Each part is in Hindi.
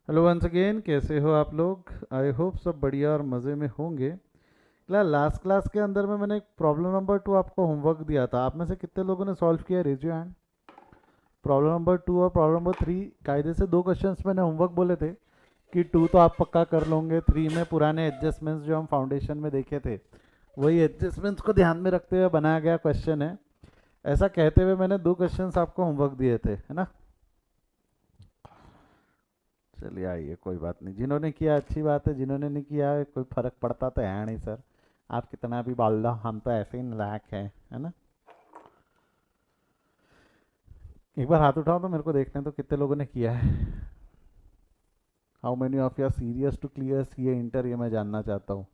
हेलो वंस अगेन, कैसे हो आप लोग? आई होप सब बढ़िया और मज़े में होंगे। लास्ट क्लास के अंदर में मैंने एक प्रॉब्लम नंबर 2 आपको होमवर्क दिया था। आप में से कितने लोगों ने सॉल्व किया? Raise your hand. Problem number 2 और प्रॉब्लम नंबर 3, कायदे से दो क्वेश्चंस मैंने होमवर्क बोले थे कि 2 तो आप पक्का कर लोगे। 3 में पुराने एडजस्टमेंट्स जो हम फाउंडेशन में देखे थे, वही एडजस्टमेंट्स को ध्यान में रखते हुए बनाया गया क्वेश्चन है। ऐसा कहते हुए मैंने दो क्वेश्चंस आपको होमवर्क दिए थे, है ना? चलिए आइए, कोई बात नहीं। जिन्होंने किया अच्छी बात है, जिन्होंने नहीं किया कोई फर्क पड़ता तो है नहीं सर। आप कितना भी बोल दो, हम तो ऐसे ही नालायक हैं, है ना? एक बार हाथ उठाओ तो मेरे को देखने तो कितने लोगों ने किया है। How many of you are serious to clear C inter, ये मैं जानना चाहता हूँ।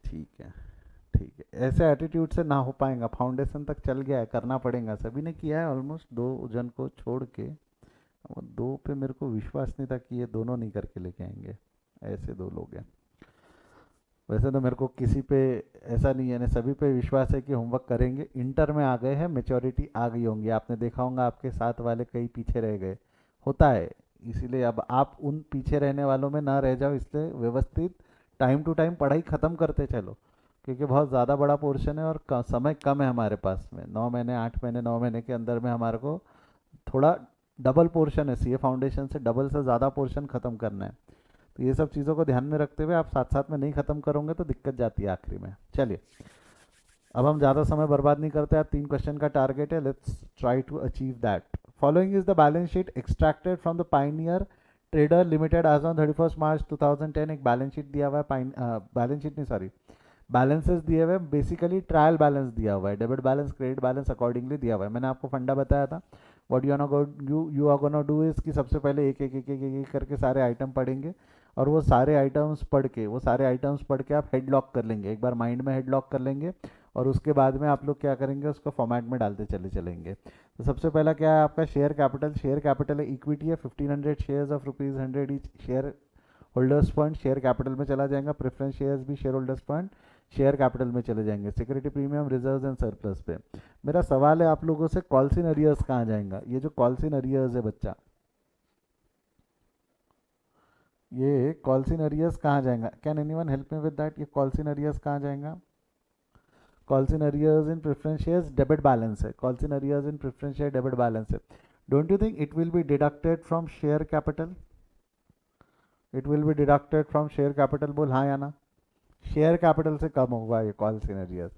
ठीक है, ठीक है। ऐसे एटीट्यूड से ना हो पाएगा। फाउंडेशन तक चल गया है, करना पड़ेगा। सभी ने किया है ऑलमोस्ट, दो जन को छोड़ के। वो दो पे मेरे को विश्वास नहीं था कि ये दोनों नहीं करके लेके आएंगे। ऐसे दो लोग हैं। वैसे तो मेरे को किसी पे ऐसा नहीं है ना, सभी पे विश्वास है कि होमवर्क करेंगे। इंटर में आ गए हैं, मेच्योरिटी आ गई होंगी। आपने देखा होगा आपके साथ वाले कई पीछे रह गए, होता है। इसीलिए अब आप उन पीछे रहने वालों में ना रह जाओ, इसलिए व्यवस्थित टाइम टू टाइम पढ़ाई ख़त्म करते चलो। क्योंकि बहुत ज़्यादा बड़ा पोर्शन है और समय कम है हमारे पास में। 9 महीने, 8 महीने, 9 महीने के अंदर में हमारे को थोड़ा डबल पोर्शन है। सीए फाउंडेशन से डबल से ज़्यादा पोर्शन ख़त्म करना है। तो ये सब चीज़ों को ध्यान में रखते हुए आप साथ साथ में नहीं ख़त्म करोगे तो दिक्कत जाती है आखिरी में। चलिए, अब हम ज़्यादा समय बर्बाद नहीं करते। आप 3 क्वेश्चन का टारगेट है, let's try to achieve that. Following is the balance sheet extracted from the Pioneer Trader Limited as on 31 March 2010। एक बैलेंस शीट दिया हुआ है, बैलेंस शीट नहीं, सॉरी, बैलेंसेस दिए हुए हैं। बेसिकली ट्रायल बैलेंस दिया हुआ है, debit balance, credit balance accordingly दिया हुआ है। मैंने आपको फंडा बताया था। What you are gonna do is कि सबसे पहले एक एक एक एक एक करके सारे आइटम पढ़ेंगे। और वो सारे आइटम्स पढ़ के आप हेड लॉक कर लेंगे। एक बार माइंड में हेड लॉक कर लेंगे और उसके बाद में आप लोग क्या करेंगे, उसको फॉर्मेट में डालते चले चलेंगे। तो सबसे पहला क्या है आपका? Share capital. शेयर कैपिटल है, इक्विटी है, 1500 shares of ₹100 each. Share holders fund share capital में चला जाएगा। प्रेफरेंस शेयर्स भी share holders fund share capital में चले जाएंगे। Security premium, reserves and surplus पे। मेरा सवाल है आप लोगों से, कॉल्स इन अरियर्स कहाँ जाएगा? ये जो कॉल्स इन अरियर्स है बच्चा, ये कॉल्स इन अरियर्स कहाँ जाएगा? Can anyone help me with that? ये कॉल्स इन अरियर्स कहाँ जाएगा? Calls in arrears in preference shares debit balance है। Calls in arrears in preference share debit balance है। Don't you think it will be deducted from share capital? It will be deducted from share capital, बोल हाँ या ना? शेयर कैपिटल से कम होगा ये कॉल सीनरियस।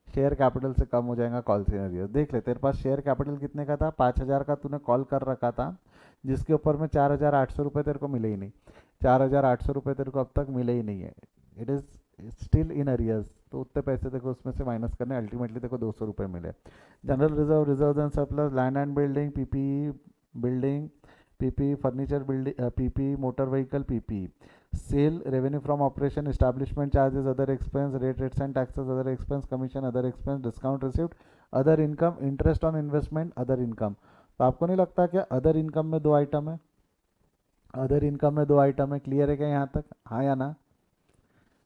शेयर कैपिटल से कम हो जाएगा कॉल सीनरियस। देख ले, तेरे पास शेयर कैपिटल कितने का था? 5,000 का तूने कॉल कर रखा था, जिसके ऊपर में 4,800 रुपये तेरे को मिले ही नहीं। 4,800 रुपये तेरे को अब तक मिले ही नहीं है। It is still in arrears. तो उतने पैसे देखो उसमें से माइनस करने, अल्टीमेटली देखो 200 रुपये मिले। General reserve, reserve and surplus, land and building, PP building, PP furniture, building PP motor vehicle, PP sale revenue from operation, establishment charges, other expense, rates and taxes, other expense, commission, other expense, discount received, other income, interest on investment, other income. तो आपको नहीं लगता क्या अदर इनकम में दो आइटम है? अदर इनकम में दो आइटम है। क्लियर है क्या यहाँ तक? हाँ या ना?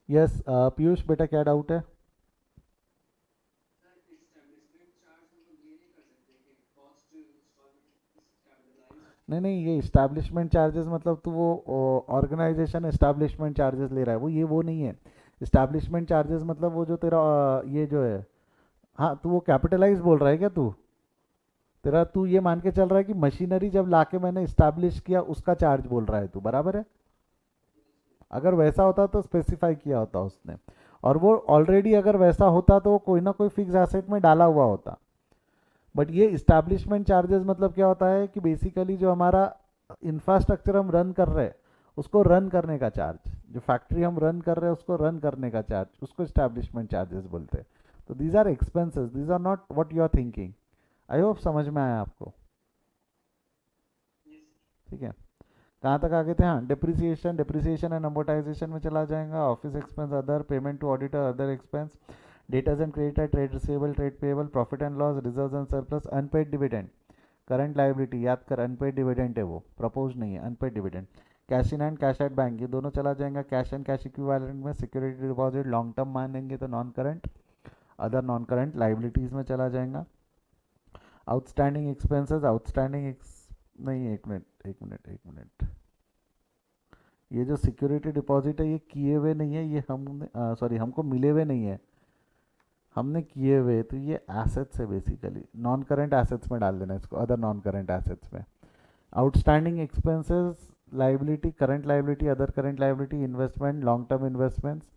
यस। पीयूष बेटा, क्या डाउट है? नहीं नहीं, ये इस्टेब्लिशमेंट चार्जेस मतलब तो वो ऑर्गेनाइजेशन इस्टेब्लिशमेंट चार्जेस ले रहा है, वो नहीं है। इस्टेब्लिशमेंट चार्जेस मतलब वो जो तेरा ये जो है। हाँ, तू वो कैपिटलाइज बोल रहा है क्या तू? तेरा तू ये मान के चल रहा है कि मशीनरी जब लाके मैंने इस्टेब्लिश किया उसका चार्ज बोल रहा है तू, बराबर है? अगर वैसा होता तो स्पेसिफाई किया होता उसने। और वो ऑलरेडी अगर वैसा होता तो वो कोई ना कोई फिक्स एसेट में डाला हुआ होता। बट ये इस्टेब्लिशमेंट चार्जेस मतलब क्या होता है कि बेसिकली जो हमारा इंफ्रास्ट्रक्चर हम रन कर रहे हैं, उसको रन करने का चार्ज, जो फैक्ट्री हम रन कर रहे हैं उसको रन करने का चार्ज, उसको इस्टेब्लिशमेंट चार्जेस बोलते हैं। तो these are expenses, these are not what you are thinking. I hope समझ में आया आपको। ठीक है, कहाँ तक आगे थे? हाँ, डिप्रिसिएशन, डिप्रिसिएशन एंड अमोर्टाइजेशन में चला जाएगा। Office expense, other payment to auditor, other expense, debtors and creditor, trade receivable, trade payable, profit and loss, reserves and surplus, unpaid dividend, current liability. याद कर, अनपेड डिविडेंड है वो, प्रपोज नहीं है, unpaid dividend. Cash in and cash at bank, ये दोनों चला जाएगा। कैश एंड कैश इक्विवेलेंट में सिक्योरिटी डिपॉजिट, लॉन्ग टर्म मानेंगे तो non current, other non current liabilities में चला जाएगा। आउटस्टैंडिंग एक्सपेंसेस, नहीं, एक मिनट एक मिनट एक मिनट। ये जो सिक्योरिटी डिपॉजिट है ये किए हुए नहीं है, ये हमने सॉरी हमको मिले हुए नहीं है, हमने किए हुए, तो ये एसेट्स है बेसिकली, नॉन करेंट एसेट्स में डाल देना इसको, अदर नॉन करेंट एसेट्स में। Outstanding expenses, liability, current liability, other current liability, investment, long term investments,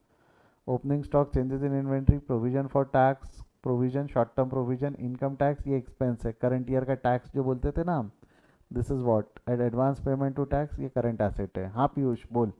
opening stock, changes in inventory, provision for tax, provision, short term provision, income tax, ये एक्सपेंस है, करंट ईयर का टैक्स जो बोलते थे ना हम, this is what at advance payment to tax, ये करंट एसेट है। हाँ पीयूष बोल।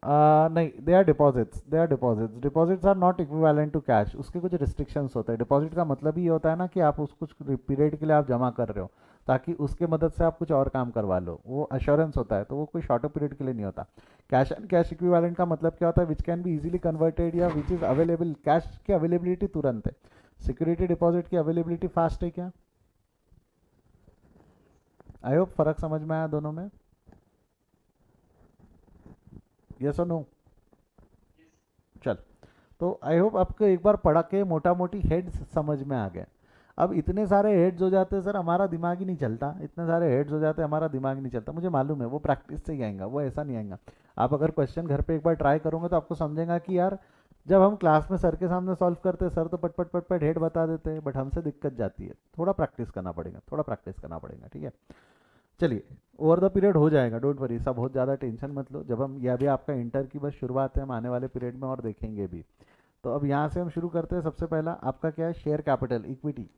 नहीं, they are deposits, they are deposits, deposits are not equivalent to cash, उसके कुछ रिस्ट्रिक्शंस होते हैं। डिपॉजिट का मतलब ही ये होता है ना कि आप उस कुछ पीरियड के लिए आप जमा कर रहे हो ताकि उसके मदद से आप कुछ और काम करवा लो, वो अश्योरेंस होता है, तो वो कोई शॉर्टर पीरियड के लिए नहीं होता। कैश एंड कैश इक्विवेलेंट का मतलब क्या होता है, which can be easily converted या विच इज़ अवेलेबल, कैश की अवेलेबिलिटी तुरंत है, सिक्योरिटी डिपॉजिट की अवेलेबिलिटी फास्ट है क्या? आई होप फर्क समझ में आया दोनों में, यस और नो? चल, तो आई होप आपको एक बार पढ़ा के मोटा मोटी हेड्स समझ में आ गए। अब इतने सारे हेड्स हो जाते हैं सर हमारा दिमाग ही नहीं चलता, इतने सारे हेड्स हो जाते हैं हमारा दिमाग नहीं चलता, मुझे मालूम है वो प्रैक्टिस से ही आएगा, वो ऐसा नहीं आएगा। आप अगर क्वेश्चन घर पे एक बार ट्राई करोगे तो आपको समझेगा कि यार जब हम क्लास में सर के सामने सॉल्व करते हैं सर तो पट पट पट पट हेड बता देते हैं, बट हमसे दिक्कत जाती है, थोड़ा प्रैक्टिस करना पड़ेगा, थोड़ा प्रैक्टिस करना पड़ेगा, ठीक है। चलिए, ओवर द पीरियड हो जाएगा, डोंट वरी, सब बहुत ज़्यादा टेंशन मत लो, जब हम, यह भी आपका इंटर की बस शुरुआत है, हम आने वाले पीरियड में और देखेंगे भी। तो अब यहाँ से हम शुरू करते हैं। सबसे पहला आपका क्या है, share capital equity,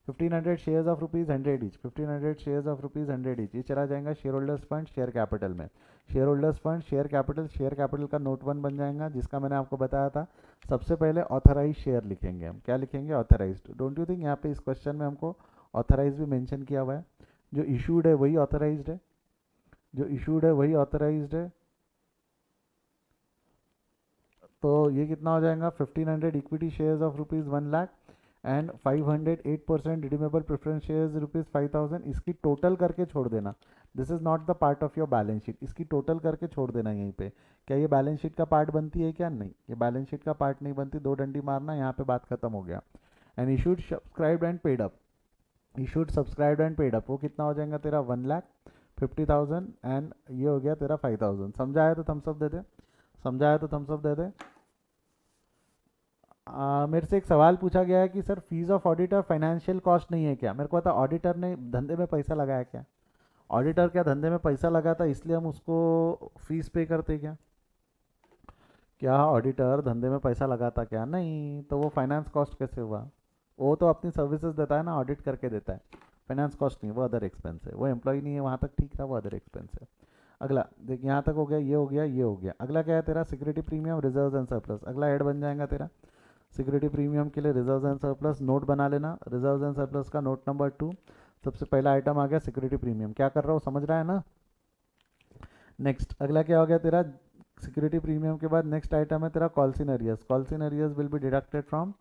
1500 shares of rupees 100 each, 1500 shares of rupees 100 each, ये चला जाएगा share holders fund share capital में। Share holders fund share capital का नोट 1 बन जाएगा, जिसका मैंने आपको बताया था। सबसे पहले ऑथराइज शेयर लिखेंगे हम, क्या लिखेंगे, ऑथराइज। डोंट यू थिंक यहाँ पे इस क्वेश्चन में हमको ऑथराइज भी मेंशन किया हुआ है, जो इशूड है वही ऑथराइज्ड है, जो इशूड है वही ऑथराइज्ड है। तो ये कितना हो जाएगा, 1500 equity shares of rupees 1 lakh and 500 8% redeemable preference shares rupees 5000, इसकी टोटल करके छोड़ देना। This is not the part of your balance sheet, इसकी टोटल करके छोड़ देना यहीं पे। क्या ये बैलेंस शीट का पार्ट बनती है क्या? नहीं, ये बैलेंस शीट का पार्ट नहीं बनती, दो डंडी मारना, यहाँ पे बात खत्म हो गया। And issued subscribed and paid up, issued subscribed and paid up, वो कितना हो जाएगा तेरा 1,50,000 एंड ये हो गया तेरा 5,000। समझा है तो थम्सअप दे दे, समझा है तो थम्सअप दे दे। मेरे से एक सवाल पूछा गया है कि sir fees of auditor financial cost नहीं है क्या? मेरे को पता ऑडिटर ने धंधे में पैसा लगाया क्या? ऑडिटर क्या धंधे में पैसा लगाता इसलिए हम उसको फीस पे करते क्या? क्या ऑडिटर धंधे में पैसा लगाता क्या? नहीं, तो वो फाइनेंस कॉस्ट कैसे हुआ? वो तो अपनी सर्विसेज देता है ना, ऑडिट करके देता है, फाइनेंस कॉस्ट नहीं, वो अदर एक्सपेंस है, वो एम्प्लॉय नहीं है, वहाँ तक ठीक था, वो अदर एक्सपेंस है। अगला देख, यहाँ तक हो गया, ये हो गया, ये हो गया। अगला क्या है तेरा, security premium reserve and surplus, अगला ऐड बन जाएगा तेरा। सिक्योरिटी प्रीमियम के लिए रिजर्व एंड सरप्लस नोट बना लेना, रिजर्व एंड सरप्लस का नोट नंबर 2, सबसे पहला आइटम आ गया सिक्योरिटी प्रीमियम। क्या कर रहा हूँ समझ रहा है ना? नेक्स्ट अगला क्या हो गया तेरा, सिक्योरिटी प्रीमियम के बाद नेक्स्ट आइटम है तेरा calls in arrears, calls in arrears will be deducted from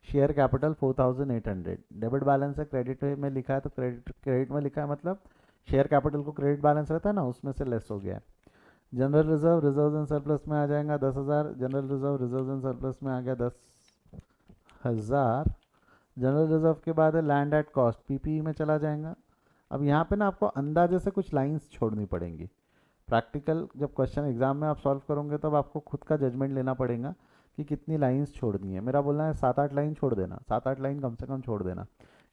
share capital 4800। Debit balance है, क्रेडिट में लिखा है तो क्रेडिट में लिखा है, मतलब शेयर कैपिटल को क्रेडिट बैलेंस रहता है ना, उसमें से लेस हो गया है। General reserve, reserve and surplus में आ जाएगा 10,000, general reserve, reserve and surplus में आ गया 10,000। जनरल रिजर्व के बाद है लैंड एट कॉस्ट, पीपीई में चला जाएगा। अब यहाँ पे ना आपको अंदाजे से कुछ लाइंस छोड़नी पड़ेंगी, प्रैक्टिकल जब क्वेश्चन एग्जाम में आप सॉल्व करोगे तब आपको खुद का जजमेंट लेना पड़ेगा कि कितनी लाइंस छोड़नी है। मेरा बोलना है 7-8 लाइन छोड़ देना, 7-8 लाइन कम से कम छोड़ देना।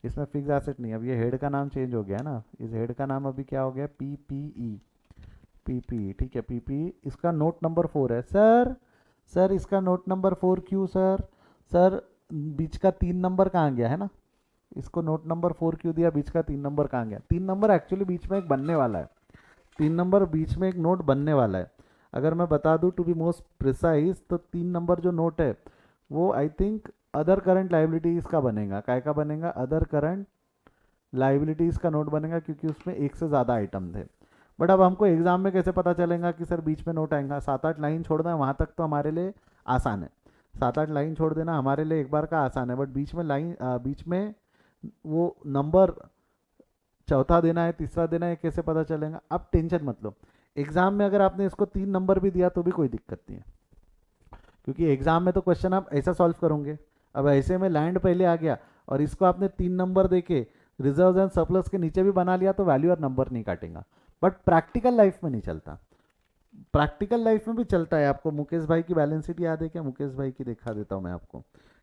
इसमें फिक्स एसेट नहीं, अब ये हेड का नाम चेंज हो गया है ना, इस हेड का नाम अभी क्या हो गया, पीपीई, पीपीई, ठीक है पीपीई। इसका नोट नंबर 4 है सर, सर इसका नोट नंबर 4 क्यों सर? सर बीच का 3 नंबर कहाँ गया है ना, इसको नोट नंबर 4 क्यों दिया, बीच का 3 नंबर कहाँ गया? 3 नंबर एक्चुअली बीच में एक बनने वाला है, 3 नंबर बीच में एक नोट बनने वाला है। अगर मैं बता दूं टू बी मोस्ट प्रिसाइज तो 3 नंबर जो नोट है वो I think other current liabilities का बनेगा। काय का बनेगा? अदर करंट लाइबिलिटीज़ का नोट बनेगा, क्योंकि उसमें एक से ज़्यादा आइटम थे। बट अब हमको एग्जाम में कैसे पता चलेगा कि सर बीच में नोट आएगा? 7-8 लाइन छोड़ना है वहाँ तक तो हमारे लिए आसान है, 7-8 लाइन छोड़ देना हमारे लिए एक बार का आसान है, बट बीच में लाइन बीच में वो नंबर चौथा देना है, तीसरा देना है, कैसे पता चलेगा? अब टेंशन मत लो, एग्जाम में अगर आपने इसको 3 नंबर भी दिया तो भी कोई दिक्कत नहीं है, क्योंकि एग्जाम में तो क्वेश्चन आप ऐसा सॉल्व करोगे। अब ऐसे में लैंड पहले आ गया, और इसको आपने 3 नंबर देके रिजर्व एंड सरप्लस के नीचे भी बना लिया तो वैल्यू और नंबर नहीं काटेगा, बट प्रैक्टिकल लाइफ में नहीं चलता। प्रैक्टिकल लाइफ में भी चलता है। आपको मुकेश भाई की बैलेंस शीट याद है क्या? मुकेश भाई की दिखा देता हूँ मैं आपको।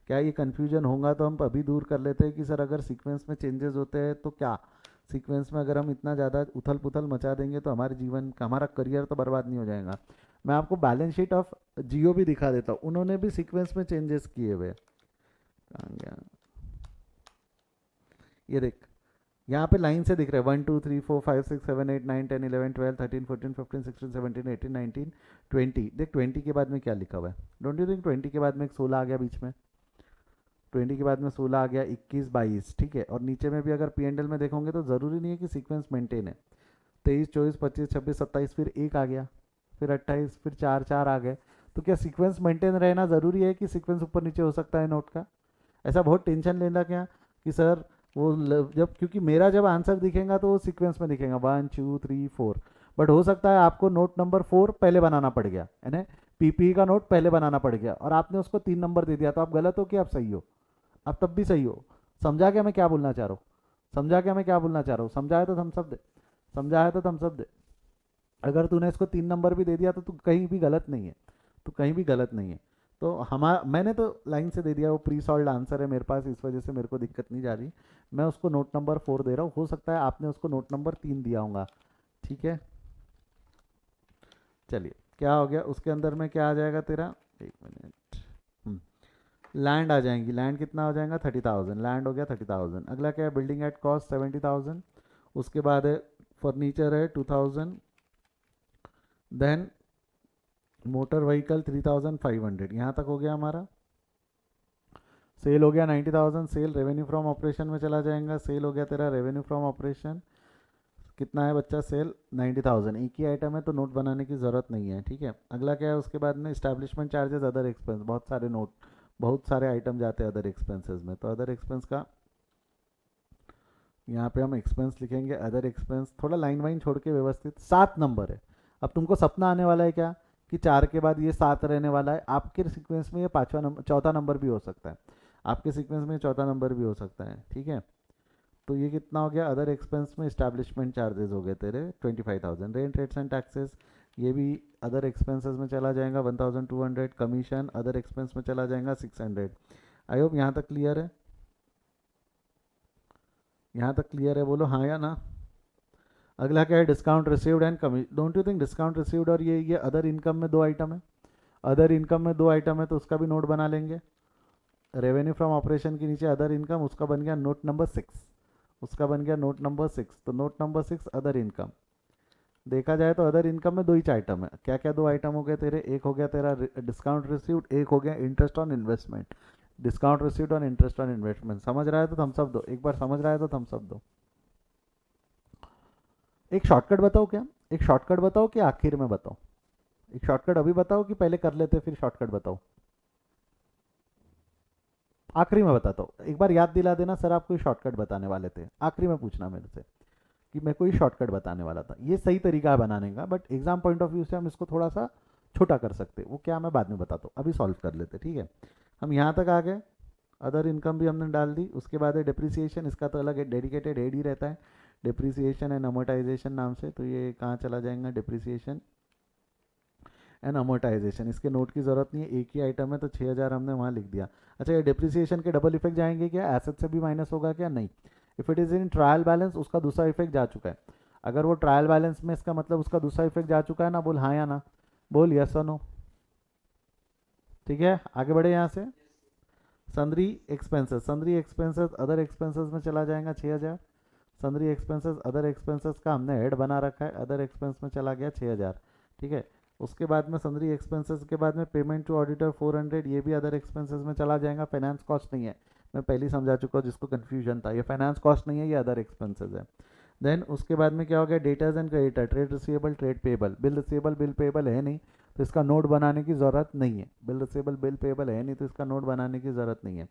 क्या ये कन्फ्यूजन होगा तो हम अभी दूर कर लेते हैं कि सर अगर सीक्वेंस में चेंजेस होते हैं तो क्या, सीक्वेंस में अगर हम इतना ज़्यादा उथल पुथल मचा देंगे तो हमारे जीवन का, हमारा करियर तो बर्बाद नहीं हो जाएगा। मैं आपको बैलेंस शीट ऑफ जियो भी दिखा देता हूँ, उन्होंने भी सीक्वेंस में चेंजेस किए हुए। कहाँ गया? ये देख, यहाँ पे लाइन से दिख रहा है 1 2 3 4 5 6 7 8 9 10 11 12 13 14 15 16 17 18 19 20। देख 20 के बाद में क्या लिखा हुआ है? डोंट यू थिंक 20 के बाद में एक 16 आ गया बीच में? 20 के बाद में 16 आ गया, 21 22, ठीक है। और नीचे में भी अगर पी एंड एल में देखोगे तो ज़रूरी नहीं है कि सीक्वेंस मेंटेन है। 23 24 25 26 27, फिर एक आ गया, फिर 28, फिर 4 4 आ गए। तो क्या सीक्वेंस मेंटेन रहना ज़रूरी है कि सीक्वेंस ऊपर नीचे हो सकता है नोट का? ऐसा बहुत टेंशन लेना क्या कि सर वो जब, क्योंकि मेरा जब आंसर दिखेगा तो वो सीक्वेंस में दिखेगा 1 2 3 4, बट हो सकता है आपको नोट नंबर 4 पहले बनाना पड़ गया, यानी पीपी का नोट पहले बनाना पड़ गया और आपने उसको 3 नंबर दे दिया, तो आप गलत हो कि आप सही हो? आप तब भी सही हो। समझा क्या मैं क्या बोलना चाह रहा हूँ? समझा क्या मैं क्या बोलना चाह रहा हूँ? समझा है तो थम्स अप दे, समझा है तो थम्स अप दे। अगर तूने इसको 3 नंबर भी दे दिया तो तू कहीं भी गलत नहीं है, तू कहीं भी गलत नहीं है। तो हमारा, मैंने तो लाइन से दे दिया, वो प्री सॉल्व आंसर है मेरे पास, इस वजह से मेरे को दिक्कत नहीं जा रही। मैं उसको नोट नंबर 4 दे रहा हूँ, हो सकता है आपने उसको नोट नंबर 3 दिया होगा, ठीक है। चलिए, क्या हो गया उसके अंदर में, क्या आ जाएगा तेरा? एक मिनट, लैंड आ जाएंगी। लैंड कितना हो जाएगा? 30,000। लैंड हो गया 30,000। अगला क्या है? Building at cost 70,000। उसके बाद है फर्नीचर है 2,000। Then motor vehicle 3,500। यहाँ तक हो गया हमारा। सेल हो गया 90,000। सेल रेवेन्यू फ्रॉम ऑपरेशन में चला जाएगा। सेल हो गया तेरा रेवेन्यू फ्रॉम ऑपरेशन, कितना है बच्चा? सेल 90,000। एक ही आइटम है तो नोट बनाने की ज़रूरत नहीं है, ठीक है। अगला क्या है उसके बाद में? Establishment charges, other expense. बहुत सारे नोट, बहुत सारे आइटम जाते हैं अदर एक्सपेंसेस में, तो अदर एक्सपेंस का यहाँ पे हम एक्सपेंस लिखेंगे। अदर एक्सपेंस थोड़ा लाइन वाइन छोड़ के व्यवस्थित। 7 नंबर है। अब तुमको सपना आने वाला है क्या कि 4 के बाद ये 7 रहने वाला है? आपके सीक्वेंस में ये 5वां नंबर, चौथा नंबर भी हो सकता है, आपके सीक्वेंस में चौथा नंबर भी हो सकता है, ठीक है। तो ये कितना हो गया? अदर एक्सपेंस में इस्टेब्लिशमेंट चार्जेस हो गए तेरे 25,000। रेंट रेट्स एंड टैक्सेस, ये भी अदर एक्सपेंसेस में चला जाएगा 1,200। कमीशन अदर एक्सपेंस में चला जाएगा 600। आई होप यहाँ तक क्लियर है। यहाँ तक क्लियर है? बोलो हाँ या ना। अगला क्या है? डिस्काउंट रिसीव्ड एंड कमी। Don't you think discount received और ये अदर इनकम में 2 आइटम है? अदर इनकम में 2 आइटम है तो उसका भी नोट बना लेंगे। रेवेन्यू फ्रॉम ऑपरेशन के नीचे अदर इनकम, उसका बन गया नोट नंबर 6, उसका बन गया नोट नंबर 6। तो नोट नंबर 6 अदर इनकम। देखा जाए तो अदर इनकम में 2 ही आइटम है। क्या क्या 2 आइटम हो गए तेरे? एक हो गया तेरा डिस्काउंट रिसीव्ड, एक हो गया interest on investment. Discount received और इंटरेस्ट ऑन इन्वेस्टमेंट। समझ रहा है तो थम्स अप दो, एक बार समझ रहा है तो थम्स अप दो। एक शॉर्टकट बताओ क्या? एक शॉर्टकट बताओ कि आखिर में बताओ? एक शॉर्टकट अभी बताओ कि पहले कर लेते फिर शॉर्टकट बताओ? आखिरी में बताता हूँ, एक बार याद दिला देना, सर आप कोई शॉर्टकट बताने वाले थे, आखिरी में पूछना मेरे से कि मैं कोई शॉर्टकट बताने वाला था। ये सही तरीका है बनाने का, but exam point of view से हम इसको थोड़ा सा छोटा कर सकते, वो क्या मैं बाद में बताता हूँ, अभी सॉल्व कर लेते, ठीक है। हम यहाँ तक आ गए। अदर इनकम भी हमने डाल दी। उसके बाद है डिप्रिसिएशन, इसका तो अलग डेडिकेटेड हेड ही रहता है, डिप्रिसिएशन एंड अमोर्टाइजेशन नाम से। तो ये कहाँ चला जाएगा? Depreciation and amortisation. इसके नोट की ज़रूरत नहीं है, एक ही आइटम है तो 6,000 हमने वहाँ लिख दिया। अच्छा, ये डिप्रिसिएशन के डबल इफेक्ट जाएंगे क्या? एसेट से भी माइनस होगा क्या? नहीं। If it is in trial balance, उसका दूसरा इफेक्ट जा चुका है। अगर वो ट्रायल बैलेंस में, इसका मतलब उसका दूसरा इफेक्ट जा चुका है ना। बोल हाँ या ना, बोल यस और नो। ठीक है, आगे बढ़े यहाँ से। Sundry expenses, sundry expenses other expenses में चला जाएगा 6,000। सन्ड्री एक्सपेंसेस अदर एक्सपेंसेस का हमने हेड बना रखा है, अदर एक्सपेंस में चला गया 6,000, ठीक है। उसके बाद में सन्ड्री एक्सपेंसेस के बाद में पेमेंट टू ऑडिटर 400, ये भी अदर एक्सपेंसेस में चला जाएगा। फाइनेंस कॉस्ट नहीं है, मैं पहले ही समझा चुका हूँ जिसको कन्फ्यूजन था, ये फाइनेंस कॉस्ट नहीं है, ये अदर एक्सपेंसेस है। देन उसके बाद में क्या हो गया? Debtors and creditor, trade receivable trade payable. Bill receivable bill payable है नहीं तो इसका नोट बनाने की ज़रूरत नहीं है। बिल रिसीवेबल बिल पेबल है नहीं तो इसका नोट बनाने की ज़रूरत नहीं है।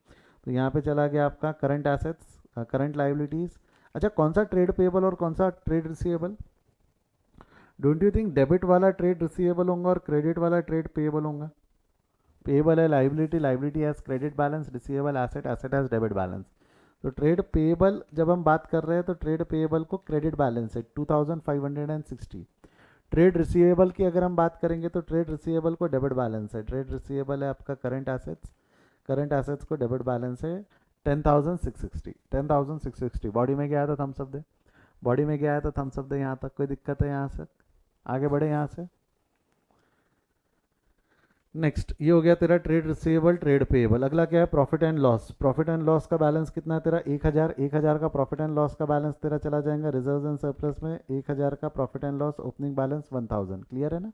तो यहाँ पे चला गया आपका करंट एसेट्स, करंट लाइबिलिटीज़। अच्छा, कौन सा ट्रेड पेबल और कौन सा trade receivable? Don't you think debit वाला ट्रेड रिसीवेबल होगा और क्रेडिट वाला ट्रेड पेबल होगा? पेबल है liability, liability as credit balance, receivable asset, asset as debit balance. तो ट्रेड पेएबल जब हम बात कर रहे हैं तो ट्रेड पेएबल को क्रेडिट बैलेंस है 2560। ट्रेड रिसीवेबल की अगर हम बात करेंगे तो ट्रेड रिसीवेबल को डेबिट बैलेंस है। ट्रेड रिसीवेबल है आपका करंट एसेट्स को डेबिट बैलेंस है 10,660। बॉडी में गया है तो थम्स अप दे, बॉडी में गया है तो थम्स अप दे। यहाँ तक कोई दिक्कत है? यहाँ से आगे बढ़े यहाँ से। नेक्स्ट ये हो गया तेरा ट्रेड रिसीवेबल ट्रेड पेएबल। अगला क्या है? Profit and loss. Profit and loss का बैलेंस कितना है तेरा? 1000 का प्रॉफिट एंड लॉस का बैलेंस तेरा चला जाएगा रिजर्व एंड सरप्लस में। 1000 का profit and loss, opening balance 1000। Clear है ना?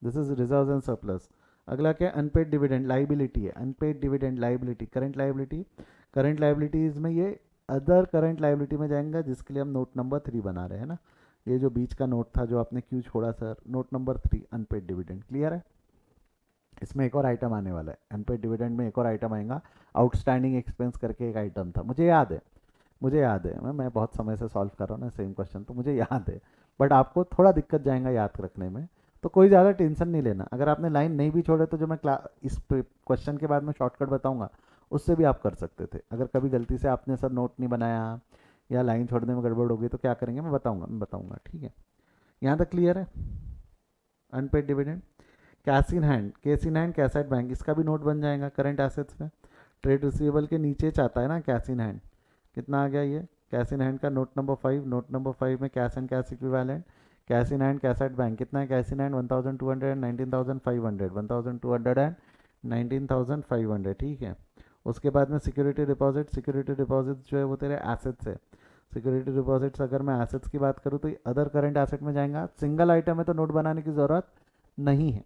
This is reserve and surplus. अगला क्या है? अनपेड डिविडेंड लाइबिलिटी है। Unpaid dividend liability, current liability. Current liabilities में ये अदर करंट लाइबिलिटी में जाएगा, जिसके लिए हम नोट नंबर 3 बना रहे हैं ना। ये जो बीच का नोट था जो आपने क्यों छोड़ा sir, note number 3 unpaid dividend. Clear है? इसमें एक और आइटम आने वाला है, अनपेड डिविडेंड में एक और आइटम आएगा, आउटस्टैंडिंग एक्सपेंस करके एक आइटम था, मुझे याद है, मैं बहुत समय से सॉल्व कर रहा हूँ ना सेम क्वेश्चन, तो मुझे याद है। बट आपको थोड़ा दिक्कत जाएगा याद रखने में, तो कोई ज़्यादा टेंशन नहीं लेना। अगर आपने लाइन नहीं भी छोड़े तो जो मैं इस क्वेश्चन के बाद में शॉर्टकट बताऊंगा उससे भी आप कर सकते थे। अगर कभी गलती से आपने सर नोट नहीं बनाया या लाइन छोड़ने में गड़बड़ हो गई तो क्या करेंगे, मैं बताऊंगा। ठीक है, यहाँ तक क्लियर है? Unpaid dividend. Cash in hand cash at bank, इसका भी नोट बन जाएगा करंट एसेट्स में। ट्रेड रिसीवेबल के नीचे चाहता है ना कैश इन हैंड, कितना आ गया ये? कैश इन हैंड का नोट नंबर 5, नोट नंबर 5 में cash and cash equivalent. Cash in hand cash at bank कितना है? Cash in hand 1219,500, 1219,500। ठीक है, उसके बाद में सिक्योरिटी डिपॉजिट। सिक्योरिटी डिपॉजिट जो है वो तेरे एसेट्स है। सिक्योरिटी डिपॉजिट्स अगर मैं एसेट्स की बात करूँ तो अदर करंट एसेट में जाएगा। सिंगल आइटम है तो नोट बनाने की ज़रूरत नहीं है।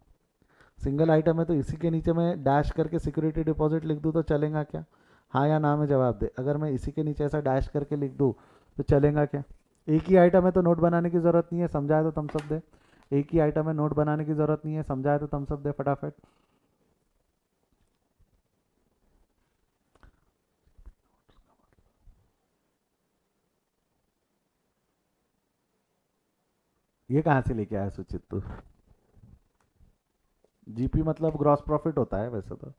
सिंगल आइटम है तो इसी के नीचे मैं डैश करके सिक्योरिटी डिपॉजिट लिख दूँ तो चलेगा क्या? हाँ या ना में जवाब दे। अगर मैं इसी के नीचे ऐसा डैश करके लिख दूँ तो चलेगा क्या? एक ही आइटम है तो नोट बनाने की ज़रूरत नहीं है, समझाए तो थम्स अप दे। एक ही आइटम है, नोट बनाने की ज़रूरत नहीं है, समझाए तो थम्स अप दे फटाफट। ये कहाँ से लेके आया सुचित तू? जीपी मतलब ग्रॉस प्रॉफिट होता है वैसे तो।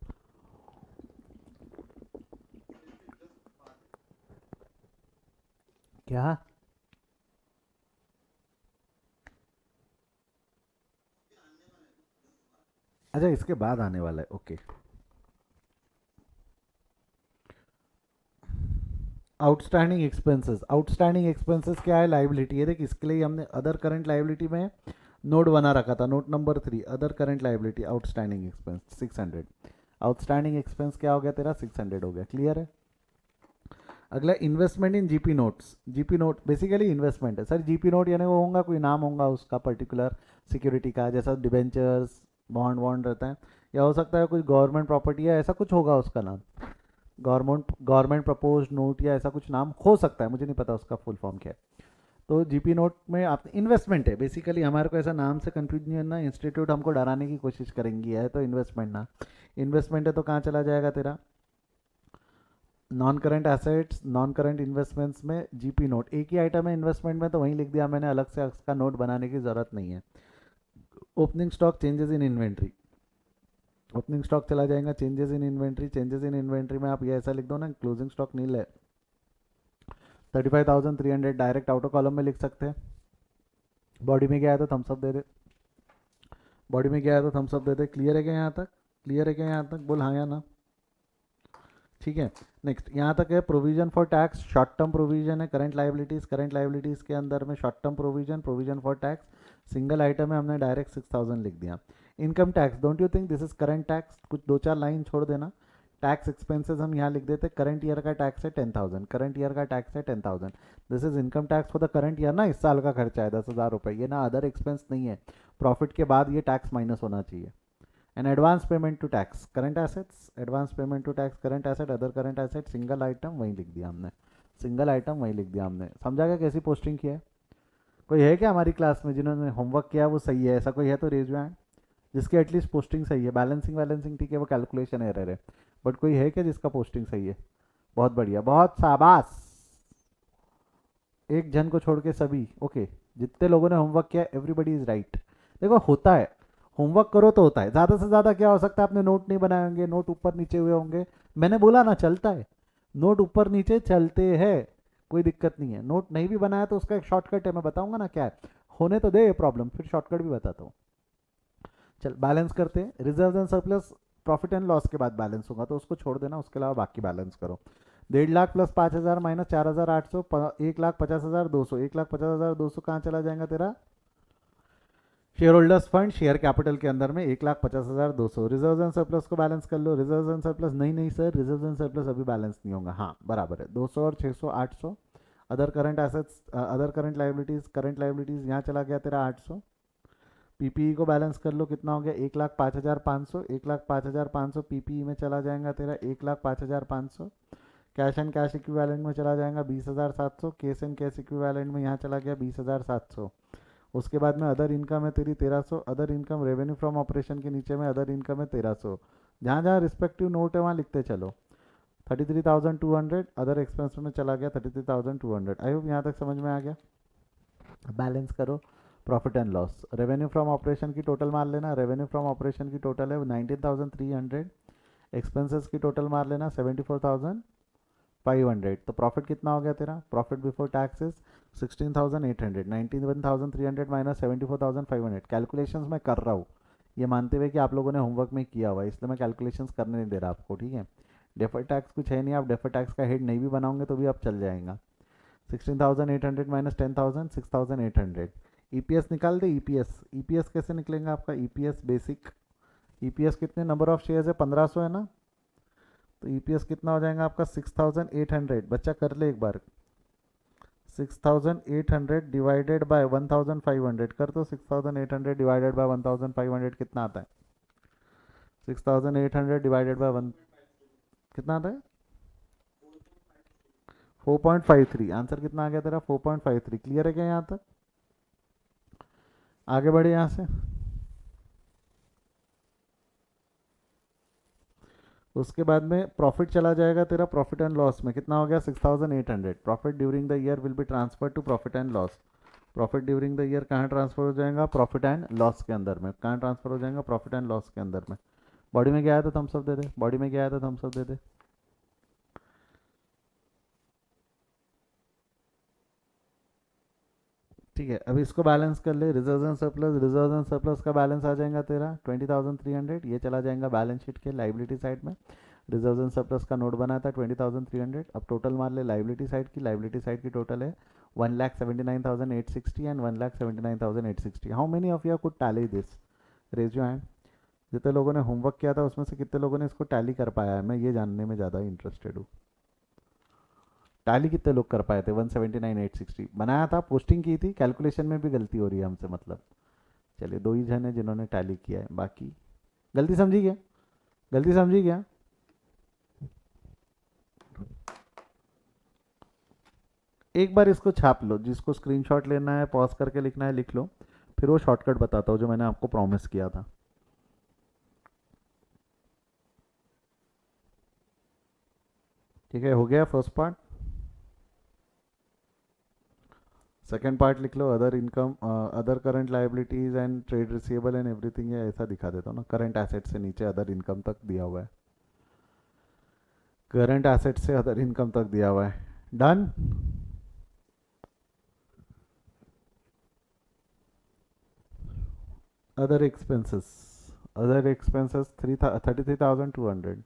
क्या? अच्छा, इसके बाद आने वाला है, ओके। आउटस्टैंडिंग एक्सपेंसेस क्या है? लाइबिलिटी है। देख इसके लिए हमने अदर करंट लाइबिलिटी में नोट बना रखा था, note number 3 other current liability outstanding expense 600। Outstanding expense क्या हो गया तेरा? 600 हो गया। क्लियर है? अगला investment in GP notes. GP note basically investment है सर। जीपी नोट यानी वो होगा कोई नाम होगा उसका पर्टिकुलर सिक्योरिटी का, जैसा डिबेंचर्स बॉन्ड वॉन्ड रहता है, या हो सकता है कोई गवर्नमेंट प्रॉपर्टी है, ऐसा कुछ होगा उसका नाम। गवर्नमेंट प्रपोज नोट या ऐसा कुछ नाम हो सकता है, मुझे नहीं पता उसका फुल फॉर्म क्या है। तो जीपी नोट में आप इन्वेस्टमेंट है बेसिकली। हमारे को ऐसा नाम से कंफ्यूज नहीं होना, इंस्टीट्यूट हमको डराने की कोशिश करेंगी है तो इन्वेस्टमेंट ना। इन्वेस्टमेंट है तो कहाँ चला जाएगा तेरा? Non current assets, non current investments में जीपी नोट। एक ही आइटम है इन्वेस्टमेंट में तो वहीं लिख दिया मैंने, अलग से उसका नोट बनाने की ज़रूरत नहीं है। Opening stock, changes in inventory. Opening stock चला जाएगा changes in inventory. Changes in inventory में आप ये ऐसा लिख दो ना, क्लोजिंग स्टॉक नील है 35,300, डायरेक्ट आउटर कॉलम में लिख सकते हैं। बॉडी में गया है तो थम्स अप दे दे, बॉडी में गया है तो थम्स अप दे दे। क्लियर है क्या यहाँ तक? क्लियर है क्या यहाँ तक? बोल हाँ या ना। ठीक है, नेक्स्ट यहाँ तक है provision for tax. Short term provision है करंट लाइबिलिटीज़। करंट लाइबिलिटीज़ के अंदर में short term provision, provision for tax single item है, हमने डायरेक्ट 6000 लिख दिया। Income tax, don't you think this is current tax? कुछ 2-4 लाइन छोड़ देना। टैक्स एक्सपेंसेस हम यहाँ लिख देते, करंट ईयर का टैक्स है 10,000, करंट ईयर का टैक्स है 10,000। This is income tax for the current year ना, इस साल का खर्चा है 10,000 रुपये, ये ना अदर एक्सपेंस नहीं है, प्रॉफिट के बाद ये टैक्स माइनस होना चाहिए। And advance payment to tax current assets, advance payment to tax current asset, other current asset, single item वहीं लिख दिया हमने, सिंगल आइटम वहीं लिख दिया हमने। समझा क्या कैसी पोस्टिंग की है? कोई है क्या हमारी क्लास में जिन्होंने होमवर्क किया वो सही है, ऐसा कोई है तो रेज हैंड जिसकी एटलीस्ट पोस्टिंग सही है। बैलेंसिंग ठीक है, वो कैलकुलेशन एरर है, बट कोई है क्या जिसका पोस्टिंग सही है? बहुत बढ़िया, बहुत शाबाश। एक जन को छोड़ के सभी ओके। जितने लोगों ने होमवर्क किया एवरीबडी इज राइट। देखो होता है, होमवर्क करो तो होता है, ज़्यादा से ज़्यादा क्या हो सकता है, आपने नोट नहीं बनाए होंगे, नोट ऊपर नीचे हुए होंगे, मैंने बोला ना चलता है। नोट ऊपर नीचे चलते हैं, कोई दिक्कत नहीं है। नोट नहीं भी बनाया तो उसका एक शॉर्टकट है, मैं बताऊंगा ना क्या है। होने तो दे ये प्रॉब्लम, फिर शॉर्टकट भी बताता हूँ। चल बैलेंस करते हैं। Reserve and surplus profit and loss के बाद बैलेंस होगा, तो उसको छोड़ देना, उसके अलावा बाकी बैलेंस करो। 1.5 लाख प्लस 5,000 माइनस 4,800, 1,50,200। 1,50,200 कहाँ चला जाएगा तेरा? Share holders fund, share capital के अंदर में 1,50,200। रिजर्व एंड सरप्लस को बैलेंस कर लो। रिजर्व एंड सरप्लस नहीं नहीं सर, रिजर्व एंड सरप्लस अभी बैलेंस नहीं होगा। हाँ बराबर है, 200 और 600 800। Other current assets, other current liabilities यहाँ चला गया तेरा 800। पीपीई को बैलेंस कर लो, कितना हो गया? 1,05,500। 1,05,500 पीपीई में चला जाएगा तेरा 1,05,500। कैश एंड कैश इक्विवेलेंट में चला जाएगा 20,700। केस एंड कैश इक्विवेलेंट में यहाँ चला गया 20,700। उसके बाद में अदर इनकम है तेरी 1,300। Other income revenue from operation के नीचे में अदर इनकम है 1,300। जहाँ जहाँ रिस्पेक्टिव नोट है वहाँ लिखते चलो। 33,200 अदर एक्सपेंस में चला गया 33,200। आई होप यहाँ तक समझ में आ गया। बैलेंस करो। Profit and loss, revenue from operation की टोटल मार लेना। रेवेन्यू फ्रॉम ऑपरेशन की टोटल है 19,300। एक्सपेंसेस की टोटल मार लेना 74,500। तो प्रॉफिट कितना हो गया तेरा? Profit before taxes 16,800। 91,300 minus 74,500। Calculations मैं कर रहा हूँ ये मानते हुए कि आप लोगों ने होमवर्क में किया हुआ है, इसलिए मैं कैलकुलेशंस करने नहीं दे रहा आपको, ठीक है। डेफर टैक्स कुछ है नहीं, आप डेफर टैक्स का हेड नहीं भी बनाओगे तो भी आप चल जाएगा। 16,800 माइनस 10,000, 6,800। ईपीएस निकाल दे। ईपीएस, ईपीएस कैसे निकलेगा आपका? ईपीएस बेसिक, ईपीएस कितने नंबर ऑफ शेयर्स है? 1,500 है ना, तो ईपीएस कितना हो जाएगा आपका? 6,800। बच्चा कर ले एक बार, 6,800 डिवाइडेड बाय 1,500 कर, तो 6,800 डिवाइडेड बाय 1,500 कितना आता है? 6,800 डिवाइडेड बाय वन कितना आता है? 4.53। आंसर कितना आ गया तेरा? 4.53। क्लियर है क्या यहाँ तक? आगे बढ़े यहाँ से। उसके बाद में प्रॉफिट चला जाएगा तेरा प्रॉफिट एंड लॉस में, कितना हो गया? 6,800। Profit during the year will be transfer to profit and loss. Profit during the year कहाँ ट्रांसफर हो जाएगा? प्रॉफिट एंड लॉस के अंदर में। कहाँ ट्रांसफर हो जाएगा? प्रॉफिट एंड लॉस के अंदर में। बॉडी में क्या आया था? थम्स अप दे दे। बॉडी में क्या आया था? थम्स अप दे दे। ठीक है, अभी इसको बैलेंस कर ले। Reserve and surplus, reserve and surplus का बैलेंस आ जाएगा तेरा 20,300। ये चला जाएगा बैलेंस शीट के लाइबिलिटी साइड में। रिजर्व एंड सरप्लस का नोट बना था 20,300। अब टोटल मार ले लाइबिलिटी साइड की। लाइबिलिटी साइड की टोटल है 1,79,860 and 1,79,860। How many of you could tally this? Raise your hand. जितने लोगों ने होमवर्क किया था उसमें से कितने लोगों ने इसको टैली कर पाया है? मैं ये जानने में ज़्यादा इंटरेस्टेड हूँ। टैली कितने लोग कर पाए थे? 179,860 बनाया था, पोस्टिंग की थी, कैलकुलेशन में भी गलती हो रही है हमसे मतलब। चलिए 2 ही जन है जिन्होंने टैली किया है, बाकी गलती समझी क्या? गलती समझी क्या? एक बार इसको छाप लो, जिसको स्क्रीनशॉट लेना है पॉज करके लिखना है लिख लो, फिर वो शॉर्टकट बताता हूँ जो मैंने आपको प्रॉमिस किया था। ठीक है, हो गया फर्स्ट पार्ट। सेकेंड पार्ट लिख लो। Other income, other current liabilities and trade receivable and everything, है ऐसा दिखा देता हूँ ना। करंट एसेट से नीचे अदर इनकम तक दिया हुआ है। करंट एसेट से अदर इनकम तक दिया हुआ है। Done. Other expenses, other expenses 33,200।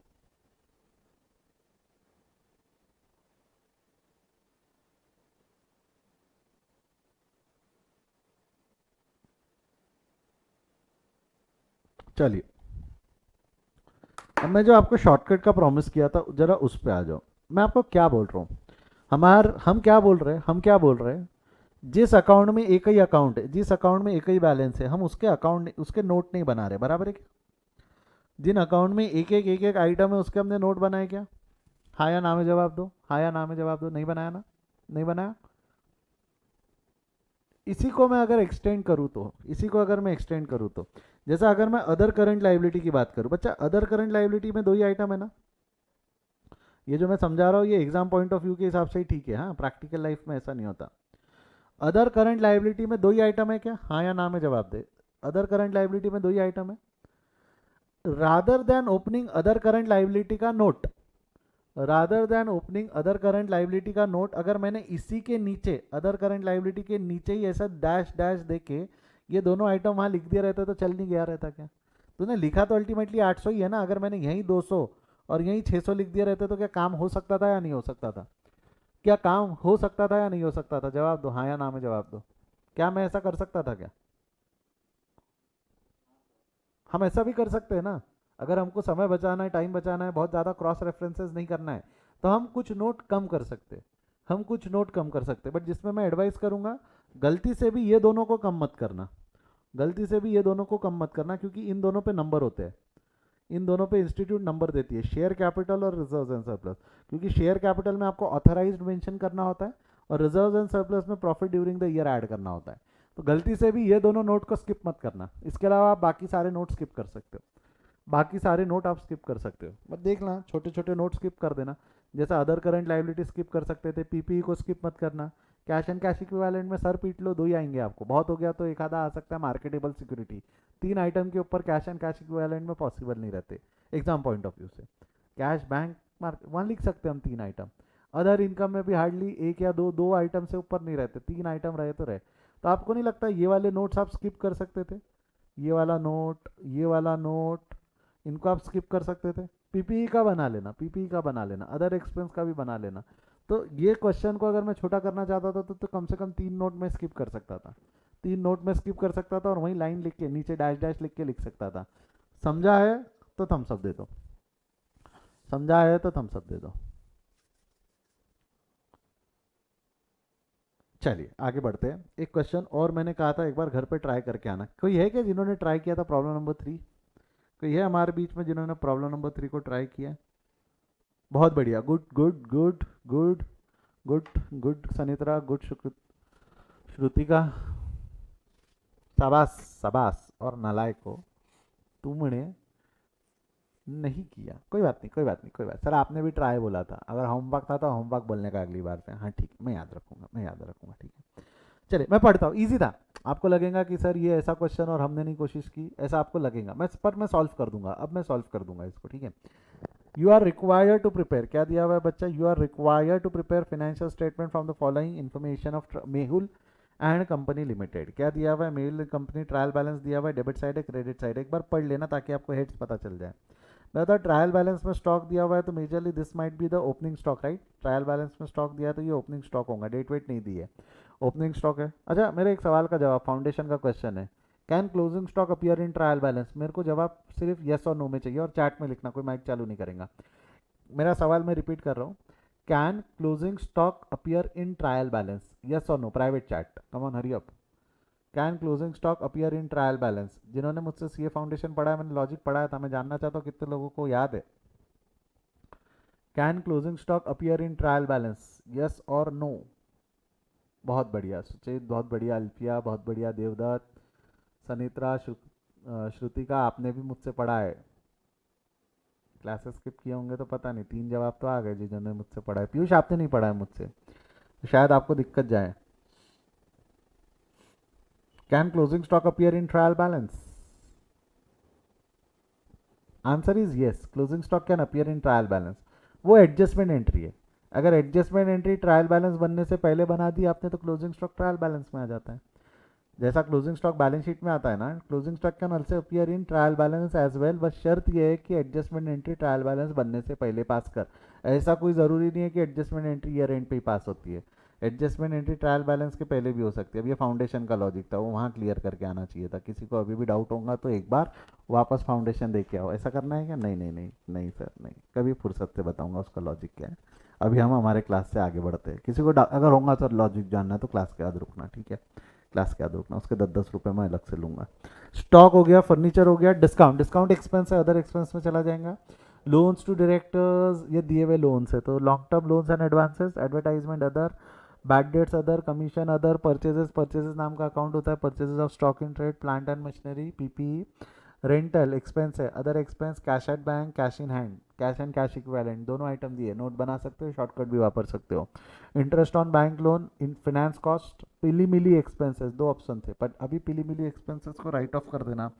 चलिए, अब मैं जो आपको शॉर्टकट का प्रॉमिस किया था जरा उस पे आ जाओ। मैं आपको क्या बोल रहा हूँ, हम क्या बोल रहे हैं? हम क्या बोल रहे हैं? जिस अकाउंट में एक ही अकाउंट है, जिस अकाउंट में एक ही बैलेंस है, हम उसके अकाउंट उसके नोट नहीं बना रहे, बराबर है क्या? जिन अकाउंट में एक एक आइटम है उसके हमने नोट बनाए क्या? हाँ या ना में जवाब दो, हाँ या ना में जवाब दो। नहीं बनाया ना? नहीं बनाया। इसी को मैं अगर एक्सटेंड करूँ तो, इसी को अगर मैं एक्सटेंड करूँ तो, जैसा अगर मैं अदर करंट लाइबिलिटी की बात करूँ, बच्चा अदर करंट लाइबिलिटी में 2 ही आइटम है ना। ये जो मैं समझा रहा हूँ ये एग्जाम पॉइंट ऑफ व्यू के हिसाब से ही ठीक है, हाँ प्रैक्टिकल लाइफ में ऐसा नहीं होता। अदर करंट लाइबिलिटी में 2 ही आइटम है क्या? हाँ या ना में जवाब दे। अदर करंट लाइबिलिटी में 2 ही आइटम है। Rather than opening other current liability का note, rather than opening other current liability का नोट, अगर मैंने इसी के नीचे अदर करंट लाइबिलिटी के नीचे ही ऐसा डैश डैश देके ये दोनों आइटम वहाँ लिख दिया रहता तो चल नहीं गया रहता क्या? तूने लिखा तो अल्टीमेटली 800 ही है ना, अगर मैंने यहीं 200 और यहीं 600 लिख दिया रहता तो क्या काम हो सकता था या नहीं हो सकता था? क्या काम हो सकता था या नहीं हो सकता था? जवाब दो, हाँ या ना में जवाब दो। क्या मैं ऐसा कर सकता था क्या? हम ऐसा भी कर सकते हैं ना, अगर हमको समय बचाना है, टाइम बचाना है, बहुत ज़्यादा क्रॉस रेफरेंसेस नहीं करना है, तो हम कुछ नोट कम कर सकते, हम कुछ नोट कम कर सकते। बट जिसमें मैं एडवाइस करूंगा, गलती से भी ये दोनों को कम मत करना, गलती से भी ये दोनों को कम मत करना, क्योंकि इन दोनों पे नंबर होते हैं, इन दोनों पे इंस्टीट्यूट नंबर देती है, शेयर कैपिटल और रिजर्व एंड सरप्लस। क्योंकि शेयर कैपिटल में आपको ऑथराइज्ड मेंशन करना होता है और रिजर्व एंड सरप्लस में profit during the year add करना होता है। तो गलती से भी ये दोनों नोट को स्किप मत करना, इसके अलावा आप बाकी सारे नोट स्किप कर सकते हो, बाकी सारे नोट आप स्किप कर सकते हो, बट देखना छोटे छोटे नोट स्किप कर देना। जैसा अदर करंट लाइबिलिटी स्किप कर सकते थे, पीपीई को स्किप मत करना, कैश एंड कैश इक्विवेलेंट में सर पीट लो, दो ही आएंगे आपको, बहुत हो गया तो एक आधा आ सकता है मार्केटेबल सिक्योरिटी, तीन आइटम के ऊपर कैश एंड कैश इक्विवेलेंट में पॉसिबल नहीं रहते एग्जाम पॉइंट ऑफ व्यू से। कैश बैंक मार्केट वहाँ लिख सकते हैं हम तीन आइटम, अदर इनकम में भी हार्डली एक या दो दो आइटम से ऊपर नहीं रहते, तीन आइटम रहे तो रहे। तो आपको नहीं लगता ये वाले नोट्स आप स्किप कर सकते थे? ये वाला नोट, ये वाला नोट, इनको आप स्किप कर सकते थे, पीपीई का बना लेना, पीपीई का बना लेना, अदर एक्सपेंस का भी बना लेना। तो ये क्वेश्चन को अगर मैं छोटा करना चाहता था तो कम से कम तीन नोट में स्किप कर सकता था, तीन नोट में स्किप कर सकता था और वहीं लाइन लिख के नीचे डैश डैश लिख के लिख सकता था। समझा है तो थम्स अप दे दो, समझा है तो थम्स अप दे दो। चलिए आगे बढ़ते हैं, एक क्वेश्चन और मैंने कहा था एक बार घर पे ट्राई करके आना, कोई है क्या जिन्होंने ट्राई किया था प्रॉब्लम नंबर 3? कोई है हमारे बीच में जिन्होंने प्रॉब्लम नंबर 3 को ट्राई किया? बहुत बढ़िया, good good good good good good Sanitra, good Shrutika, शाबाश शाबाश। और नालायक को तुमने नहीं किया, कोई बात नहीं कोई बात नहीं कोई बात, सर आपने भी ट्राई बोला था, अगर होमवर्क था तो होमवर्क बोलने का अगली बार से, हाँ ठीक है, मैं याद रखूंगा, मैं याद रखूंगा, ठीक है। चलिए मैं पढ़ता हूँ, इजी था। आपको लगेगा कि सर ये ऐसा क्वेश्चन और हमने नहीं कोशिश की, ऐसा आपको लगेगा, मैं सॉल्व कर दूंगा, अब मैं सॉल्व कर दूंगा इसको, ठीक है। You are required to prepare, क्या दिया हुआ है बच्चा, you are required to prepare financial statement from the following information of Mehul and Company Limited. क्या दिया हुआ है, मेहुल कंपनी, ट्रायल बैलेंस दिया हुआ है, डेबिट साइड है क्रेडिट साइड है, एक बार पढ़ लेना ताकि आपको हेड्स पता चल जाए। मैं ट्रायल बैलेंस में स्टॉक दिया हुआ है तो majorly this might be the opening stock, right, trial balance में स्टॉक दिया है तो ये ओपनिंग स्टॉक होगा, डेट वेट नहीं दी है, ओपनिंग स्टॉक है। अच्छा मेरे एक सवाल का जवाब, फाउंडेशन का क्वेश्चन है, can closing stock appear in trial balance, मेरे को जवाब सिर्फ यस और नो में चाहिए और चैट में लिखना, कोई माइक चालू नहीं करेगा। मेरा सवाल मैं रिपीट कर रहा हूँ, can closing stock appear in trial balance, yes और no, private chat, come on hurry up. Can closing stock appear in trial balance, जिन्होंने मुझसे सीए फाउंडेशन पढ़ा है, मैंने लॉजिक पढ़ाया था, मैं जानना चाहता हूँ कितने लोगों को याद है। Can closing stock appear in trial balance, yes और नो? बहुत बढ़िया सुचेत, बहुत बढ़िया अल्फिया, बहुत बढ़िया देवदत्त, सनित्रा, श्रुतिका, आपने भी मुझसे पढ़ा है, क्लासेस स्किप किए होंगे तो पता नहीं, तीन जवाब तो आ गए जी जिन्होंने मुझसे पढ़ा है। पीयूष आपने नहीं पढ़ा है मुझसे तो शायद आपको दिक्कत जाए। Can closing stock appear in trial balance, answer is yes, closing stock can appear in trial balance. वो एडजस्टमेंट एंट्री है, अगर एडजस्टमेंट एंट्री ट्रायल बैलेंस बनने से पहले बना दी आपने तो क्लोजिंग स्टॉक ट्रायल बैलेंस में आ जाता है। जैसा क्लोजिंग स्टॉक बैलेंस शीट में आता है ना, closing stock can also appear in trial balance as well, बस शर्त यह है कि एडजस्टमेंट एंट्री ट्रायल बैलेंस बनने से पहले पास कर। ऐसा कोई ज़रूरी नहीं है कि एडजस्टमेंट एंट्री ईयर एंड पे ही पास होती है, एडजस्टमेंट एंट्री ट्रायल बैलेंस के पहले भी हो सकती है। अब ये फाउंडेशन का लॉजिक था, वो वहाँ क्लियर करके आना चाहिए था, किसी को अभी भी डाउट होगा तो एक बार वापस फाउंडेशन दे के आओ, ऐसा करना है क्या? नहीं नहीं नहीं नहीं सर नहीं, कभी फुर्सत से बताऊंगा उसका लॉजिक क्या है। अभी हम हमारे क्लास से आगे बढ़ते हैं, किसी को अगर होगा तो लॉजिक जानना है तो क्लास के बाद रुकना, ठीक है, क्लास के बाद रुकना, उसके 10-10 रुपये मैं अलग से लूंगा। स्टॉक हो गया, फर्नीचर हो गया, डिस्काउंट, डिस्काउंट एक्सपेंस है, अदर एक्सपेंस में चला जाएगा। लोन्स टू डायरेक्टर्स, ये दिए हुए लोन्स है तो long term loans and advances, advertisement other, bad debts other, commission other, purchases, purchases नाम का अकाउंट होता है, purchases of stock in trade, plant and machinery, PPE, rental expense है, other expense, cash at bank, cash in hand, cash and cash equivalent, दोनों आइटम दिए, नोट बना सकते हो, शॉर्टकट भी वापर सकते हो। Interest on bank loan, in finance cost, पिली मिली एक्सपेंसेस, दो ऑप्शन थे बट अभी पिली मिली एक्सपेंसेस को राइट ऑफ कर देना,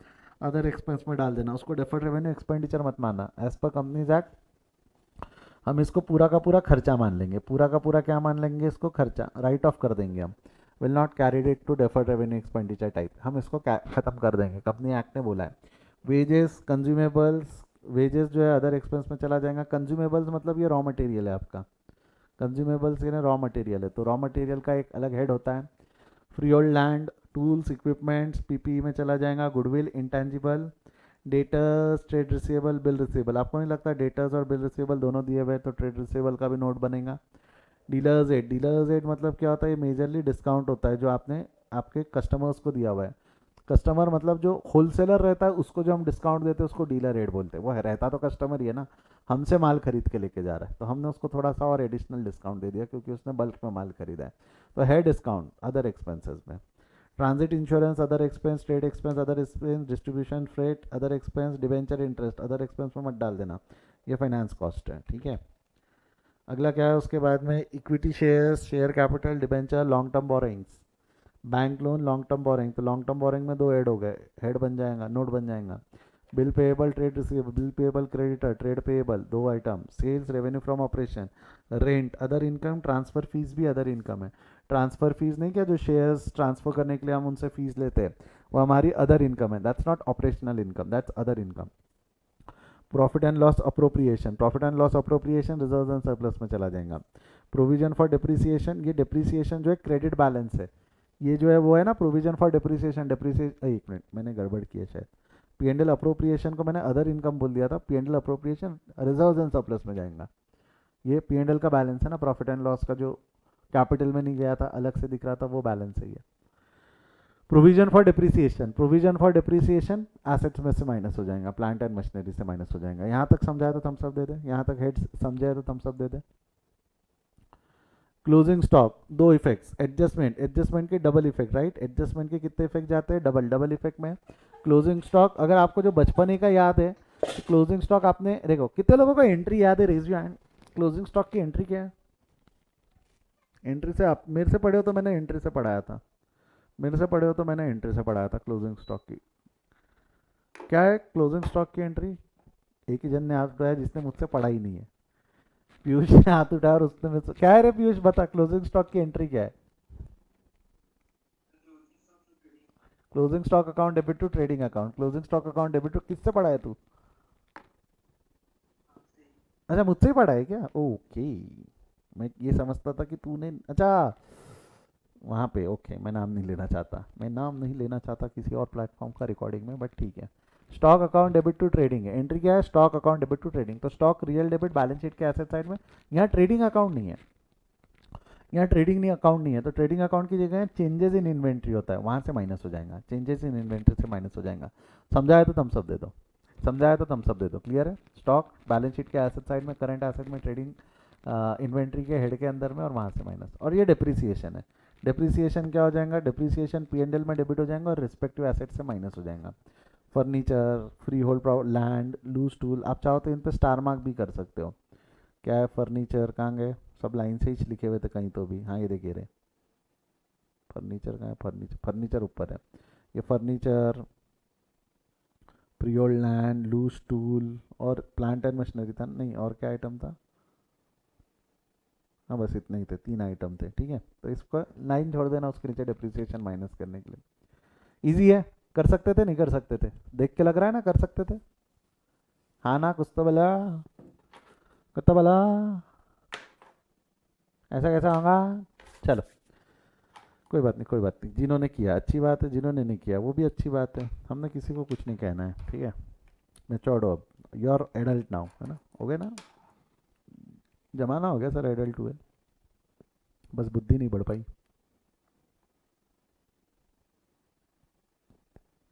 अदर एक्सपेंस में डाल देना, उसको डेफर्ड रेवेन्यू एक्सपेंडिचर मत मानना, एज पर कंपनीज एक्ट हम इसको पूरा का पूरा खर्चा मान लेंगे, पूरा का पूरा क्या मान लेंगे, इसको खर्चा राइट ऑफ कर देंगे हम। Will not carried it to deferred revenue expenditure type, हम इसको खत्म कर देंगे, कंपनी एक्ट ने बोला है। वेजेस कंज्यूमेबल्स, वेजेस जो है अदर एक्सपेंस में चला जाएगा। कंज्यूमेबल्स मतलब ये रॉ मटेरियल है आपका, कंज्यूमेबल्स यानी रॉ मटेरियल है, तो रॉ मटेरियल का एक अलग हेड होता है। Free hold land, tools, equipments, PPE में चला जाएगा। Goodwill, intangible, debtors, trade receivable, bill receivable. आपको नहीं लगता डेटर्स और बिल रिसीवेबल दोनों दिए हुए तो ट्रेड रिसीवेबल का भी नोट बनेगा। डीलर्स एड, डीलर्स एड मतलब क्या होता है, ये मेजरली डिस्काउंट होता है जो आपने आपके कस्टमर्स को दिया हुआ है। कस्टमर मतलब जो होलसेलर रहता है उसको जो हम डिस्काउंट देते हैं उसको डीलर रेट बोलते हैं। वो है रहता तो कस्टमर ही है ना, हमसे माल खरीद के लेके जा रहा है, तो हमने उसको थोड़ा सा और एडिशनल डिस्काउंट दे दिया क्योंकि उसने बल्क में माल खरीदा है, तो है डिस्काउंट अदर एक्सपेंसेस में। Transit insurance other expense, trade expense other expense, distribution freight other expense, debenture interest other expense में मत डाल देना, ये फाइनेंस कॉस्ट है, ठीक है। अगला क्या है उसके बाद में, equity shares, share capital, debenture, long term borrowings, bank loan, long term borrowing. तो लॉन्ग टर्म बोरिंग में दो ऐड हो गए, हेड बन जाएगा, नोट बन जाएगा। Bill payable, trade receivable, bill payable creditor, trade payable, दो item. Sales, revenue from operation, rent other income, transfer fees भी अदर इनकम है। ट्रांसफर फीस नहीं, क्या जो शेयर्स ट्रांसफर करने के लिए हम उनसे फीस लेते हैं वो हमारी अदर इनकम है, that's not operational income, that's other income. Profit and loss appropriation, profit and loss appropriation reserve and surplus में चला जाएगा। प्रोविजन फॉर डिप्रिसिएशन, ये डिप्रिसिएशन जो है क्रेडिट बैलेंस है, ये जो है वो है ना प्रोविजन फॉर डिप्रिसिएशन। डिप्रिसिएशन, एक मिनट मैंने गड़बड़ की है शायद, पी एंड एल अप्रोप्रिएशन को मैंने अदर इनकम बोल दिया था, P and L appropriation reserve and surplus में जाएगा। ये पी एंड एल का बैलेंस है ना, प्रॉफिट एंड लॉस का जो कैपिटल में नहीं गया था अलग से दिख रहा था वो बैलेंस है ये। Provision for depreciation, provision for depreciation assets में से माइनस हो जाएगा, प्लांट एंड मशीनरी से माइनस हो जाएगा। यहाँ तक समझाया तो थम्स अप दे दे, यहाँ तक हेड समझाया तो थम्स अप दे दे। क्लोजिंग स्टॉक, दो इफेक्ट्स, एडजस्टमेंट, एडजस्टमेंट के डबल इफेक्ट, राइट, एडजस्टमेंट के कितने इफेक्ट जाते हैं, डबल, डबल इफेक्ट में। क्लोजिंग स्टॉक, अगर आपको जो बचपन ही का याद है तो क्लोजिंग स्टॉक आपने देखो, कितने लोगों को एंट्री याद है, raise your hand. Closing stock की एंट्री क्या है, एंट्री से आप मेरे से पढ़े हो तो मैंने एंट्री से पढ़ाया था, मेरे से पढ़े हो तो मैंने एंट्री से पढ़ाया था। क्लोजिंग स्टॉक की क्या है, क्लोजिंग स्टॉक की एंट्री, एक ही जन ने हाथ उठाया जिसने मुझसे पढ़ा ही नहीं है, पीयूष ने हाथ उठाया और उसने मुझसे, क्या है रे पीयूष बता, क्लोजिंग स्टॉक की एंट्री क्या है। Closing stock account debit to trading account, closing stock account debit to, किससे पढ़ा है तू, अच्छा मुझसे ही पढ़ा है क्या, ओके। मैं ये समझता था कि तूने, अच्छा वहाँ पे, ओके, मैं नाम नहीं लेना चाहता, मैं नाम नहीं लेना चाहता किसी और प्लेटफॉर्म का रिकॉर्डिंग में, बट ठीक है। Stock account debit to trading है, एंट्री क्या है, stock account debit to trading, तो stock real debit balance sheet के एसेट साइड में। यहाँ ट्रेडिंग अकाउंट नहीं है, यहाँ ट्रेडिंग नहीं अकाउंट नहीं है, तो ट्रेडिंग अकाउंट की जगह चेंजेस इन इन्वेंट्री होता है, वहाँ से माइनस हो जाएगा, चेंजेस इन इन्वेंट्री से माइनस हो जाएगा। समझाया तो थम्स अप दे दो, समझाया तो थम्स अप दे दो, क्लियर है। स्टॉक बैलेंस शीट के एसेट साइड में, करंट एसेट में, ट्रेडिंग इन्वेंट्री के हेड के अंदर में, और वहाँ से माइनस। और ये डिप्रिसिएशन है, डिप्रिसिएशन क्या हो जाएगा, डिप्रिसिएशन पी एंड एल में डेबिट हो जाएगा और रिस्पेक्टिव एसेट से माइनस हो जाएगा। Furniture, freehold, land, loose tool, आप चाहो तो इन पर स्टार मार्क भी कर सकते हो। क्या है, फर्नीचर कहाँ गए, सब लाइन से ही लिखे हुए थे कहीं तो भी, हाँ ये देखिए रे, फर्नीचर कहाँ है, फर्नीचर, फर्नीचर ऊपर है, ये furniture, freehold land, loose tool और प्लांट एंड मशीनरी था नहीं, और क्या आइटम था, हाँ बस इतने ही थे, तीन आइटम थे, ठीक है। तो इसको लाइन छोड़ देना, उसके नीचे डिप्रिसिएशन माइनस करने के लिए। इजी है, कर सकते थे नहीं कर सकते थे, देख के लग रहा है ना कर सकते थे, हाँ ना, कुछ तो बोला, कुछ तो बोला, ऐसा कैसा होगा, चलो कोई बात नहीं, कोई बात नहीं, जिन्होंने किया अच्छी बात है, जिन्होंने नहीं किया वो भी अच्छी बात है, हमने किसी को कुछ नहीं कहना है, ठीक है। मैं चौड़ो अब, यू आर एडल्ट नाउ, है ना, हो गए ना, जमाना हो गया सर, एडल्ट हुए, बस बुद्धि नहीं बढ़ पाई।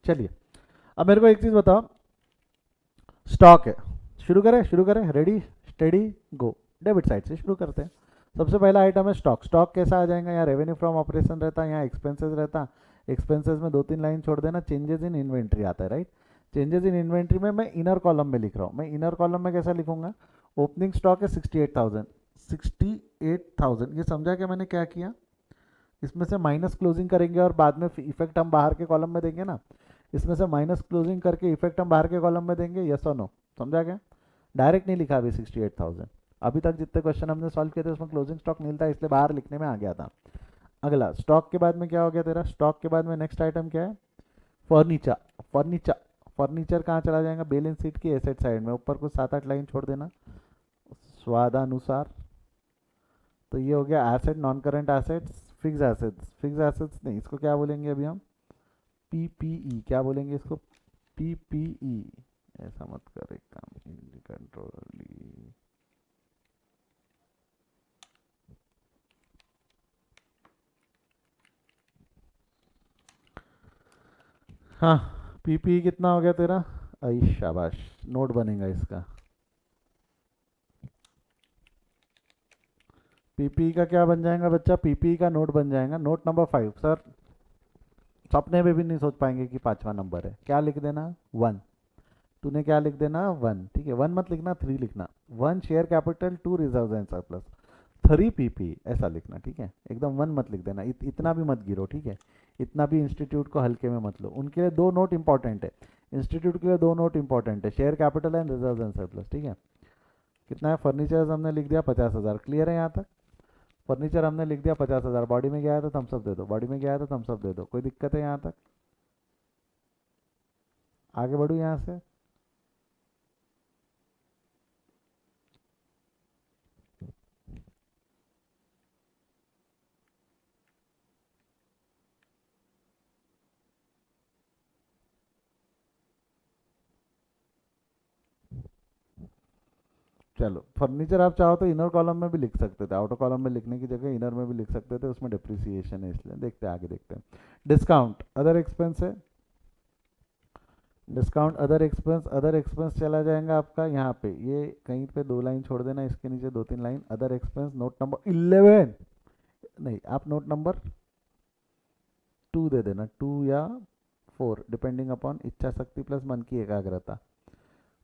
चलिए अब मेरे को एक चीज़ बताओ, स्टॉक है, शुरू करें, शुरू करें, रेडी स्टेडी गो, डेबिट साइड से शुरू करते हैं। सबसे पहला आइटम है स्टॉक, स्टॉक कैसा आ जाएगा, यहाँ रेवेन्यू फ्रॉम ऑपरेशन रहता है, यहाँ एक्सपेंसेस रहता, एक्सपेंसेस में दो तीन लाइन छोड़ देना, चेंजेस इन इन्वेंट्री आता है, राइट। चेंजेस इन इन्वेंट्री में मैं इनर कॉलम में लिख रहा हूँ, मैं इनर कॉलम में कैसा लिखूंगा, ओपनिंग स्टॉक है 68,000, 68,000, ये समझा क्या मैंने क्या किया, इसमें से माइनस क्लोजिंग करेंगे और बाद में इफेक्ट हम बाहर के कॉलम में देंगे ना, इसमें से माइनस क्लोजिंग करके इफेक्ट हम बाहर के कॉलम में देंगे, यस और नो, समझा क्या, डायरेक्ट नहीं लिखा अभी 68,000, अभी तक जितने क्वेश्चन हमने सॉल्व किए थे उसमें क्लोजिंग स्टॉक नील था, इसलिए बाहर लिखने में आ गया था। अगला स्टॉक के बाद में क्या हो गया तेरा, स्टॉक के बाद में नेक्स्ट आइटम क्या है, फर्नीचर। फर्नीचर फर्नीचर कहाँ चला जाएगा, बैलेंस शीट की एसेट साइड में, ऊपर कुछ 7-8 लाइन छोड़ देना स्वादानुसार। तो ये हो गया asset, non current assets, fix assets. Fix assets नहीं, इसको क्या बोलेंगे अभी हम, पीपीई। क्या बोलेंगे इसको, पीपीई। ऐसा मत कर, एक काम कंट्रोल। हाँ, पीपीई कितना हो गया तेरा, आई शाबाश, नोट बनेगा इसका। पीपीई का क्या बन जाएगा बच्चा, पीपीई का नोट बन जाएगा, नोट नंबर 5 सर। सपने में भी नहीं सोच पाएंगे कि पांचवा नंबर है, क्या लिख देना, 1। तूने क्या लिख देना, 1, ठीक है। 1 मत लिखना, 3 लिखना। 1 share capital, 2 reserve and surplus, 3 PP, ऐसा लिखना, ठीक है। एकदम 1 मत लिख देना, इतना भी मत गिरो, ठीक है। इतना भी इंस्टीट्यूट को हल्के में मत लो, उनके लिए 2 नोट इंपॉर्टेंट है। इंस्टीट्यूट के लिए 2 नोट इंपॉर्टेंट है, share capital and reserve and surplus, ठीक है। कितना है, फर्नीचर हमने लिख दिया 50,000, क्लियर है यहाँ तक। फर्नीचर हमने लिख दिया 50,000, बॉडी में गया है तो थम्सअप दे दो, बॉडी में गया है तो थम्सअप दे दो, कोई दिक्कत है यहाँ तक, आगे बढ़ू यहाँ से। चलो, फर्नीचर आप चाहो तो इनर कॉलम में भी लिख सकते थे, आउटर कॉलम में लिखने की जगह इनर में भी लिख सकते थे, उसमें डिप्रिसिएशन है इसलिए। देखते हैं आगे, देखते हैं। डिस्काउंट अदर एक्सपेंस है, discount other expense, other expense चला जाएगा आपका यहाँ पे, ये कहीं पे 2 लाइन छोड़ देना, इसके नीचे 2-3 line, other expense note number 11, नहीं आप नोट नंबर 2 दे देना, 2 या 4 डिपेंडिंग अपॉन इच्छा शक्ति प्लस मन की एकाग्रता।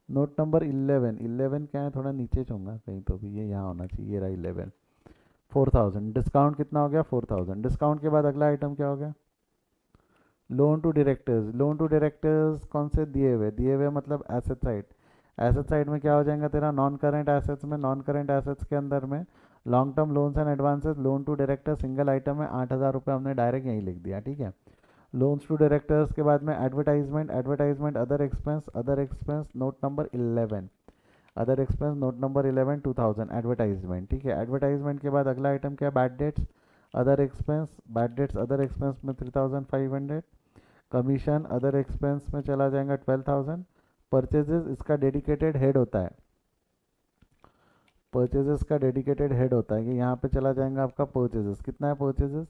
नोट नंबर 11, 11 क्या है, थोड़ा नीचे चूंगा कहीं तो भी, ये यहाँ होना चाहिए, ये रहा 11। 4,000 डिस्काउंट कितना हो गया, 4,000। डिस्काउंट के बाद अगला आइटम क्या हो गया, loan to directors. Loan to directors कौन से, दिए हुए, दिए हुए मतलब एसेट साइड। एसेट साइड में क्या हो जाएगा तेरा, नॉन करेंट एसेट्स में, नॉन करेंट एसेट्स के अंदर में long term loans and advances, loan to director single item है, 8,000 रुपये हमने डायरेक्ट यहीं लिख दिया, ठीक है। लोन्स टू डायरेक्टर्स के बाद में advertisement, advertisement other expense, other expense note number 11, other expense note number 11, 2,000 advertisement, ठीक है। एडवर्टाइजमेंट के बाद अगला आइटम क्या है, bad debts other expense, bad debts other expense में 3,500। कमीशन अदर एक्सपेंस में चला जाएगा 12,000। परचेजेस इसका डेडिकेटेड हेड होता है, परचेजेस का डेडिकेटेड हेड होता है कि यहाँ पे चला जाएगा आपका परचेजेस, कितना है purchases,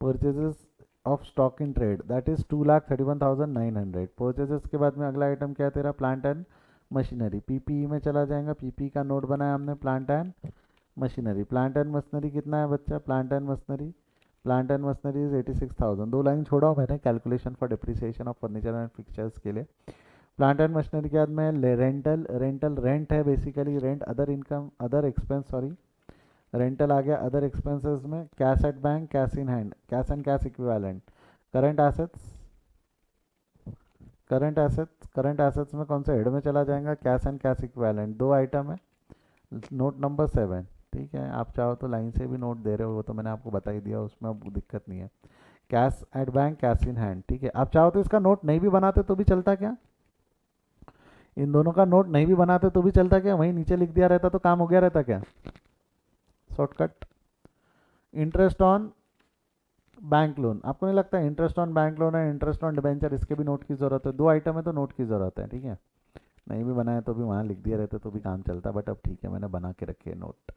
purchases of stock in trade that is 2,31,900। Purchases के बाद में अगला आइटम क्या है तेरा, प्लांट एंड मशीनरी, पीपीई में चला जाएगा, पीपीई का नोट बनाया हमने, plant and machinery. Plant and machinery कितना है बच्चा, plant and machinery, plant and machinery is 86,000। 2 line छोड़ा हूँ मैंने calculation for depreciation of furniture and fixtures के लिए। प्लांट एंड मशीनरी के बाद में रेंटल, रेंटल रेंट है basically, rent other income, other expense sorry, rental आ गया अदर एक्सपेंसेस में। Cash at bank, cash in hand, cash and cash equivalent. Current assets, current assets, current assets में कौन सा हेड में चला जाएगा, cash and cash equivalent. 2 item है, नोट नंबर 7, ठीक है। आप चाहो तो लाइन से भी नोट दे रहे हो, वो तो मैंने आपको बता ही दिया, उसमें अब दिक्कत नहीं है। Cash at bank, cash in hand, ठीक है। आप चाहो तो इसका नोट नहीं भी बनाते तो भी चलता, क्या इन दोनों का नोट नहीं भी बनाते तो भी चलता, क्या वहीं नीचे लिख दिया रहता तो काम हो गया रहता क्या, shortcut. Interest on bank loan, आपको नहीं लगता इंटरेस्ट ऑन बैंक लोन है, इंटरेस्ट ऑन डिबेंचर, इसके भी नोट की जरूरत है, 2 आइटम है तो नोट की जरूरत है, ठीक है। नहीं भी बनाया तो भी वहाँ लिख दिया रहता तो भी काम चलता, बट अब ठीक है मैंने बना के रखे नोट,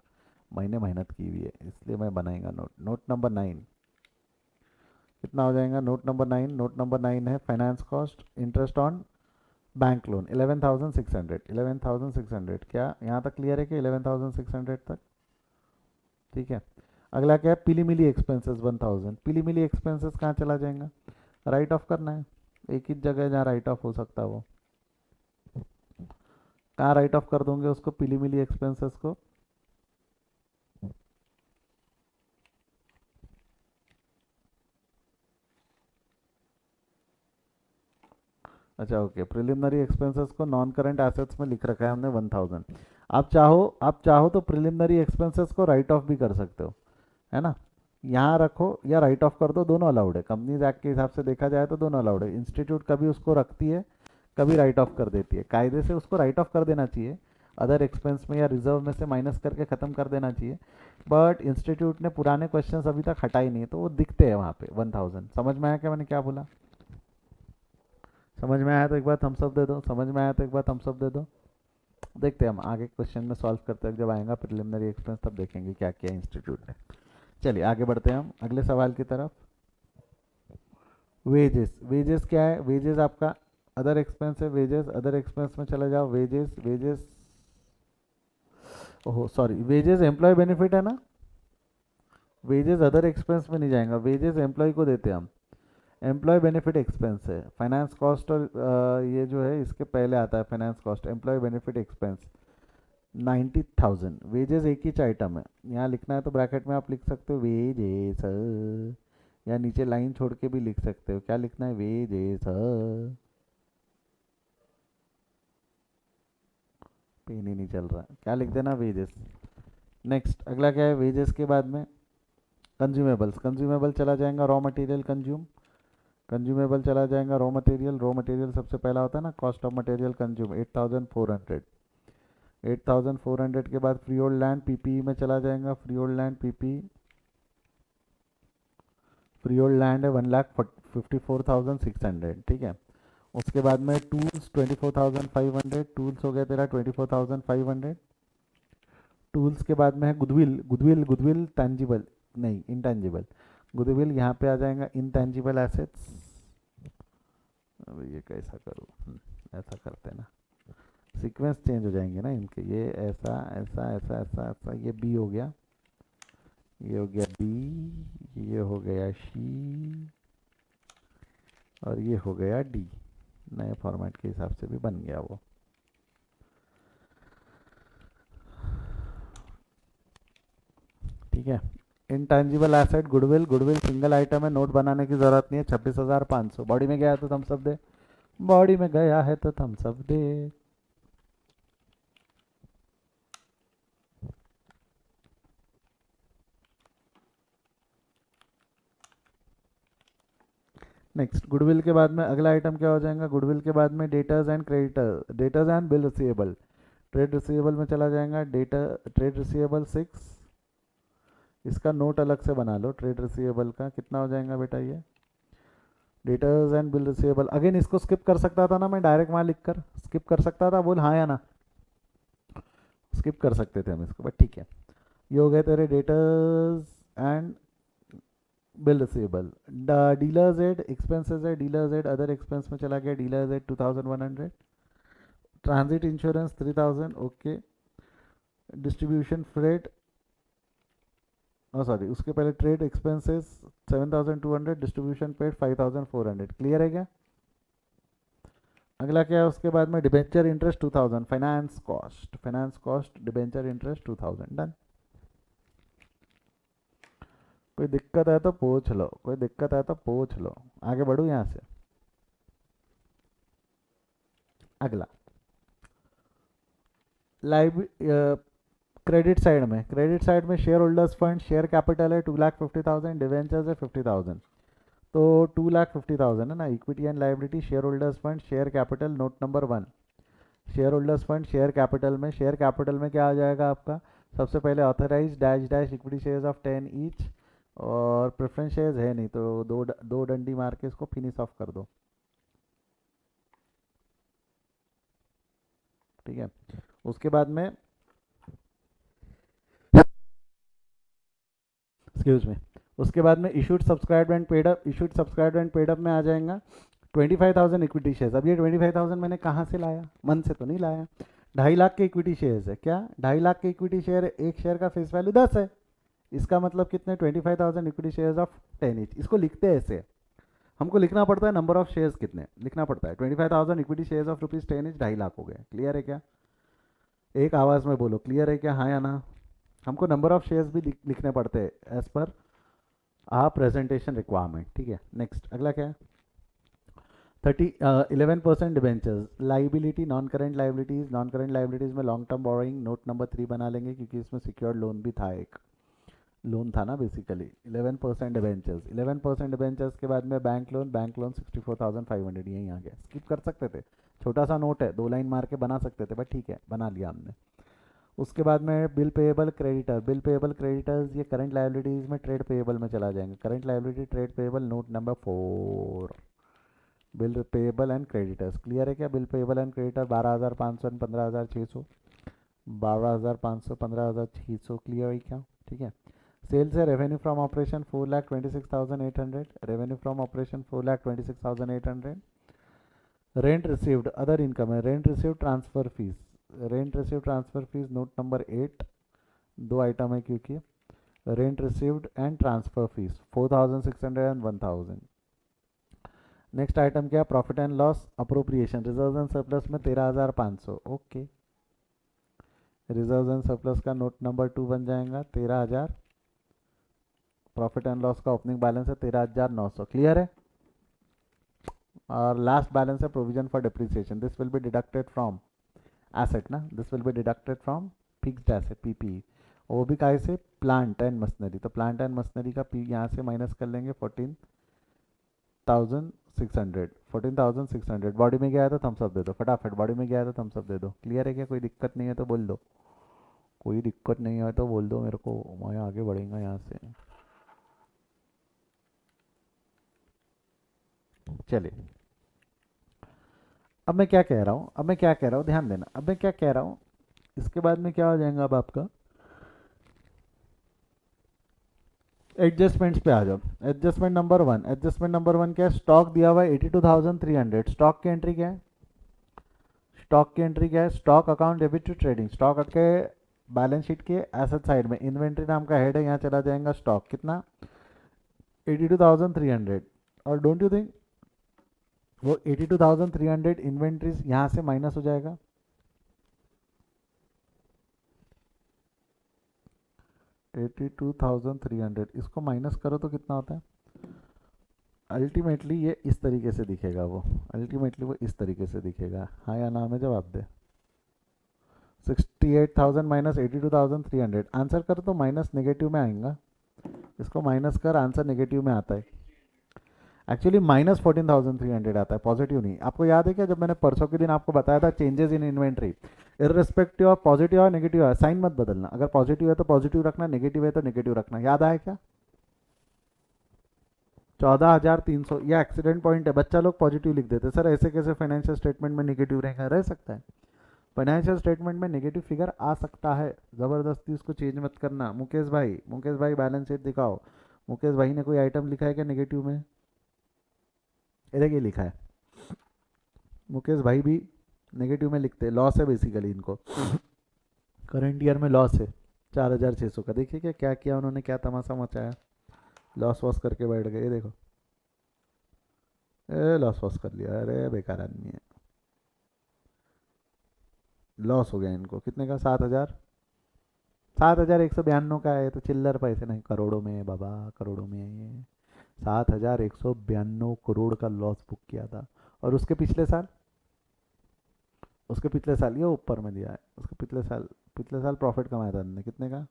मैंने मेहनत की हुई है इसलिए मैं बनाएगा नोट। नोट नंबर 9 कितना हो जाएगा, नोट नंबर 9, नोट नंबर 9 है finance cost, interest on bank loan 11,600, 11,600। क्या यहाँ तक क्लियर है कि 11,600 तक, ठीक है। अगला क्या है, पिलीमिली एक्सपेंसेस 1,000। पिलीमिली एक्सपेंसेस कहाँ चला जाएगा, राइट ऑफ करना है, एक ही जगह जहाँ राइट ऑफ हो सकता है वो, कहाँ राइट ऑफ कर दोगे उसको, पिलीमिली एक्सपेंसेस को। अच्छा ओके, प्रिलिमिनरी एक्सपेंसेस को नॉन करंट एसेट्स में लिख रखा है हमने 1,000। आप चाहो तो प्रिलिमिनरी एक्सपेंसेस को राइट ऑफ भी कर सकते हो, है ना। यहाँ रखो या राइट ऑफ कर दो, दोनों अलाउड है। कंपनीज एक्ट के हिसाब से देखा जाए तो दोनों अलाउड है। इंस्टीट्यूट कभी उसको रखती है, कभी राइट ऑफ कर देती है। कायदे से उसको राइट ऑफ कर देना चाहिए, अदर एक्सपेंस में या रिजर्व में से माइनस करके ख़त्म कर देना चाहिए। बट इंस्टीट्यूट ने पुराने क्वेश्चंस अभी तक हटाए नहीं, तो वो दिखते हैं वहाँ पे 1000। समझ में आया क्या मैंने क्या बोला? समझ में आया तो एक बार थम्स अप दे दो, समझ में आया तो एक बार थम्स अप दे दो। देखते हैं हम आगे क्वेश्चन में सॉल्व करते हैं, जब आएगा प्रिलिमिनरी एक्सपेंस तब देखेंगे क्या किया इंस्टीट्यूट ने। चलिए आगे बढ़ते हैं हम अगले सवाल की तरफ। वेजेस, वेजेस क्या है? वेजेस आपका अदर एक्सपेंस है। वेजेस अदर एक्सपेंस में चले जाओ। वेजेस, वेजेस, ओहो सॉरी, वेजेस एम्प्लॉय बेनिफिट है ना, वेजेस अदर एक्सपेंस में नहीं जाएगा, वेजेस एम्प्लॉय को देते हैं हम। एम्प्लॉय बेनिफिट एक्सपेंस है। फाइनेंस कॉस्ट और ये जो है इसके पहले आता है finance cost, employee benefit expense 90,000। Wages एक ही आइटम है, यहाँ लिखना है तो ब्रैकेट में आप लिख सकते हो वेजेस, या नीचे लाइन छोड़ के भी लिख सकते हो। क्या लिखना है? वेजेस। पेन ही नहीं चल रहा, क्या लिख देना? वेजेस। नेक्स्ट अगला क्या है? वेजेस के बाद में कंज्यूमेबल्स, कंज्यूमेबल चला जाएगा रॉ मटेरियल कंज्यूम, कंज्यूमेबल चला जाएगा रॉ मटेरियल। रॉ मटेरियल सबसे पहला होता है ना कॉस्ट ऑफ मटेरियल कंज्यूम 8400। 8400 के बाद फ्री होल्ड लैंड पीपीई में चला जाएगा। Free hold land PPE, free hold land है 1,54,600, ठीक है। उसके बाद में टूल्स 24,500, टूल्स हो गया तेरा 24,500। टूल्स के बाद में है गुडविल, गुडविल गुडविल टैंजिबल नहीं इंटैंजिबल, गुडविल यहाँ पे आ जाएगा इनटैंजिबल एसेट्स। अब ये कैसा करूँ? ऐसा करते हैं ना, सीक्वेंस चेंज हो जाएंगे ना इनके, ये ऐसा ऐसा ऐसा ऐसा ऐसा, ये बी हो गया, ये हो गया बी, ये हो गया सी, और ये हो गया डी। नए फॉर्मेट के हिसाब से भी बन गया वो, ठीक है। Intangible asset goodwill, goodwill single item है, नोट बनाने की जरूरत नहीं है। 26,500 बॉडी में गया है तो थम्स अप दे, बॉडी में गया है तो थम्स अप दे। नेक्स्ट गुडविल के बाद में अगला आइटम क्या हो जाएगा? गुडविल के बाद में debtors and creditor, debtors and bill receivable. Trade receivable में चला जाएगा डेटा, ट्रेड रिसीवेबल 6, इसका नोट अलग से बना लो। ट्रेड रिसीवेबल का कितना हो जाएगा बेटा? ये debtors and bill receivable. Again इसको स्किप कर सकता था ना मैं, डायरेक्ट वहाँ लिख कर स्किप कर सकता था, बोल हाँ या ना। स्किप कर सकते थे हम इसको, बट ठीक है। ये हो गए तेरे debtors and bill receivable. Dealers ad expenses है, डीलर्स एड अदर एक्सपेंस में चला गया। Dealers ad 2100। Transit insurance 3000, okay. Distribution freight, sorry उसके पहले trade expenses 7200, distribution paid 5400। Clear है क्या? अगला क्या है उसके बाद में? Debenture interest 2000, finance cost, finance cost debenture interest 2000, done. कोई दिक्कत है तो पूछ लो, कोई दिक्कत है तो पूछ लो। आगे बढ़ू यहाँ से। अगला लाइव, क्रेडिट साइड में, क्रेडिट साइड में share holders fund, share capital है 2,50,000, डिवेंचर्स है 50,000। तो 2,50,000 है ना। Equity and liability, share holders fund, share capital, note number 1। Share holders fund share capital में, शेयर कैपिटल में क्या आ जाएगा आपका? सबसे पहले authorise dash dash equity shares of 10 each, और प्रेफरेंस शेयर्स है नहीं तो दो डंडी मार के इसको फिनिश ऑफ कर दो, ठीक है। उसके बाद में एक्सक्यूज में, उसके बाद में issued subscribe and paid up, issued subscribe and paid up में आ जाएगा 25,000 इक्विटी शेयर्स। अब ये 25,000 मैंने कहाँ से लाया? मन से तो नहीं लाया। 2.5 लाख के इक्विटी शेयर्स है क्या? 2.5 लाख के इक्विटी शेयर, एक शेयर का फेस वैल्यू 10 है। इसका मतलब कितने? 25,000 इक्विटी शेयर्स ऑफ 10 ईच। इसको लिखते हैं ऐसे, हमको लिखना पड़ता है नंबर ऑफ शेयर्स कितने लिखना पड़ता है। 25,000 equity shares of ₹10 each, 2.5 lakh हो गए। क्लियर है क्या? एक आवाज़ में बोलो क्लियर है क्या, हाँ या ना। हमको नंबर ऑफ शेयर्स भी लिखने पड़ते हैं एज पर प्रेजेंटेशन रिक्वायरमेंट, ठीक है। नेक्स्ट अगला क्या है? 11% debentures, liability non current liabilities में long term borrowing note number 3 बना लेंगे क्योंकि इसमें सिक्योर्ड लोन भी था, एक लोन था ना बेसिकली। 11% डिबेंचर्स, 11% डिबेंचर्स के बाद में बैंक लोन 64,500 यहीं आ गया। स्किप कर सकते थे, छोटा सा नोट है, 2 लाइन मार के बना सकते थे, बट ठीक है बना लिया हमने। उसके बाद में bill payable creditor, bill payable creditors ये करंट लाइबिलिटीज में ट्रेड पेएबल में चला जाएंगे। Current liability trade payable note number 4, bill payable and creditors. Clear है क्या? Bill payable and creditor 12,500 and 15,600, 12,500 15,600, clear है क्या? ठीक है। सेल्स है revenue from operation 4,26,800, revenue from operation 4,26,800। Rent received other income है, rent received transfer fees, rent receive transfer fees note number 8, 2 item है क्योंकि rent received and transfer fees 4,600 and 1,000। Next item क्या है? Profit and loss appropriation, reserve and surplus में 13,500, ओके। रिजर्व एंड सरप्लस का नोट नंबर 2 बन जाएगा 13,000। प्रॉफिट एंड लॉस का ओपनिंग बैलेंस है 13,900, क्लियर है। और लास्ट बैलेंस है provision for depreciation, this will be deducted from asset ना, this will be deducted from fixed asset PP. वो भी काहे से? प्लांट एंड मशीनरी, तो प्लांट एंड मशीनरी का पी यहाँ से माइनस कर लेंगे 14,600, 14,600। बॉडी में गया है तो थम्सअप दे दो फटाफट, बॉडी में गया है तो थम्सअप दे दो। क्लियर है क्या? कोई दिक्कत नहीं है तो बोल दो, कोई दिक्कत नहीं है तो बोल दो मेरे को, मैं आगे बढ़ेगा यहाँ से। चलिए, अब मैं क्या कह रहा हूँ, ध्यान देना, अब मैं क्या कह रहा हूँ। इसके बाद में क्या हो जाएगा अब आपका, एडजस्टमेंट्स पे आ जाओ। एडजस्टमेंट नंबर वन क्या है? स्टॉक दिया हुआ है 82,300, स्टॉक की एंट्री क्या है? Stock account debit to trading, stock के बैलेंस शीट के एसेट साइड में इन्वेंट्री नाम का हेड है, यहाँ चला जाएगा स्टॉक, कितना? 82,300। और डोंट यू थिंक वो 82,300 इन्वेंट्रीज यहाँ से माइनस हो जाएगा? 82,300 इसको माइनस करो तो कितना होता है? अल्टीमेटली ये इस तरीके से दिखेगा, वो इस तरीके से दिखेगा। हाँ या ना में जवाब दे। 68,000 माइनस 82,300, आंसर कर तो माइनस नेगेटिव में आएगा, इसको माइनस कर, आंसर नेगेटिव में आता है। एक्चुअली माइनस 14,300 आता है, पॉजिटिव नहीं। आपको याद है क्या, जब मैंने परसों के दिन आपको बताया था changes in inventory, irrespective of positive और नेगेटिव है, साइन मत बदलना, अगर पॉजिटिव है तो पॉजिटिव रखना, नेगेटिव है तो नेगेटिव रखना, याद आया क्या? 14,300 यह एक्सीडेंट पॉइंट है, बच्चा लोग पॉजिटिव लिख देते सर, ऐसे कैसे फाइनेंशियल स्टेटमेंट में नेगेटिव रहेगा? रह सकता है, फाइनेंशियल स्टेटमेंट में नेगेटिव फिगर आ सकता है, ज़बरदस्ती उसको चेंज मत करना। मुकेश भाई बैलेंस शीट दिखाओ। मुकेश भाई ने कोई आइटम लिखा है क्या नेगेटिव में? ये देखिए लिखा है, मुकेश भाई भी नेगेटिव में लिखते हैं, लॉस है बेसिकली इनको, करंट ईयर में लॉस है 4,600 का। देखिए क्या क्या किया उन्होंने, क्या तमाशा मचाया, लॉस वॉस करके बैठ गए, ये देखो, ए लॉस वॉस कर लिया, अरे बेकार आदमी है, लॉस हो गया इनको, कितने का? 7,000, 7,192 का है, तो चिल्लर पैसे नहीं, करोड़ों में है बाबा, करोड़ों में है ये। 7,192 करोड़ का लॉस बुक किया था। और उसके पिछले साल ये ऊपर में दिया है, उसके पिछले साल प्रॉफिट कमाया था उन्होंने, कितने का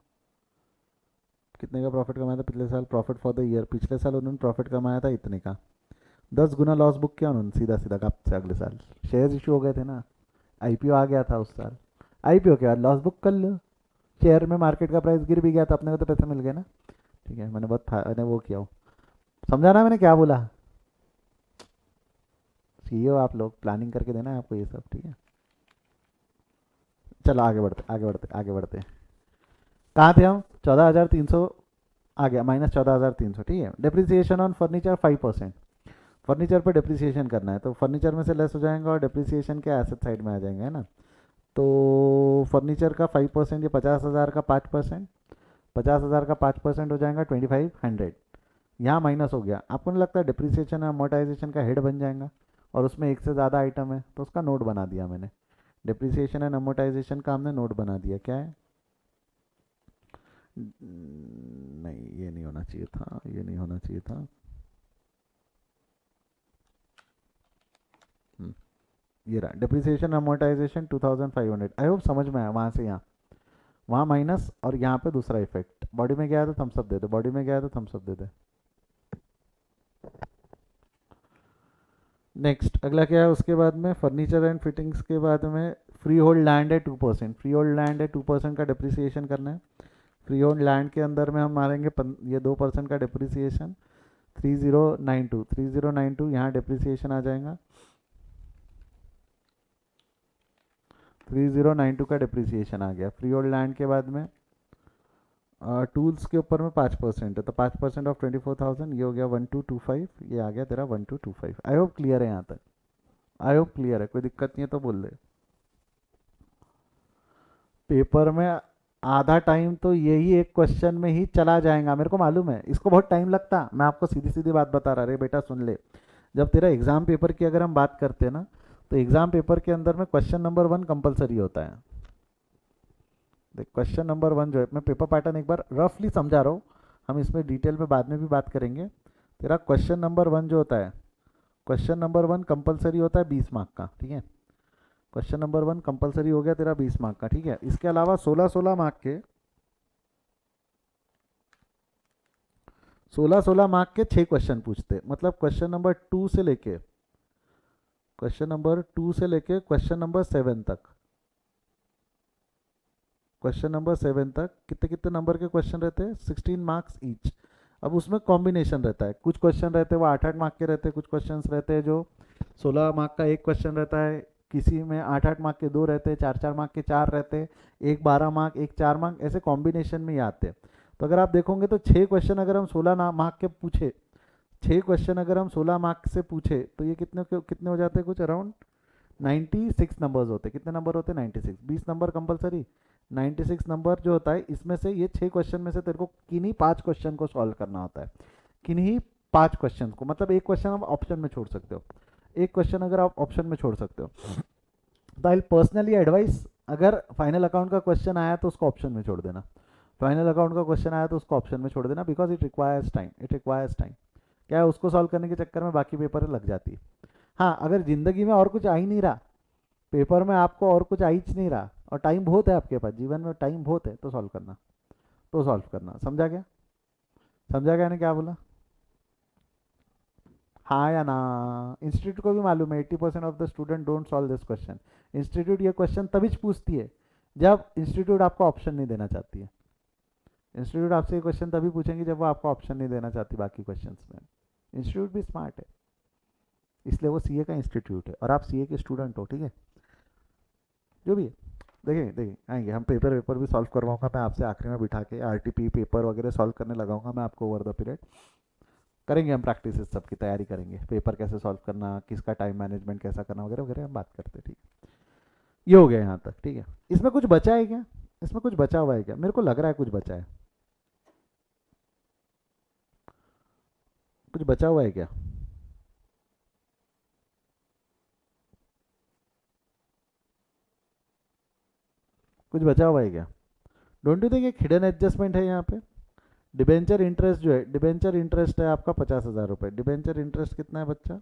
प्रॉफिट कमाया था पिछले साल? प्रॉफिट फॉर द ईयर, पिछले साल उन्होंने प्रॉफिट कमाया था इतने का, 10 गुना लॉस बुक किया उन्होंने सीधा सीधा कब से, अगले साल शेयर इशू हो गए थे ना, आईपीओ आ गया था उस साल, आईपीओ के बाद लॉस बुक कर लो, शेयर में मार्केट का प्राइस गिर भी गया था, अपने को तो पैसे मिल गए ना। ठीक है, मैंने वो किया हूँ, समझा ना मैंने क्या बोला? सीईओ आप लोग, प्लानिंग करके देना है आपको ये सब, ठीक है। चलो आगे बढ़ते। कहाँ थे हम? 14,300 आ गया, माइनस 14,300, ठीक है। डिप्रिसिएशन ऑन फर्नीचर 5%, फर्नीचर पे डिप्रिसिएशन करना है, तो फर्नीचर में से लेस हो जाएगा और डिप्रिसिएशन के एसेट साइड में आ जाएंगे, है ना। तो फर्नीचर का 5%, ये 50,000 का 5%, 50,000 का 5% हो जाएगा 2,500, यहाँ माइनस हो गया। आपको नहीं लगता डिप्रिसिएशन अमोर्टाइजेशन का हेड बन जाएगा, और उसमें एक से ज़्यादा आइटम है तो उसका नोट बना दिया मैंने, डिप्रिसिएशन एंड अमोर्टाइजेशन का हमने नोट बना दिया, क्या है? नहीं, ये नहीं होना चाहिए था, ये नहीं होना चाहिए था। ये रहा डिप्रिसिएशन अमोर्टाइजेशन 2500। आई होप समझ में आया। वहाँ से यहाँ, वहाँ माइनस और यहाँ पे दूसरा इफेक्ट। बॉडी में गया है तो थम्स अप दे दे, बॉडी में गया है तो थम्स अप दे दे। नेक्स्ट अगला क्या है उसके बाद में, फर्नीचर एंड फिटिंग्स के बाद में फ्री होल्ड लैंड है 2%। फ्री होल्ड लैंड है 2% का डिप्रिसिएशन करना है। फ्री होल्ड लैंड के अंदर में हम मारेंगे ये 2% का डिप्रिसिएशन 3092। 3092 यहाँ डिप्रिसिएशन आ जाएगा। 3092 का डिप्रिसिएशन आ गया। फ्री होल्ड लैंड के बाद में टूल्स के ऊपर में 5% है, तो 5% ऑफ 24,000 ये हो गया 1225। ये आ गया तेरा 1225। आई होप क्लियर है यहाँ तक। आई होप क्लियर है, कोई दिक्कत नहीं है तो बोल दे। पेपर में आधा टाइम तो यही एक क्वेश्चन में ही चला जाएगा, मेरे को मालूम है। इसको बहुत टाइम लगता, मैं आपको सीधी सीधी बात बता रहा। रे बेटा सुन ले, जब तेरा एग्जाम पेपर की अगर हम बात करते हैं ना, तो एग्जाम पेपर के अंदर में क्वेश्चन नंबर 1 कंपलसरी होता है। देख क्वेश्चन नंबर 1 जो है, मैं पेपर पैटर्न एक बार रफली समझा रहा हूँ, हम इसमें डिटेल में बाद में भी बात करेंगे। तेरा क्वेश्चन नंबर 1 जो होता है, क्वेश्चन नंबर 1 कंपलसरी होता है 20 मार्क का, ठीक है। क्वेश्चन नंबर 1 कंपलसरी हो गया तेरा 20 मार्क का, ठीक है। इसके अलावा 16-16 मार्क के 16-16 मार्क के 6 क्वेश्चन पूछते, मतलब क्वेश्चन नंबर 2 से लेके क्वेश्चन नंबर 7 तक, क्वेश्चन नंबर 7 तक कितने कितने नंबर के क्वेश्चन रहते हैं, 16 मार्क्स ईच। अब उसमें कॉम्बिनेशन रहता है, कुछ क्वेश्चन रहते हैं वो 8-8 मार्क के रहते हैं, कुछ क्वेश्चन रहते हैं जो 16 मार्क का एक क्वेश्चन रहता है, किसी में 8-8 मार्क के 2 रहते हैं, 4-4 मार्क के 4 रहते हैं, एक 12 मार्क, एक 4 मार्क, ऐसे कॉम्बिनेशन में ही आते हैं। तो अगर आप देखोगे तो 6 क्वेश्चन अगर हम 16 मार्क के पूछे, 6 क्वेश्चन अगर हम 16 मार्क से पूछे, तो ये कितने कितने हो जाते हैं, कुछ अराउंड 96 नंबर्स होते हैं। कितने नंबर होते हैं, 96। 20 नंबर कंपलसरी, 96 नंबर जो होता है, इसमें से ये 6 क्वेश्चन में से तेरे को किन्हीं 5 क्वेश्चन को सॉल्व करना होता है। किन्हीं 5 क्वेश्चन को, मतलब एक क्वेश्चन आप ऑप्शन में छोड़ सकते हो, एक क्वेश्चन अगर आप ऑप्शन में छोड़ सकते हो। तो आई पर्सनली एडवाइस, अगर फाइनल अकाउंट का क्वेश्चन आया तो उसको ऑप्शन में छोड़ देना। फाइनल अकाउंट का क्वेश्चन आया तो उसको ऑप्शन में छोड़ देना, because it requires time, it requires time. क्या है, उसको सॉल्व करने के चक्कर में बाकी पेपर लग जाती है। हाँ, अगर ज़िंदगी में और कुछ आ ही नहीं रहा, पेपर में आपको और कुछ आ ही नहीं रहा, और टाइम बहुत है आपके पास, जीवन में टाइम बहुत है, तो सॉल्व करना, तो सॉल्व करना। समझा क्या, समझा क्या ने क्या बोला, हाँ या ना। इंस्टीट्यूट को भी मालूम है 80% of the student don't solve this question. Institute ये क्वेश्चन तभी पूछती है जब इंस्टीट्यूट आपको ऑप्शन नहीं देना चाहती है। इंस्टीट्यूट आपसे ये क्वेश्चन तभी पूछेंगे जब वो आपको ऑप्शन नहीं देना चाहती बाकी क्वेश्चंस में। इंस्टीट्यूट भी स्मार्ट है, इसलिए वो सीए का इंस्टीट्यूट है, और आप सीए के स्टूडेंट हो, ठीक है। जो भी है, देखिए देखिए आएंगे हम, पेपर भी सॉल्व करवाऊंगा मैं आपसे, आखिरी में बिठा के आरटीपी पेपर वगैरह सॉल्व करने लगाऊंगा मैं आपको ओवर द पीरियड। करेंगे हम प्रैक्टिस, सबकी तैयारी करेंगे, पेपर कैसे सॉल्व करना, किसका टाइम मैनेजमेंट कैसा करना वगैरह वगैरह हम बात करते हैं, ठीक है। ये हो गया यहाँ तक, ठीक है। इसमें कुछ बचा है क्या, इसमें कुछ बचा हुआ है क्या, मेरे को लग रहा है कुछ बचा है, कुछ बचा हुआ है क्या। कुछ बचा हुआ है क्या, डोंट यू थिंक एक हिडन एडजस्टमेंट है यहाँ पे। डिबेंचर इंटरेस्ट जो है, डिबेंचर इंटरेस्ट है आपका 50,000 रुपये। डिबेंचर इंटरेस्ट कितना है बच्चा,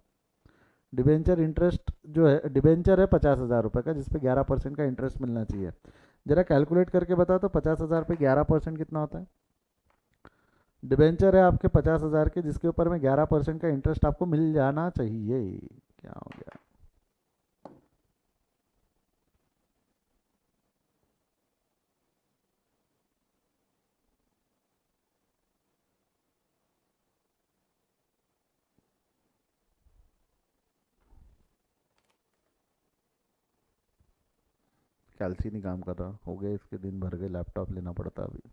डिबेंचर इंटरेस्ट जो है, डिबेंचर है 50,000 रुपये का, जिसपे 11% का इंटरेस्ट मिलना चाहिए। जरा कैलकुलेट करके बताओ तो 50,000 पे 11% कितना होता है। डिबेंचर है आपके 50,000 के, जिसके ऊपर में 11% का इंटरेस्ट आपको मिल जाना चाहिए। क्या हो गया, कैलसी नहीं काम कर रहा, हो गए इसके दिन भर के, लैपटॉप लेना पड़ता अभी।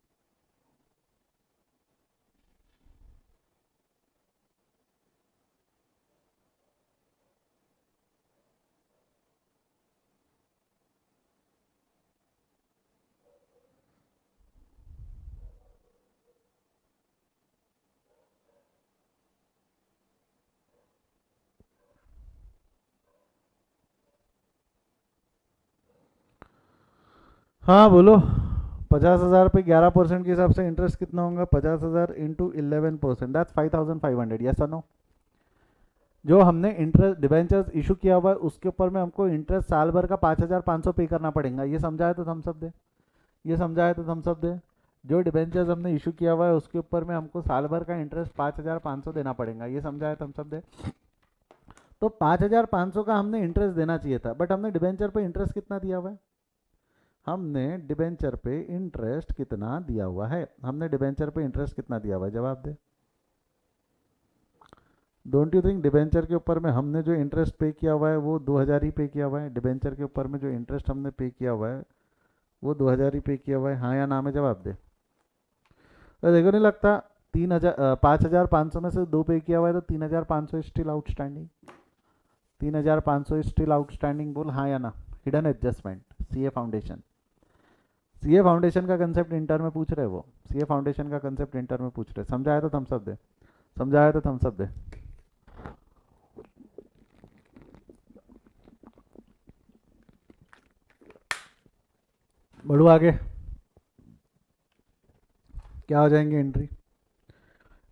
हाँ बोलो। 50,000 पे 11% के हिसाब से इंटरेस्ट कितना होगा, 50,000 इंटू 11%, दैट्स 5,500, यस और नो। जो हमने इंटरेस्ट डिबेंचर्स इशू किया हुआ है उसके ऊपर में हमको इंटरेस्ट साल भर का 5,500 पे करना पड़ेगा। ये समझाया तो थम्स अप दे, ये समझाया तो थम्स अप दे। जो डिबेंचर्स हमने इशू किया हुआ है उसके ऊपर में हमको साल भर का इंटरेस्ट 5,500 देना पड़ेगा। ये समझाया थम्स अप दे। तो 5,500 का हमने इंटरेस्ट देना चाहिए था, बट हमने डिबेंचर पे इंटरेस्ट कितना दिया हुआ है? हमने डिबेंचर पे इंटरेस्ट कितना दिया हुआ है? हमने डिबेंचर पे इंटरेस्ट कितना दिया हुआ है? जवाब दे। डोंट यू थिंक डिबेंचर के ऊपर में हमने जो इंटरेस्ट पे किया हुआ है वो 2,000 ही पे किया हुआ है? डिबेंचर के ऊपर में जो इंटरेस्ट हमने पे किया हुआ है वो 2,000 ही पे किया हुआ है। हाँ या ना में जवाब दे। तो देखो, नहीं लगता 5,500 में से 2 पे किया हुआ है तो 3,500 स्टिल आउटस्टैंडिंग। 3,500 स्टिल आउटस्टैंडिंग, बोल हाँ या ना। Hidden adjustment, CA foundation. CA foundation का कंसेप्ट इंटर में पूछ रहे वो, सीए फाउंडेशन का कंसेप्ट इंटर में पूछ रहे। समझाया तो थम्स अप दे, समझाया तो थम्स अप दे। बढ़ो आगे। क्या हो जाएंगे एंट्री?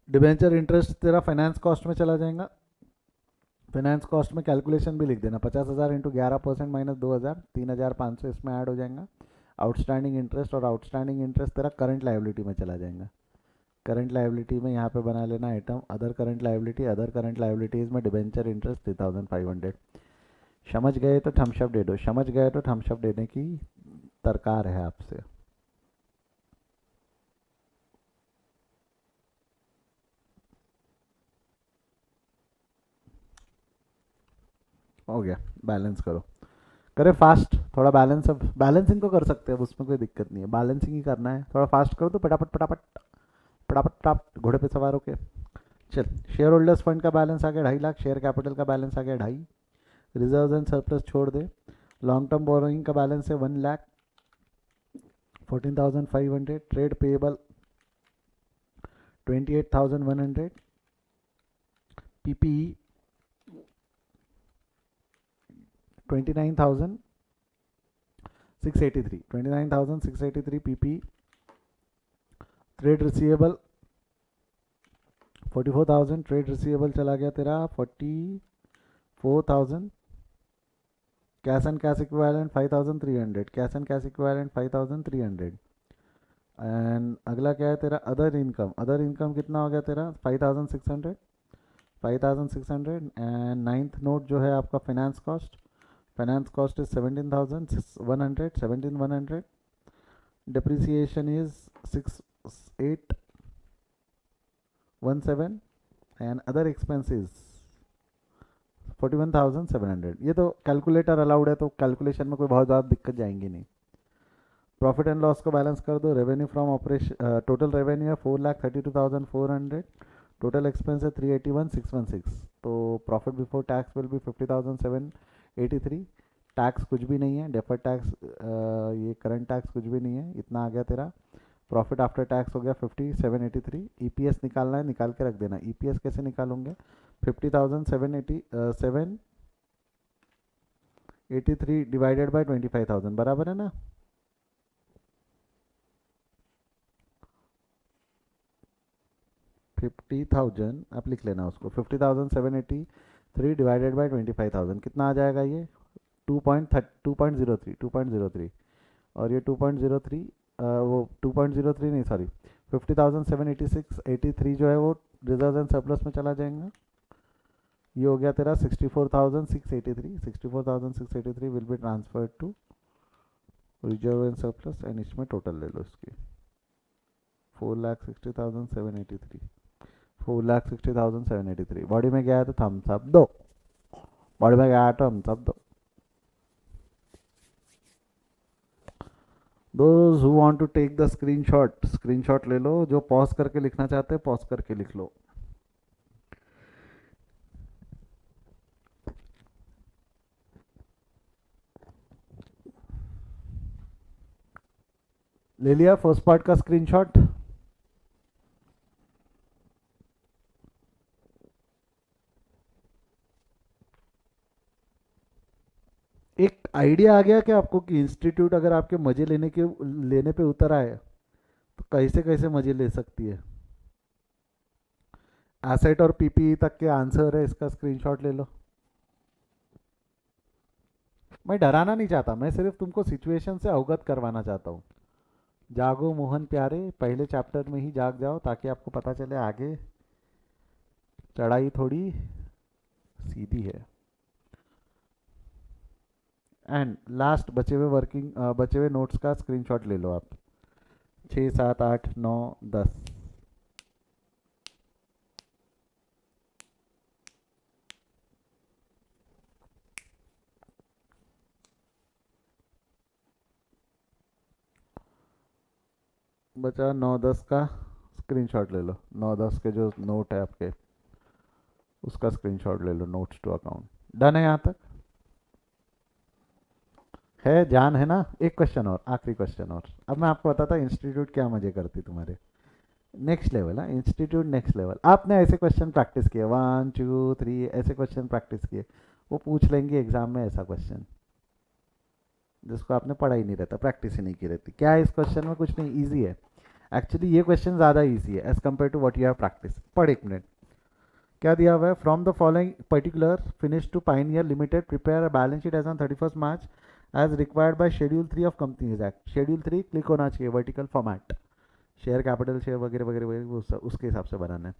डिबेंचर इंटरेस्ट तेरा फाइनेंस कॉस्ट में चला जाएगा। फाइनेंस कॉस्ट में कैलकुलेशन भी लिख देना, 50,000 इंटू 11% माइनस 2,000, 3,500 इसमें ऐड हो जाएगा। आउटस्टैंडिंग इंटरेस्ट, और आउटस्टैंडिंग इंटरेस्ट तेरा करंट लाइबिलिटी में चला जाएगा। करंट लाइबिलिटी में यहाँ पे बना लेना item other current liability. Other current liabilities में डिबेंचर इंटरेस्ट 3,500। समझ गए तो थम्सअप दे दो, समझ गए तो थम्सअप देने की दरकार है आपसे। हो गया, बैलेंस करो। करे फास्ट थोड़ा, बैलेंस अब बैलेंसिंग तो कर सकते हैं, अब उसमें कोई दिक्कत नहीं है। बैलेंसिंग ही करना है, थोड़ा फास्ट करो तो फटाफट फटाफट फटाफट फटाफट घोड़े पे सवार होके चल। शेयर होल्डर्स फंड का बैलेंस आ गया 2.5 लाख, शेयर कैपिटल का बैलेंस आ गया 2.5, रिजर्व एंड सरप्लस छोड़ दे। लॉन्ग टर्म बोरोइंग का बैलेंस है 1,14,500, trade payable 28,100, PPE 29,683 PPE. Trade receivable 44,000, trade receivable चला गया तेरा 44,000। Cash and cash equivalent 5,300, cash and cash equivalent 5,300। And अगला क्या है तेरा? Other income. अदर इनकम कितना हो गया तेरा? 5,600, 5,600। एंड नाइन्थ नोट जो है आपका finance cost, finance cost is 17,100, 17,100। Depreciation is 6,817 and other expenses 41,700। ये तो कैलकुलेटर अलाउड है, तो कैलकुलेशन में कोई बहुत ज़्यादा दिक्कत जाएंगी नहीं। प्रॉफिट एंड लॉस को बैलेंस कर दो। Revenue from operation, total revenue है 4,32,400, टोटल एक्सपेंस है 381,616। तो profit before tax will be 50,783। Tax कुछ भी नहीं है, डेफर्ड टैक्स, ये करंट टैक्स कुछ भी नहीं है, इतना आ गया तेरा। प्रॉफिट आफ्टर टैक्स हो गया 50,783। ईपीएस निकालना है, निकाल के रख देना। ईपीएस कैसे निकालूंगे? 50,783 डिवाइडेड बाय 25,000 बराबर है ना? 50,000 आप लिख लेना उसको। 50,783 डिवाइडेड बाय 25,000 कितना आ जाएगा? ये 2.03 और ये 2.03, वो 2.03 नहीं, सॉरी 50,786 जो है वो रिजर्व एंड सरप्लस में चला जाएगा। ये हो गया तेरा 64,683। 64,683 will be transferred to reserve and surplus, and इसमें टोटल ले लो इसकी 4,60,783। 4,60,783 बॉडी में गया है तो थम्स अप दो, बॉडी में गया है तो थम्स अप दो। Those who want to take the screenshot, screenshot ले लो। जो पॉज करके लिखना चाहते हैं पॉज करके लिख लो। ले लिया फर्स्ट पार्ट का स्क्रीनशॉट? एक आइडिया आ गया क्या आपको कि इंस्टीट्यूट अगर आपके मजे लेने पे उतर आए तो कैसे कैसे मजे ले सकती है? एसेट और पीपीई तक के आंसर है, इसका स्क्रीनशॉट ले लो। मैं डराना नहीं चाहता, मैं सिर्फ तुमको सिचुएशन से अवगत करवाना चाहता हूँ। जागो मोहन प्यारे, पहले चैप्टर में ही जाग जाओ ताकि आपको पता चले आगे चढ़ाई थोड़ी सीधी है। एंड लास्ट बचे हुए बचे हुए नोट्स का स्क्रीनशॉट ले लो आप। 6, 7, 8, 9, 10। बचा 9, 10 का स्क्रीनशॉट ले लो। 9, 10 के जो नोट है आपके, उसका स्क्रीनशॉट ले लो। नोट्स टू अकाउंट डन है यहाँ तक? है, जान है ना? एक क्वेश्चन और, आखिरी क्वेश्चन और। अब मैं आपको बताता इंस्टीट्यूट क्या मजे करती तुम्हारे। नेक्स्ट लेवल है इंस्टीट्यूट, नेक्स्ट लेवल। आपने ऐसे क्वेश्चन प्रैक्टिस किए, 1, 2, 3 ऐसे क्वेश्चन प्रैक्टिस किए, वो पूछ लेंगे एग्जाम में ऐसा क्वेश्चन जिसको आपने पढ़ा ही नहीं रहता, प्रैक्टिस ही नहीं की रहती। क्या है इस क्वेश्चन में? कुछ नहीं, ईजी है एक्चुअली। ये क्वेश्चन ज़्यादा ईजी है as compare to what you have practice. पढ़ एक मिनट, क्या दिया हुआ है? From the following particular finish to Pioneer Limited prepare a balance sheet as on 31 March as required by schedule 3 of companies act. Schedule 3 click होना चाहिए, vertical format, share capital, share वगैरह वगैरह वगैरह, उसके हिसाब से बनाना है।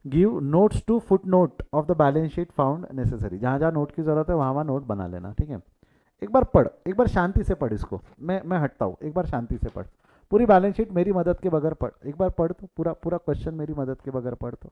Give notes to footnote of the balance sheet found necessary. जहाँ जहाँ नोट की जरूरत है वहाँ वहाँ नोट बना लेना, ठीक है? एक बार पढ़, एक बार शांति से पढ़ इसको। मैं हटता हूँ, एक बार शांति से पढ़ पूरी बैलेंस शीट मेरी मदद के बगैर पढ़। एक बार पढ़ तो पूरा पूरा क्वेश्चन मेरी मदद के बगैर पढ़ तो।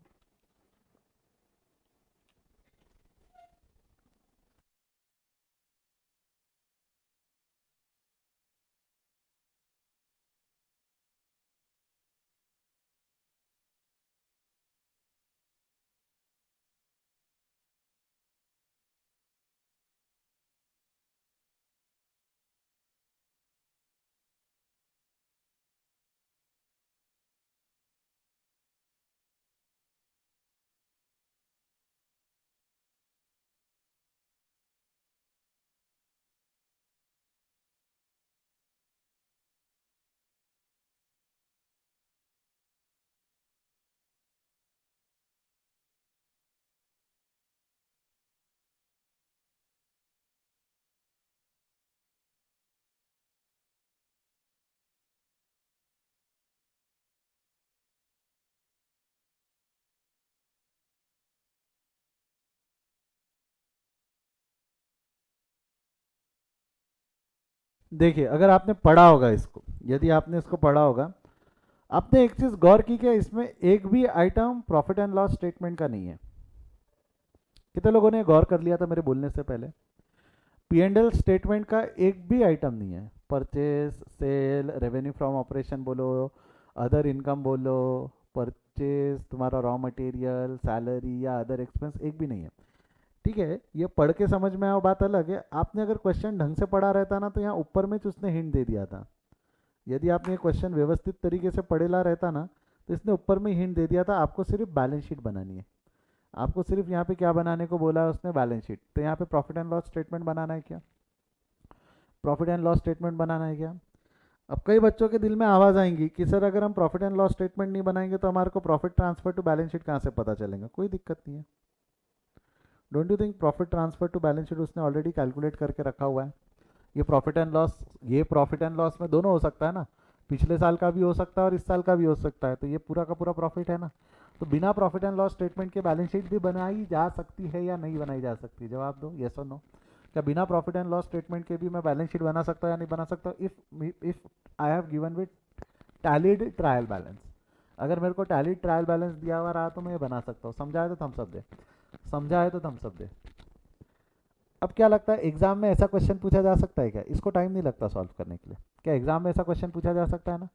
देखिए, अगर आपने पढ़ा होगा इसको, यदि आपने इसको पढ़ा होगा, आपने एक चीज गौर की क्या? इसमें एक भी item profit and loss statement का नहीं है। कितने लोगों ने गौर कर लिया था मेरे बोलने से पहले? पी एंड एल स्टेटमेंट का एक भी आइटम नहीं है। Purchase, sale, revenue from operation बोलो, अदर इनकम बोलो, परचेज, तुम्हारा रॉ मटेरियल, सैलरी या अदर एक्सपेंस, एक भी नहीं है। ठीक है, ये पढ़ के समझ में आया बात अलग है। आपने अगर क्वेश्चन ढंग से पढ़ा रहता ना तो यहाँ ऊपर में उसने हिंट दे दिया था। यदि आपने क्वेश्चन व्यवस्थित तरीके से पढ़ेला रहता ना तो इसने ऊपर में हिंट दे दिया था, आपको सिर्फ बैलेंस शीट बनानी है। आपको सिर्फ यहाँ पे क्या बनाने को बोला है उसने? Balance sheet. तो यहाँ पे प्रॉफिट एंड लॉस स्टेटमेंट बनाना है क्या? प्रॉफिट एंड लॉस स्टेटमेंट बनाना है क्या? अब कई बच्चों के दिल में आवाज़ आएंगी कि सर अगर हम प्रॉफिट एंड लॉस स्टेटमेंट नहीं बनाएंगे तो हमारे को profit transfer to balance sheet कहाँ से पता चलेगा? कोई दिक्कत नहीं है। Don't you think profit transfer to balance sheet उसने ऑलरेडी कैलकुलेट करके रखा हुआ है? ये प्रॉफिट एंड लॉस, ये प्रॉफिट एंड लॉस में दोनों हो सकता है ना, पिछले साल का भी हो सकता है और इस साल का भी हो सकता है, तो ये पूरा का पूरा प्रॉफिट है ना। तो बिना प्रॉफिट एंड लॉस स्टेटमेंट के बैलेंस शीट भी बनाई जा सकती है या नहीं बनाई जा सकती? जवाब दो, येस और नो। क्या बिना प्रॉफिट एंड लॉस स्टेटमेंट के भी मैं बैलेंस शीट बना सकता हूँ या नहीं बना सकता? If I have given with tallied trial balance, अगर मेरे को टैलिड ट्रायल बैलेंस दिया हुआ रहा तो मैं ये बना सकता हूँ। समझा है तो थम्स अप दे, समझा है तो थम्स अप दे। अब क्या लगता है एग्जाम में ऐसा क्वेश्चन पूछा जा सकता है क्या? इसको टाइम नहीं लगता सॉल्व करने के लिए। क्या एग्जाम में ऐसा क्वेश्चन पूछा जा सकता है ना?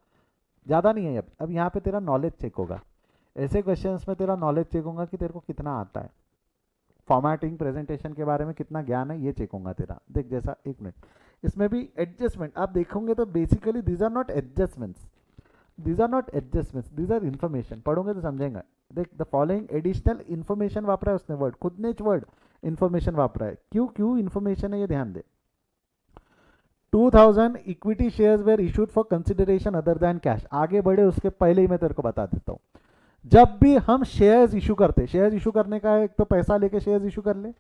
ज़्यादा नहीं है। अब यहाँ पे तेरा नॉलेज चेक होगा। ऐसे क्वेश्चंस में तेरा नॉलेज चेक होगा कि तेरे को कितना आता है, फॉर्मेटिंग प्रेजेंटेशन के बारे में कितना ज्ञान है, ये चेक होगा तेरा। देख जैसा, एक मिनट, इसमें भी एडजस्टमेंट आप देखोगे तो basically these are not adjustments, these are not adjustments, these are information. पढ़ोगे तो समझेंगे। देख, द फॉलोइंग एडिशनल इन्फॉर्मेशन वापरा है उसने, वर्ड खुद ने वर्ड इन्फॉर्मेशन वापरा है। क्यों क्यों इन्फॉर्मेशन है ये ध्यान दे। 2000 equity shares were issued for consideration other than cash. आगे बढ़े उसके पहले ही मैं तेरे को बता देता हूँ, जब भी हम शेयर्स इशू करते, शेयर्स इशू करने का एक तो पैसा लेके शेयर्स इशू कर ले,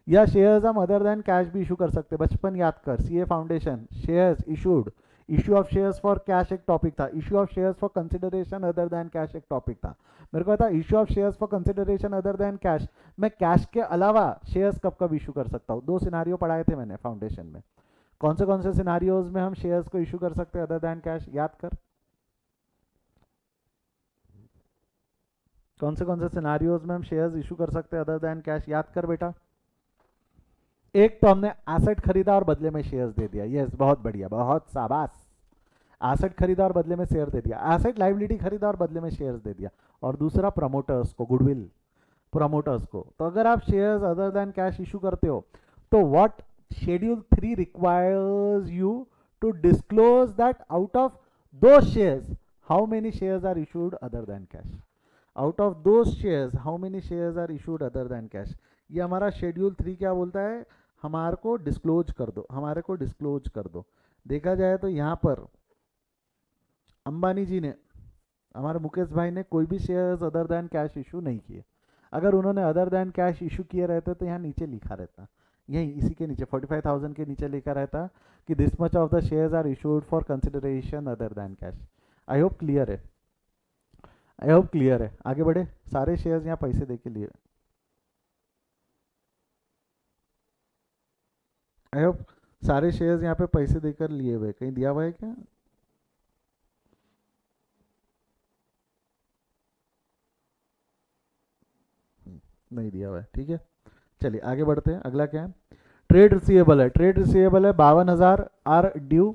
या शेयर्स हम अदर देन कैश भी इशू कर सकते। बचपन याद कर, CA foundation, shares issued, issue of shares for cash एक टॉपिक था, issue of shares for consideration other than cash एक टॉपिक था। मेरे को पता issue of shares for consideration other than cash, मैं कैश के अलावा शेयर्स कब कब इशू कर सकता हूँ। 2 सिनारियो पढ़ाए थे मैंने फाउंडेशन में। कौन से सिनारियोज में हम शेयर्स को इशू कर सकते हैं अदर देन कैश, याद कर। कौन से सिनारियोज में हम शेयर्स इशू कर सकते हैं अदर देन कैश, याद कर बेटा। एक तो हमने एसेट खरीदा और बदले में शेयर्स दे दिया, यस बहुत बढ़िया, बहुत शाबाश। एसेट खरीदा और बदले में शेयर दे दिया, एसेट लाइबिलिटी खरीदा और बदले में शेयर्स दे दिया। और दूसरा प्रमोटर्स को, गुडविल प्रमोटर्स को। तो अगर आप shares other than cash issue करते हो तो what schedule 3 requires you to disclose that out of दो shares how many shares are issued other than cash, out of दो shares how many shares are issued other than cash. ये हमारा शेड्यूल 3 क्या बोलता है, हमारे को डिस्क्लोज कर दो, हमारे को डिस्क्लोज कर दो। देखा जाए तो यहाँ पर अंबानी जी ने, हमारे मुकेश भाई ने कोई भी shares other than cash issue नहीं किए। अगर उन्होंने अदर देन कैश इशू किए रहते तो यहाँ नीचे लिखा रहता, यही इसी के नीचे 45,000 के नीचे लिखा रहता कि this much of the shares are issued for consideration other than cash. I hope clear है, आई होप क्लियर है। आगे बढ़े, सारे शेयर्स यहाँ पैसे दे के लिए, आई होप सारे शेयर्स यहाँ पे पैसे देकर लिए हुए, कहीं दिया हुआ है क्या? नहीं दिया हुआ है, ठीक है। चलिए आगे बढ़ते हैं, अगला क्या है, ट्रेड रिसीवेबल है। ट्रेड रिसीवेबल है 52,000 are due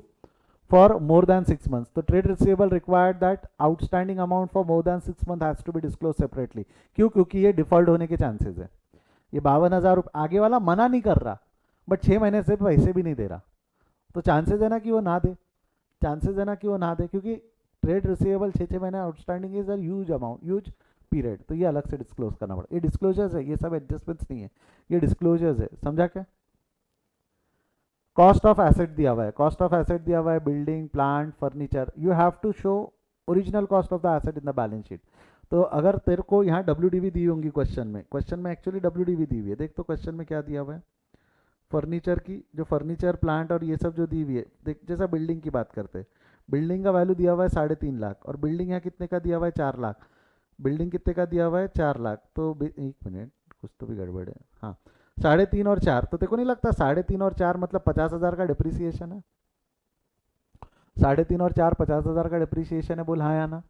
for more than 6 months. तो trade receivable required that outstanding amount for more than 6 month has to be disclose separately. क्यों? क्योंकि ये डिफॉल्ट होने के चांसेस है। ये 52,000 आगे वाला मना नहीं कर रहा, बट 6 महीने से पैसे भी नहीं दे रहा, तो चांसेस है ना कि वो ना दे, चांसेस है ना कि वो ना दे, क्योंकि ट्रेड रिसीवेबल 6 महीने outstanding is a huge amount, huge period, तो ये अलग से डिस्क्लोज करना पड़ेगा। ये डिस्क्लोजर्स है, ये सब एडजस्टमेंट्स नहीं है, ये डिस्क्लोजर्स है, समझा क्या? कॉस्ट ऑफ एसेट दिया हुआ है, कॉस्ट ऑफ एसेट दिया हुआ है, building plant furniture, you have to show original cost of the asset in the balance sheet. तो अगर तेरे को यहाँ डब्ल्यू दी होंगी क्वेश्चन में एक्चुअली डब्ल्यू दी हुई है, देख तो क्वेश्चन में क्या दिया हुआ है, फर्नीचर की, जो फर्नीचर प्लांट और ये सब जो दी हुई है, देख जैसा बिल्डिंग की बात करते हैं, बिल्डिंग का वैल्यू दिया हुआ है 3.5 लाख, और बिल्डिंग यहाँ कितने का दिया हुआ है 4 लाख, बिल्डिंग कितने का दिया हुआ है 4 लाख, तो एक मिनट कुछ तो भी गड़बड़ है, हाँ 3.5 और 4, तो देखो नहीं लगता 3.5 और 4 मतलब 50,000 का डिप्रिसिएशन है, 3.5 और 4 50,000 का डिप्रिसिएशन है, बोल हाँ या ना।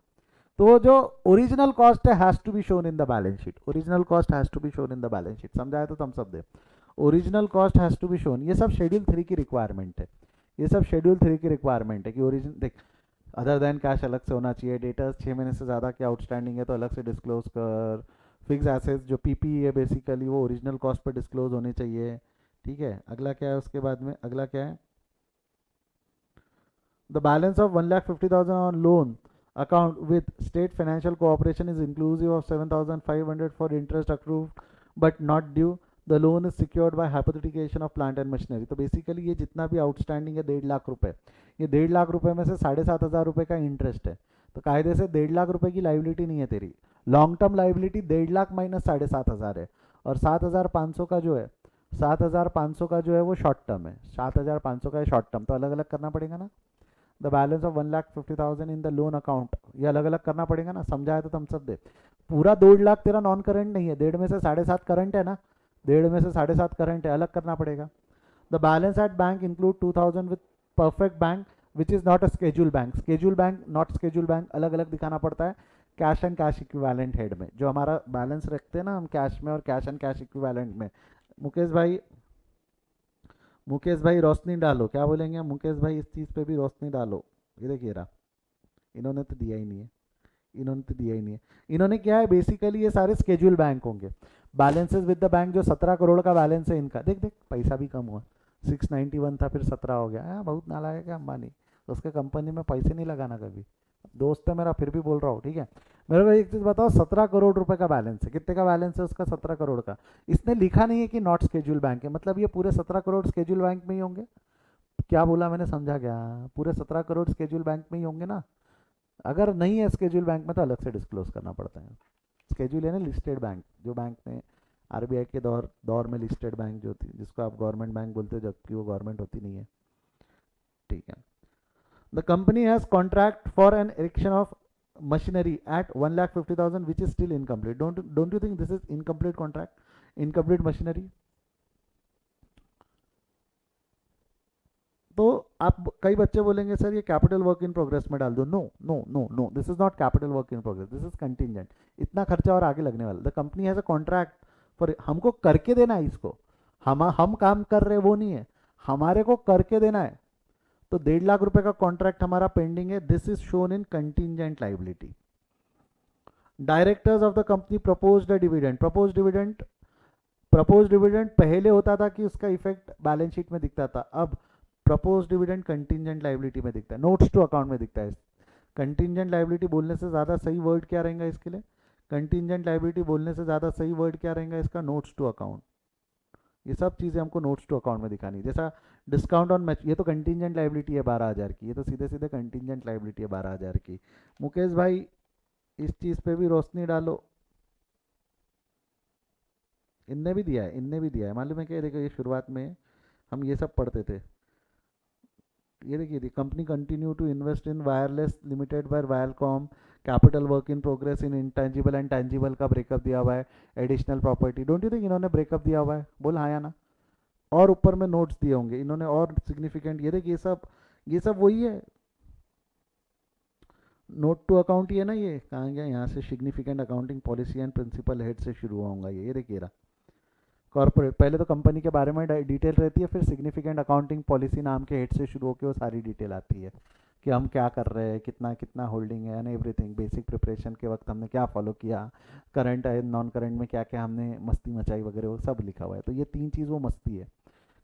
तो जो ओरिजिनल कॉस्ट है has to be shown in the balance sheet, original cost has to be shown in the balance sheet, समझाया तो तुम सब दे, original cost has to be shown. ये सब शेड्यूल 3 की रिक्वायरमेंट है, ये सब शेड्यूल 3 की रिक्वायरमेंट है कि ओरिजिन देख, अदर देन कैश अलग से होना चाहिए, डेटा 6 महीने से ज़्यादा के आउटस्टैंडिंग है तो अलग से डिस्क्लोज कर, फिक्स एसेट्स जो पीपी है बेसिकली वो ओरिजिनल कॉस्ट पर डिस्क्लोज होने चाहिए, ठीक है। अगला क्या है उसके बाद में, अगला क्या है, the balance of 1,50,000 on loan account with state financial cooperation is inclusive of 7,500 for interest accrued but not due. The loan is secured by hypothecation of plant and machinery. तो बेसिकली ये जितना भी आउटस्टैंडिंग है 1.5 लाख रुपए, ये 1.5 लाख रुपए में से 7,500 रुपए का इंटरेस्ट है, तो कायदे से 1.5 लाख रुपए की लाइबिलिटी नहीं है तेरी, long term liability 1.5 lakh minus 7,500 है, और 7,500 का जो है 7,500 का जो है वो शॉर्ट टर्म है, 7,500 का है शॉर्ट टर्म, तो अलग अलग करना पड़ेगा ना। The balance of 1,50,000 in the loan account, ये अलग अलग करना पड़ेगा ना, समझाया तो तुम सब दे। पूरा 1.5 लाख तेरा नॉन करंट नहीं है, 1.5 में से 7.5 करंट है ना, 1.5 में से 7.5 करंट है, अलग करना पड़ेगा। The balance at bank include 2,000 with perfect bank which is not a schedule bank, schedule bank not schedule bank अलग अलग दिखाना पड़ता है cash and cash equivalent head में, जो हमारा बैलेंस रखते हैं ना हम कैश में और कैश एंड कैश इक्विवेलेंट में। मुकेश भाई रोशनी डालो, क्या बोलेंगे मुकेश भाई, इस चीज़ पे भी रोशनी डालो। ये देखिए रहा, इन्होंने तो दिया ही नहीं है, इन्होंने तो दिया ही नहीं है। इन्होंने क्या है बेसिकली ये सारे स्केड्यूल बैंक होंगे, बैलेंसेस विद द बैंक जो 17 करोड़ का बैलेंस है इनका, देख देख पैसा भी कम हुआ, 691 था फिर 17 हो गया, बहुत नालायक है अंबानी, उसके कंपनी में पैसे नहीं लगाना कभी, दोस्त है मेरा फिर भी बोल रहा हूँ, ठीक है। मेरे को एक चीज़ बताओ, 17 करोड़ रुपए का बैलेंस है, कितने का बैलेंस है उसका, 17 करोड़ का, इसने लिखा नहीं है कि नॉट स्केड्यूल बैंक है, मतलब ये पूरे 17 करोड़ स्केड्यूल बैंक में ही होंगे, क्या बोला मैंने समझा क्या, पूरे 17 करोड़ स्केड्यूल बैंक में ही होंगे ना, अगर नहीं है स्केड्यूल बैंक में तो अलग से डिस्क्लोज करना पड़ता है। स्केड्यूल है ना लिस्टेड बैंक, जो बैंक ने आरबीआई के दौर में लिस्टेड बैंक जो थी, जिसको आप गवर्नमेंट बैंक बोलते हो जबकि वो गवर्नमेंट होती नहीं है। ठीक है। The company has contract for an erection of machinery at 1,50,000 which is still incomplete. Don't you think this is incomplete contract, incomplete machinery? तो आप कई बच्चे बोलेंगे सर ये कैपिटल वर्क इन प्रोग्रेस में डाल दो। No no no no, this is not capital work in progress, this is contingent. इतना खर्चा और आगे लगने वाला। The company has a contract for, हमको करके देना है इसको, हम काम कर रहे वो नहीं है, हमारे को करके देना है। तो 1.5 लाख रुपए का कॉन्ट्रैक्ट हमारा पेंडिंग है, this is shown in contingent liability. Directors of the company proposed a dividend. Propose dividend पहले होता था कि उसका इफेक्ट बैलेंस शीट में दिखता था, अब प्रपोज डिविडेंड कंटिजेंट लाइबिलिटी में दिखता है, नोट्स टू अकाउंट में दिखता है। कंटिजेंट लाइबिलिटी बोलने से ज़्यादा सही वर्ड क्या रहेगा इसके लिए? कंटिजेंट लाइबिलिटी बोलने से ज़्यादा सही वर्ड क्या रहेगा इसका? Notes to account. ये सब चीज़ें हमको नोट्स टू अकाउंट में दिखानी। जैसा डिस्काउंट ऑन मैच, ये तो कंटिजेंट लाइबिलिटी है 12,000 की, ये तो सीधे सीधे कंटिजेंट लाइबिलिटी है 12,000 की। मुकेश भाई इस चीज़ पे भी रोशनी डालो। इनने भी दिया है, इनने भी दिया है, मालूम है क्या? देखो ये शुरुआत में हम ये सब पढ़ते थे। ये देखिए, company continue to invest in wireless limited by Wirecom, capital work in progress in intangible and tangible का ब्रेकअप दिया हुआ है, additional property. Don't you think इन्होंने ब्रेकअप दिया हुआ है? बोल हाँ या ना। और ऊपर में नोट्स दिए होंगे इन्होंने और सिग्निफिकेंट। ये देखिए ये सब वही है, नोट टू अकाउंट ही है ना। ये कहाँ गया? यहाँ से significant accounting policy and principal head से शुरू होगा ये देखिए रहा। कॉर्पोरेट पहले तो कंपनी के बारे में डिटेल रहती है, फिर सिग्निफिकेंट अकाउंटिंग पॉलिसी नाम के हेड से शुरू होकर वो सारी डिटेल आती है कि हम क्या कर रहे हैं, कितना कितना होल्डिंग है एंड एवरीथिंग। बेसिक प्रिपरेशन के वक्त हमने क्या फॉलो किया, करंट है नॉन करंट में क्या क्या हमने मस्ती मचाई वगैरह, वो सब लिखा हुआ है। तो ये तीन चीज़ वो मस्ती है।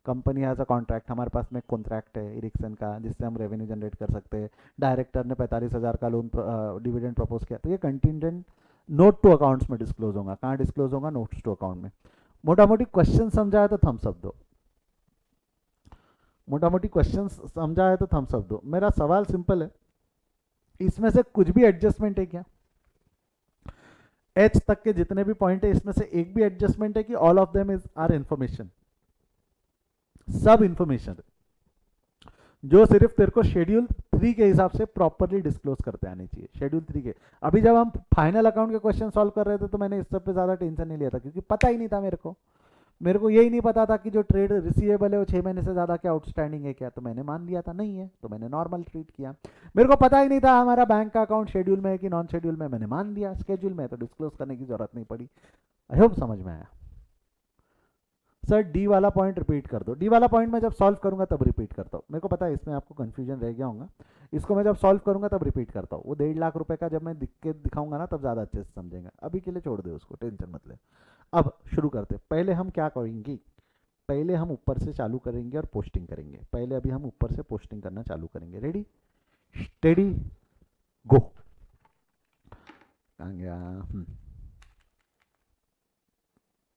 कंपनी हैज़ अ कॉन्ट्रैक्ट, हमारे पास में कॉन्ट्रैक्ट है इरिक्सन का जिससे हम रेवेन्यू जनरेट कर सकते हैं। डायरेक्टर ने 45,000 का लोन डिविडेंड प्रपोज किया, तो ये कंटिजेंट नोट टू अकाउंट्स में डिस्क्लोज होगा। कहाँ डिस्क्लोज होगा? नोट्स टू अकाउंट में। मोटा मोटी क्वेश्चन समझा है तो थम्स अप दो, मोटा मोटी क्वेश्चन समझा है तो थम्स अप दो। मेरा सवाल सिंपल है, इसमें से कुछ भी एडजस्टमेंट है क्या? एच तक के जितने भी पॉइंट है इसमें से एक भी एडजस्टमेंट है कि all of them is are information? सब इंफॉर्मेशन जो सिर्फ तेरे को शेड्यूल 3 के हिसाब से प्रॉपरली डिस्क्लोज करते आने चाहिए। शेड्यूल 3 के अभी जब हम फाइनल अकाउंट के क्वेश्चन सॉल्व कर रहे थे तो मैंने इस सब पे ज़्यादा टेंशन नहीं लिया था, क्योंकि पता ही नहीं था मेरे को यही नहीं पता था कि जो ट्रेड रिसीवेबल है वो 6 महीने से ज़्यादा क्या आउटस्टैंडिंग है क्या। तो मैंने मान लिया था नहीं है, तो मैंने नॉर्मल ट्रीट किया। मेरे को पता ही नहीं था हमारा बैंक का अकाउंट शेड्यूल में है कि नॉन शेड्यूल में, मैंने मान लिया स्केड्यूल में, तो डिस्क्लोज करने की जरूरत नहीं पड़ी। आई होप समझ में आया। सर डी वाला पॉइंट रिपीट कर दो। डी वाला पॉइंट मैं जब सॉल्व करूंगा तब रिपीट करता हूँ, मेरे को पता है इसमें आपको कंफ्यूजन रह गया होगा। इसको मैं जब सॉल्व करूंगा तब रिपीट करता हूँ। वो 1.5 लाख रुपए का जब मैं दिख के दिखाऊंगा ना तब ज़्यादा अच्छे से समझेंगे। अभी के लिए छोड़ दे उसको, टेंशन मत ले। अब शुरू करते। पहले हम क्या करेंगे? पहले हम ऊपर से चालू करेंगे और पोस्टिंग करेंगे। पहले अभी हम ऊपर से पोस्टिंग करना चालू करेंगे। रेडी स्टेडी गो। कहाँ गया?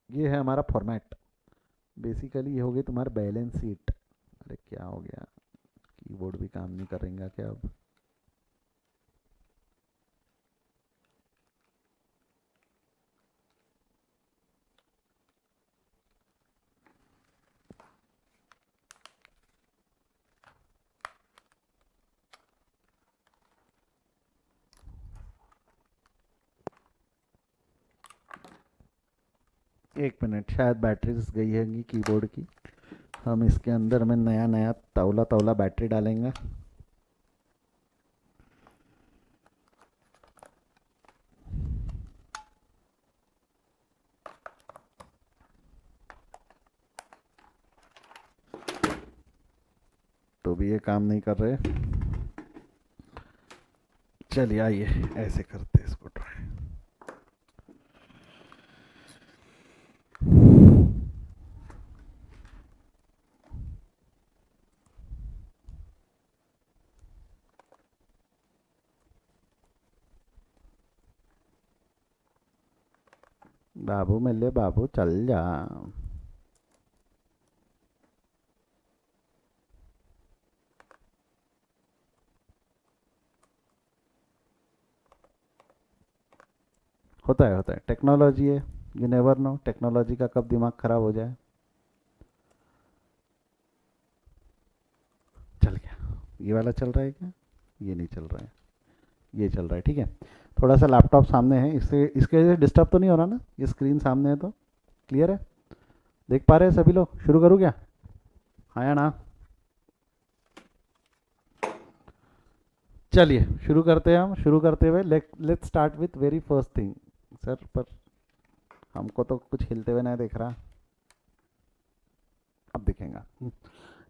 ये है हमारा फॉर्मेट। बेसिकली ये हो गई तुम्हारा बैलेंस शीट। अरे क्या हो गया, कीबोर्ड भी काम नहीं करेगा क्या अब? एक मिनट, शायद बैटरीज गई है कीबोर्ड की। हम इसके अंदर में नया नया तौला तौला बैटरी डालेंगे। तो भी ये काम नहीं कर रहे। चलिए आइए ऐसे करते हैं इसको ट्राई। बाबू मिले बाबू चल जा। होता है, टेक्नोलॉजी है, यू नेवर नो टेक्नोलॉजी का कब दिमाग खराब हो जाए। चल गया, ये वाला चल रहा है क्या? ये नहीं चल रहा है, ये चल रहा है, ठीक है। थोड़ा सा लैपटॉप सामने है, इससे इसके वजह से डिस्टर्ब तो नहीं हो रहा ना, ये स्क्रीन सामने है तो क्लियर है, देख पा रहे हैं सभी लोग? शुरू करूँ क्या? हाँ या ना? चलिए शुरू करते हैं। हम शुरू करते हुए let's start with very first thing. Sir पर हमको तो कुछ हिलते हुए नहीं दिख रहा, अब दिखेगा।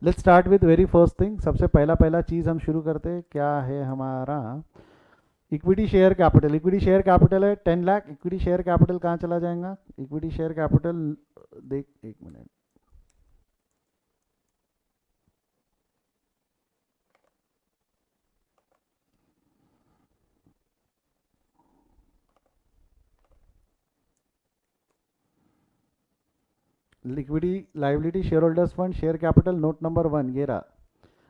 Let's start with very first thing. सबसे पहला पहला चीज़ हम शुरू करते हैं, क्या है हमारा? Equity share capital. Equity share capital है 10 लाख। इक्विटी शेयर कैपिटल कहाँ चला जाएगा? इक्विटी शेयर कैपिटल देख, एक minute, liquidy liability share holders fund share capital note number 1 ये रहा।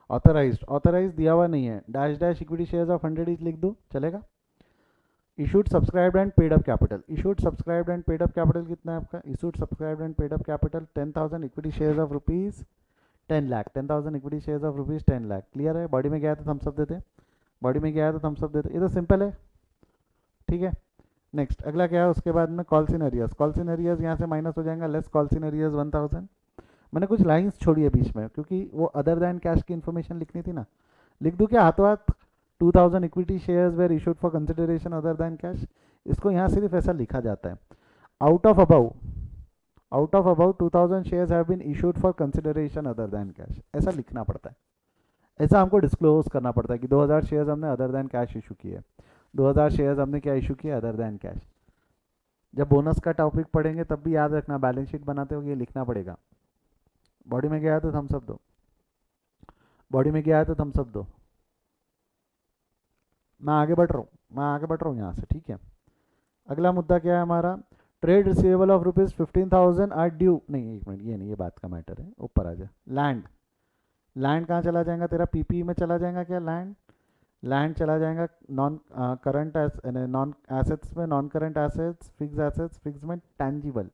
ऑथराइज्ड, ऑथराइज दिया हुआ नहीं है, dash dash equity shares of 100 etch लिख दूँ चलेगा? Issued subscribed and paid up capital. Issued subscribed and paid up capital कितना है आपका? Issued subscribed and paid up capital 10,000 equity shares of rupees 10 lakh. 10,000 equity shares of rupees 10 lakh. Clear है? बॉडी में गया तो थम्स अप देते, बॉडी में गया तो थम्स अप देते, ये तो सिंपल है, ठीक है। नेक्स्ट अगला क्या है उसके बाद में? Call cinereous. कॉल सिनेरियस यहाँ से माइनस हो जाएगा, लेस कॉल सिनेरियस 1000। मैंने कुछ लाइंस छोड़ी है बीच में क्योंकि वो अदर दैन कैश की इन्फॉर्मेशन लिखनी थी ना। लिख दूँ क्या हाथों हाथ? 2000 equity shares were issued for consideration other than cash. इसको यहाँ सिर्फ ऐसा लिखा जाता है, out of about 2000 shares have been issued for consideration other than cash, ऐसा लिखना पड़ता है। ऐसा हमको डिस्क्लोज करना पड़ता है कि 2000 शेयर्स हमने अदर दैन कैश इशू किए, 2000 शेयर्स हमने क्या इशू किया? Other than cash. जब बोनस का टॉपिक पढ़ेंगे तब भी याद रखना, बैलेंस शीट बनाते हुए ये लिखना पड़ेगा। बॉडी में गया है तो थम्स अप दो, बॉडी में गया है तो थम्स अप दो। मैं आगे बढ़ रहा हूँ, मैं आगे बढ़ रहा हूँ यहाँ से, ठीक है। अगला मुद्दा क्या है हमारा? Trade receivable of rupees 15,000 are due. नहीं एक मिनट, ये नहीं, ये बात का मैटर है, ऊपर आ जा। लैंड, लैंड कहाँ चला जाएगा तेरा? पीपी में चला जाएगा क्या लैंड? लैंड चला जाएगा नॉन करंट नॉन एसेट्स में, non current assets, fix assets, fix में टैंजिबल।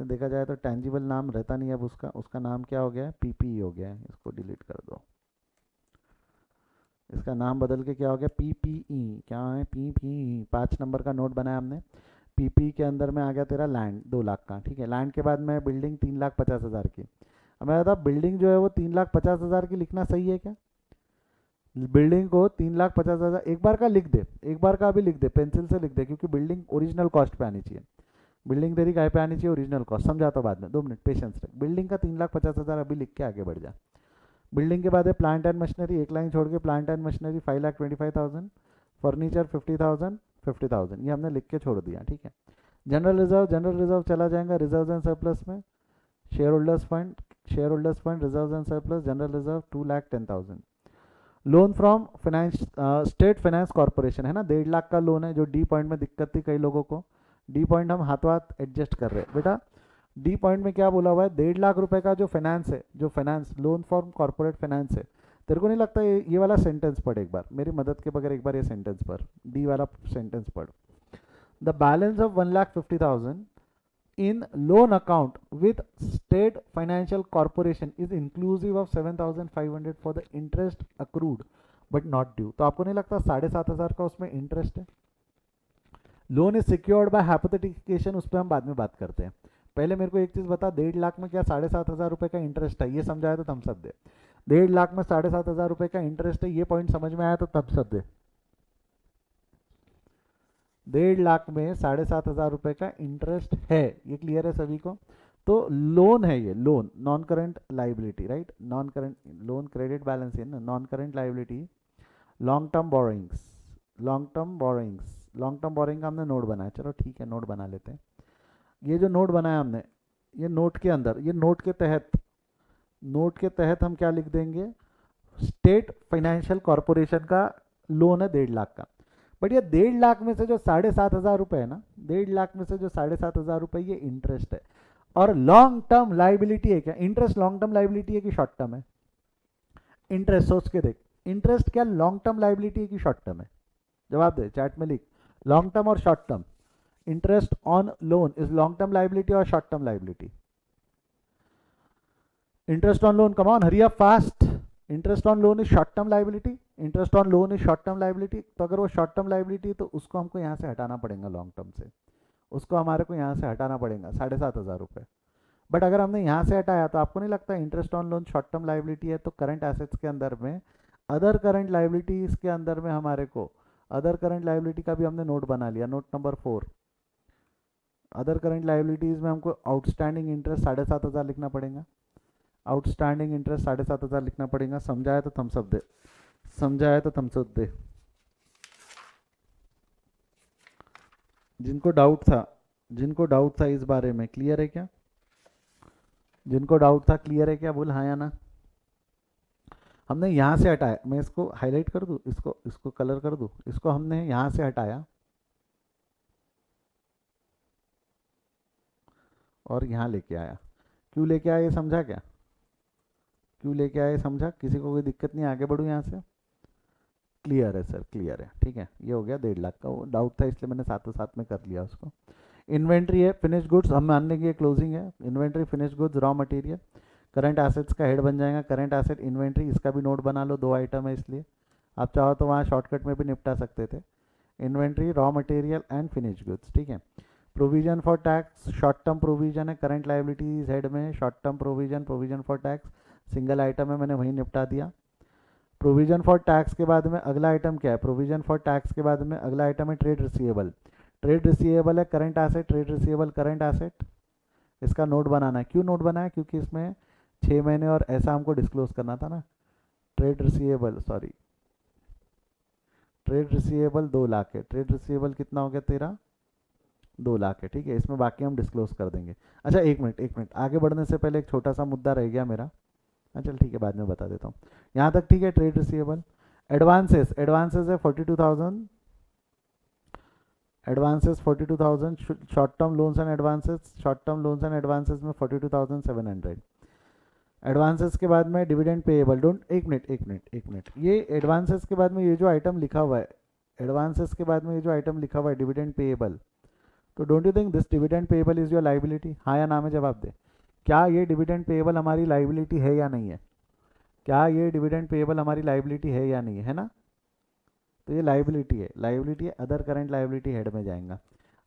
देखा जाए तो टैंजिबल नाम रहता नहीं है अब उसका, उसका नाम क्या हो गया है? पीपीई हो गया है, इसको डिलीट कर दो, इसका नाम बदल के क्या हो गया? पीपीई। क्या है? पीपीई। 5 नंबर का नोट बनाया हमने। पीपी के अंदर में आ गया तेरा लैंड 2 लाख का, ठीक है। लैंड के बाद में बिल्डिंग 3,50,000 की। अब मैं बता, बिल्डिंग जो है वो 3,50,000 की लिखना सही है क्या? बिल्डिंग को 3,50,000 एक बार का लिख दे, एक बार का अभी लिख दे, पेंसिल से लिख दे, क्योंकि बिल्डिंग ओरिजिनल कॉस्ट पे आनी चाहिए। बिल्डिंग तेरी काय पे आनी चाहिए? Original cost. समझाता हूँ बाद में, 2 मिनट पेशेंस रख। बिल्डिंग का 3,50,000 अभी लिख के आगे बढ़ जा। बिल्डिंग के बाद है प्लांट एंड मशीनरी, एक लाइन छोड़ के प्लांट एंड मशीनरी 5,25,000, फर्नीचर 50,000, 50,000 ये हमने लिख के छोड़ दिया, ठीक है। जनरल रिजर्व, जनरल रिजर्व चला जाएगा रिजर्व एंड सरप्लस में। Share holders fund, share holders fund, reserve and surplus, general reserve 2,10,000। Loan from finance, state finance corporation है ना, 1.5 लाख का लोन है। जो डी पॉइंट में दिक्कत थी कई लोगों को, डी पॉइंट हम हाथों हाथ एडजस्ट कर रहे हैं बेटा। डी पॉइंट में क्या बोला हुआ है? 1.5 लाख रुपए का जो फाइनेंस है, जो finance loan for corporate finance है। तेरे को नहीं लगता ये वाला सेंटेंस पढ़ एक बार, मेरी मदद के बगैर एक बार ये सेंटेंस पढ़, डी वाला सेंटेंस पढ़। The balance of 1,50,000 in loan account with state financial corporation is inclusive of 7,500 for the interest accrued but not due। तो आपको नहीं लगता 7,500 का उसमें इंटरेस्ट है? लोन इज सिक्योर्ड बाय हाइपोथेटिकेशन, उस पर हम बाद में बात करते हैं। पहले मेरे को एक चीज बता, 1.5 लाख में क्या 7,500 रुपए का इंटरेस्ट है? ये समझाया तो थम्स अप दे। 1.5 लाख में 7,500 रुपए का इंटरेस्ट है, ये पॉइंट समझ में आया तो थम्स अप दे। 1.5 लाख में 7,500 रुपए का इंटरेस्ट है, ये क्लियर है सभी को? तो लोन है ये, loan non current liability, right? Non current loan credit balance है ना, non current liability. Long term borrowings, long term borrowings, long term borrowing का हमने नोट बनाया, चलो ठीक है नोट बना लेते हैं। ये जो नोट बनाया हमने, ये नोट के अंदर, ये नोट के तहत, नोट के तहत हम क्या लिख देंगे? स्टेट फाइनेंशियल कॉर्पोरेशन का लोन है 1.5 लाख का। बट ये 1.5 लाख में से जो 7,500 रुपए है ना, 1.5 लाख में से जो 7,500 रुपए ये इंटरेस्ट है। और लॉन्ग टर्म लाइबिलिटी है क्या? इंटरेस्ट लॉन्ग टर्म लाइबिलिटी है कि शॉर्ट टर्म है? इंटरेस्ट सोच के देख, इंटरेस्ट क्या लॉन्ग टर्म लाइबिलिटी है कि शॉर्ट टर्म है? जवाब दे, चैट में लिख, लॉन्ग टर्म और short term. Interest on loan is long term liability और short term liability? Interest on loan, come on, hurry up fast. Interest on loan is short term liability, interest on loan is short term liability. तो अगर वो शॉर्ट टर्म लाइबिलिटी तो उसको हमको यहाँ से हटाना पड़ेगा लॉन्ग टर्म से, उसको हमारे को यहाँ से हटाना पड़ेगा 7,500 रुपये। बट अगर हमने यहाँ से हटाया तो आपको नहीं लगता interest on loan short term liability है? तो करंट एसेट्स के अंदर में अदर करंट लाइबिलिटीज के अंदर में हमारे को अदर करंट लाइबिलिटी का भी हमने नोट बना लिया, note number 4। Other current liabilities में हमको आउटस्टैंडिंग इंटरेस्ट 7,500 लिखना पड़ेगा, आउटस्टैंडिंग इंटरेस्ट 7,500 लिखना पड़ेगा। समझाया तो थम्सअप दे, समझाया तो थम्सअप दे। जिनको डाउट था, जिनको डाउट था इस बारे में, क्लियर है क्या? जिनको डाउट था क्लियर है क्या? बोल हाँ या ना। हमने यहाँ से हटाया, मैं इसको हाईलाइट कर दूँ, इसको इसको कलर कर दूँ, इसको हमने यहाँ से हटाया और यहाँ लेके आया। क्यों लेके आया ये समझा क्या? क्यों लेके आया समझा? किसी को कोई दिक्कत नहीं? आगे बढ़ूँ यहाँ से? क्लियर है सर, क्लियर है, ठीक है। ये हो गया 1.5 लाख का, वो डाउट था इसलिए मैंने साथों साथ में कर लिया उसको। इन्वेंट्री है, फिनिश गुड्स हम मानने की क्लोजिंग है। Inventory, finish goods, raw material, current assets का हेड बन जाएगा। करंट एसेट इन्वेंट्री, इसका भी नोट बना लो, 2 आइटम है इसलिए आप चाहो तो वहाँ शॉर्टकट में भी निपटा सकते थे। Inventory, raw material and finish goods, ठीक है। Provision for tax, short term provision है करंट लाइबिलिटीज हेड में, short term provision, provision for tax single item है, मैंने वहीं निपटा दिया। प्रोविजन फॉर टैक्स के बाद में अगला आइटम क्या है? प्रोविजन फॉर टैक्स के बाद में अगला आइटम है ट्रेड रिसीवेबल। ट्रेड रिसीवेबल है current asset, trade receivable current asset, इसका नोट बनाना है। क्यों नोट बनाया? क्योंकि इसमें 6 महीने और ऐसा हमको डिस्क्लोज करना था ना। Trade receivable, sorry, trade receivable 2 lakh है। ट्रेड रिसीवेबल कितना हो गया तेरा? 2 लाख है, ठीक है। इसमें बाकी हम डिस्क्लोज कर देंगे। अच्छा एक मिनट, एक मिनट, आगे बढ़ने से पहले एक छोटा सा मुद्दा रह गया मेरा। अच्छा ठीक है, बाद में बता देता हूँ। यहाँ तक ठीक है। ट्रेड रिसीवेबल, एडवांसेस, एडवांसेस है 42,000, advances 42,000, short term loans and advances, short term loans and advances में 42,700। एडवांसेस के बाद में डिविडेंड पेएबल, डोंट, एक मिनट एक मिनट एक मिनट, ये एडवांसेस के बाद में ये जो आइटम लिखा हुआ है, एडवांसेस के बाद में ये जो आइटम लिखा हुआ है डिविडेंड पेएबल, तो don't you think this dividend payable is your liability? हाँ या ना में जवाब दे। क्या ये डिविडेंड पेएबल हमारी लाइबिलिटी है या नहीं है? क्या ये डिविडेंड पेएबल हमारी लाइबिलिटी है या नहीं है ना? तो ये लाइबिलिटी है, लाइबिलिटी है, अदर करंट लाइबिलिटी हेड में जाएगा,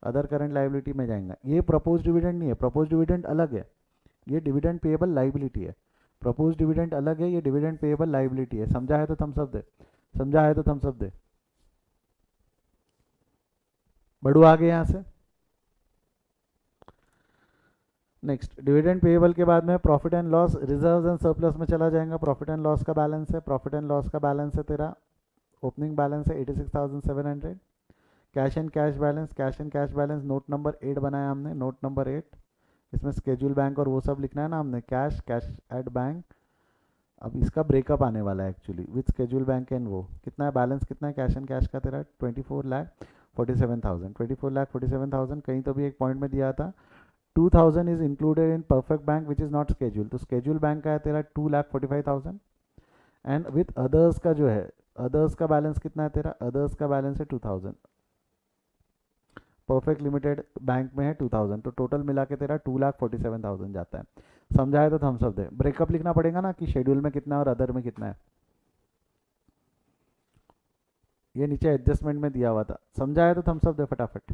अदर करंट लाइबिलिटी में जाएगा। ये प्रपोज डिविडेंड नहीं है, प्रपोज डिविडेंड अलग है, ये डिविडेंड पेएबल लाइबिलिटी है। प्रपोज डिविडेंड अलग है, ये डिविडेंड पेएबल लाइबिलिटी है। समझा है तो थम्स अप दे, समझा है तो थम्स अप दे। बढ़ू आगे यहाँ से। नेक्स्ट, डिविडेंड पेएबल के बाद में profit and loss, reserves and surplus में चला जाएगा। प्रॉफिट एंड लॉस का बैलेंस है, प्रॉफिट एंड लॉस का बैलेंस है तेरा, ओपनिंग बैलेंस है 86,700। Cash and cash balance, cash and cash balance note number 8 बनाया हमने, नोट नंबर 8। इसमें स्केड्यूल बैंक और वो सब लिखना है ना हमने, कैश, कैश एट बैंक। अब इसका ब्रेकअप आने वाला है actually with schedule bank and वो कितना है, बैलेंस कितना है कैश एंड कैश का तेरा? 24,47,000, 24,47,000। कहीं तो भी एक पॉइंट में दिया था 2,000 is included in perfect bank which is not schedule, तो स्केड्यूल बैंक का है तेरा 2,45,000। एंड विथ अदर्स का जो है, अदर्स का बैलेंस कितना है तेरा? अदर्स का बैलेंस है 2,000, परफेक्ट लिमिटेड बैंक में है 2,000, तो टोटल मिला के तेरा 2,47,000 जाता है। समझाए तो थम्स अप दे। ब्रेकअप लिखना पड़ेगा ना कि शेड्यूल में कितना है और अदर में कितना है, ये नीचे एडजस्टमेंट में दिया हुआ था। समझाए तो थम्स अप दे फटाफट।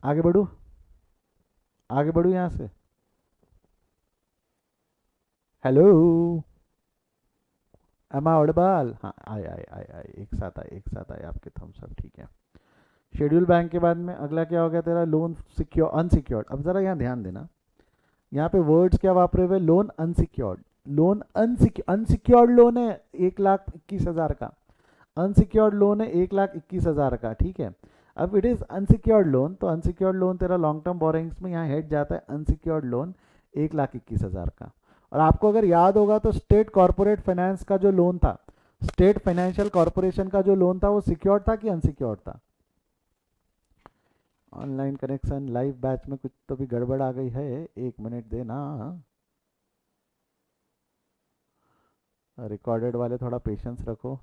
आगे बढ़ू, आगे बढ़ू यहाँ से। Hello, am I audible? हाँ आए आए आए आए, एक साथ आए, एक साथ आए आपके थम्स अप, ठीक है। शेड्यूल बैंक के बाद में अगला क्या हो गया तेरा? Loan secure, unsecured. अब जरा यहाँ ध्यान देना, यहाँ पे वर्ड्स क्या वापरे हुए? Loan unsecured, loan unsecured loan है 1,21,000 का, अनसिक्योर्ड लोन है 1,21,000 का, ठीक है। अब इट इज अनसिक्योर्ड लोन, तो अनसिक्योर्ड लोन तेरा लॉन्ग टर्म बोरिंग्स में यहाँ हेड जाता है अनसिक्योर्ड लोन 1,21,000 का। और आपको अगर याद होगा तो स्टेट कॉर्पोरेट फाइनेंस का जो लोन था, स्टेट फाइनेंशियल कॉर्पोरेशन का जो लोन था, वो सिक्योर्ड था कि अनसिक्योर्ड था? ऑनलाइन कनेक्शन लाइव बैच में कुछ तो भी गड़बड़ आ गई है, 1 मिनट देना। रिकॉर्डेड वाले थोड़ा पेशेंस रखो,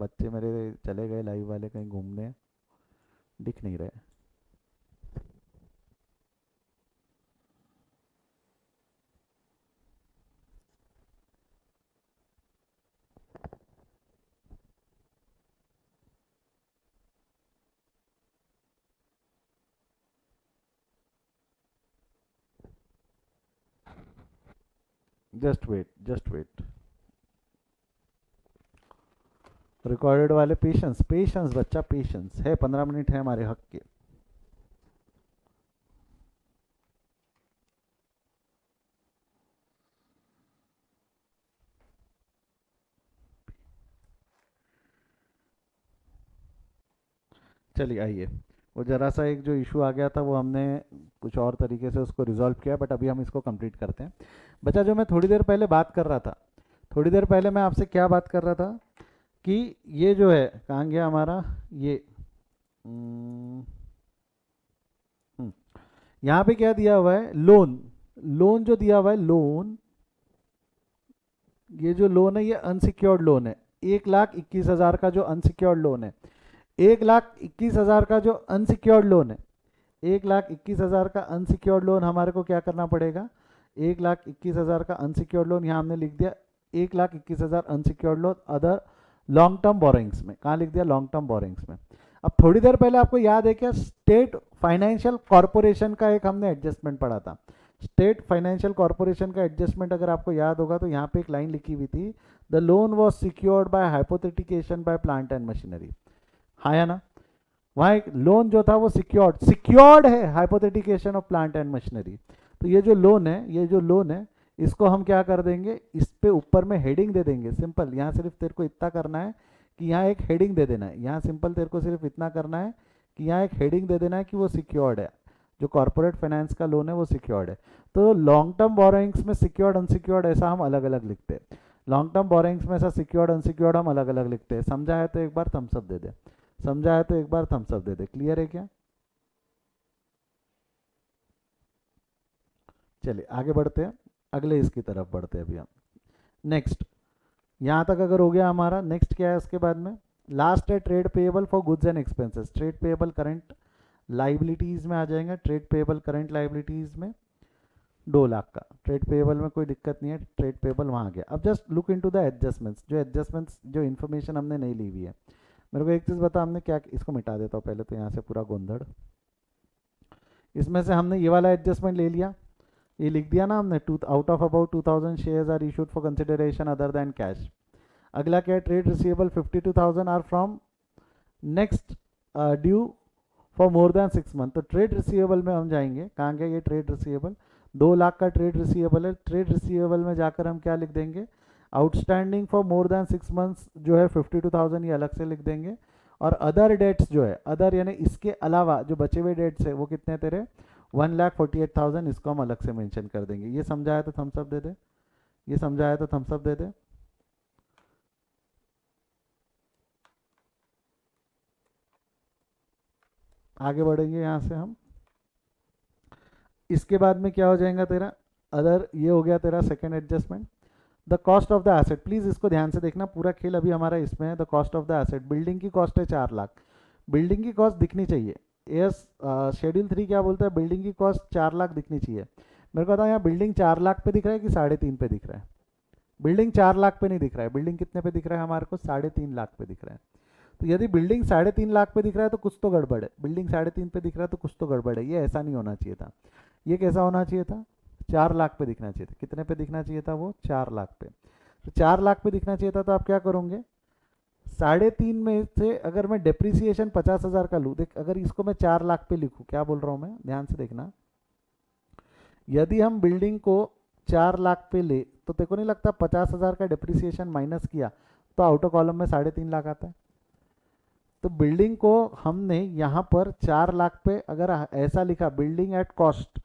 बच्चे मेरे चले गए लाइव वाले कहीं घूमने। दिख नहीं रहे। Just wait, just wait. Recorded वाले पेशेंस, पेशेंस बच्चा, पेशेंस है, 15 मिनट है हमारे हक के। चलिए आइए, वो जरा सा एक जो इशू आ गया था वो हमने कुछ और तरीके से उसको रिजॉल्व किया, बट अभी हम इसको कंप्लीट करते हैं। बच्चा जो मैं थोड़ी देर पहले बात कर रहा था, थोड़ी देर पहले मैं आपसे क्या बात कर रहा था कि ये जो है कहाँ गया हमारा ये यहाँ पे क्या दिया हुआ है, लोन। लोन जो दिया हुआ है, लोन, ये जो लोन है ये अनसिक्योर्ड लोन है। 1,21,000 का जो अनसिक्योर्ड लोन है, 1,21,000 का जो अनसिक्योर्ड लोन है, 1,21,000 का अनसिक्योर्ड लोन हमारे को क्या करना पड़ेगा, 1,21,000 का अनसिक्योर्ड लोन यहाँ हमने लिख दिया, 1,21,000 unsecured loan other long term borrowings में। कहाँ लिख दिया, लॉन्ग टर्म बोरिंग्स में। अब थोड़ी देर पहले आपको याद है क्या, स्टेट फाइनेंशियल कॉर्पोरेशन का एक हमने एडजस्टमेंट पढ़ा था। स्टेट फाइनेंशियल कॉर्पोरेशन का एडजस्टमेंट अगर आपको याद होगा तो यहाँ पे एक लाइन लिखी हुई थी, the loan was secured by hypothecation by plant and machinery. हाँ या ना, वहाँ एक लोन जो था वो सिक्योर्ड है हाइपोथेटिकेशन ऑफ प्लांट एंड मशीनरी। तो ये जो लोन है, ये जो लोन है, इसको हम क्या कर देंगे, इस पे ऊपर में हेडिंग दे देंगे। सिंपल, यहाँ सिर्फ तेरे को इतना करना है कि यहाँ एक हेडिंग दे देना है। यहाँ सिंपल तेरे को सिर्फ इतना करना है कि यहाँ एक हेडिंग दे देना है कि वो सिक्योर्ड है, जो कॉर्पोरेट फाइनेंस का लोन है वो सिक्योर्ड है। तो लॉन्ग टर्म बोरोइंग्स में सिक्योर्ड अनसिक्योर्ड ऐसा हम अलग अलग लिखते हैं, लॉन्ग टर्म बोरोइंग्स में ऐसा सिक्योर्ड अनसिक्योर्ड हम अलग अलग लिखते हैं। समझा है तो एक बार थम्स अप दे दे, समझा है तो एक बार थम्स अप दे दे। क्लियर है क्या? चलिए आगे बढ़ते हैं, अगले इसकी तरफ बढ़ते हैं अभी हम। नेक्स्ट, यहाँ तक अगर हो गया हमारा, नेक्स्ट क्या है उसके बाद में, लास्ट है trade payable for goods and expenses. Trade payable current liabilities में आ जाएगा, ट्रेड पेएबल करंट लाइबिलिटीज़ में 2 लाख का। ट्रेड पेएबल में कोई दिक्कत नहीं है, ट्रेड पेएबल वहाँ गया। अब just look into the adjustments, जो एडजस्टमेंट्स जो इन्फॉर्मेशन हमने नहीं ली हुई है। मेरे को एक चीज़ बता, हमने क्या, इसको मिटा देता हूँ पहले तो यहाँ से पूरा गोंधड़। इसमें से हमने ये वाला एडजस्टमेंट ले लिया, ये लिख दिया ना हमने, out of about 2000 shares are issued for consideration other than cash. अगला क्या है, trade receivable 52,000 are from next due for more than 6 month. तो ट्रेड रिसीवेबल में हम जाएंगे, कहाँ गया ये ट्रेड रिसीवेबल, 2 लाख का ट्रेड रिसीवेबल है। ट्रेड रिसीवेबल में जाकर हम क्या लिख देंगे, outstanding for more than 6 months जो है 52,000, ये अलग से लिख देंगे। और अदर डेट्स जो है, अदर यानी इसके अलावा जो बचे हुए डेट्स है वो कितने तेरे, 1,48,000, इसको हम अलग से मेंशन कर देंगे। ये समझा है तो थम्स अप दे दे, ये समझा है तो थम्स अप दे दे। आगे बढ़ेंगे यहाँ से हम। इसके बाद में क्या हो जाएगा तेरा, अदर, ये हो गया तेरा second adjustment. The cost of the asset, please इसको ध्यान से देखना, पूरा खेल अभी हमारा इसमें है। The cost of the asset, building की कॉस्ट है 4 लाख, बिल्डिंग की कॉस्ट दिखनी चाहिए। यस, शेड्यूल 3 क्या बोलता है, बिल्डिंग की कॉस्ट 4 लाख दिखनी चाहिए। मेरे को बताओ यहाँ बिल्डिंग 4 लाख पे दिख रहा है कि 3.5 पे दिख रहा है? बिल्डिंग 4 लाख पे नहीं दिख रहा है, बिल्डिंग कितने पे दिख रहा है हमारे को, 3.5 लाख पे दिख रहा है। तो यदि बिल्डिंग 3.5 लाख पे दिख रहा है तो कुछ तो गड़बड़ है, बिल्डिंग 3.5 पे दिख रहा है तो कुछ तो गड़बड़ है। ये ऐसा नहीं होना चाहिए था, ये कैसा होना चाहिए था, 4 लाख पे दिखना चाहिए था। कितने पे दिखना चाहिए था वो, 4 लाख पे। तो 4 लाख पे दिखना चाहिए था, तो आप क्या करोगे, 3.5 में से अगर मैं डेप्रिसिएशन 50,000 का लूँ, देख अगर इसको मैं 4 लाख पे लिखूँ, क्या बोल रहा हूँ मैं, ध्यान से देखना, यदि हम बिल्डिंग को 4 लाख पे ले तो तेको नहीं लगता 50,000 का डेप्रिसिएशन माइनस किया तो आउटर कॉलम में 3.5 लाख आता है। तो बिल्डिंग को हमने यहाँ पर 4 लाख पे अगर ऐसा लिखा, बिल्डिंग एट कॉस्ट,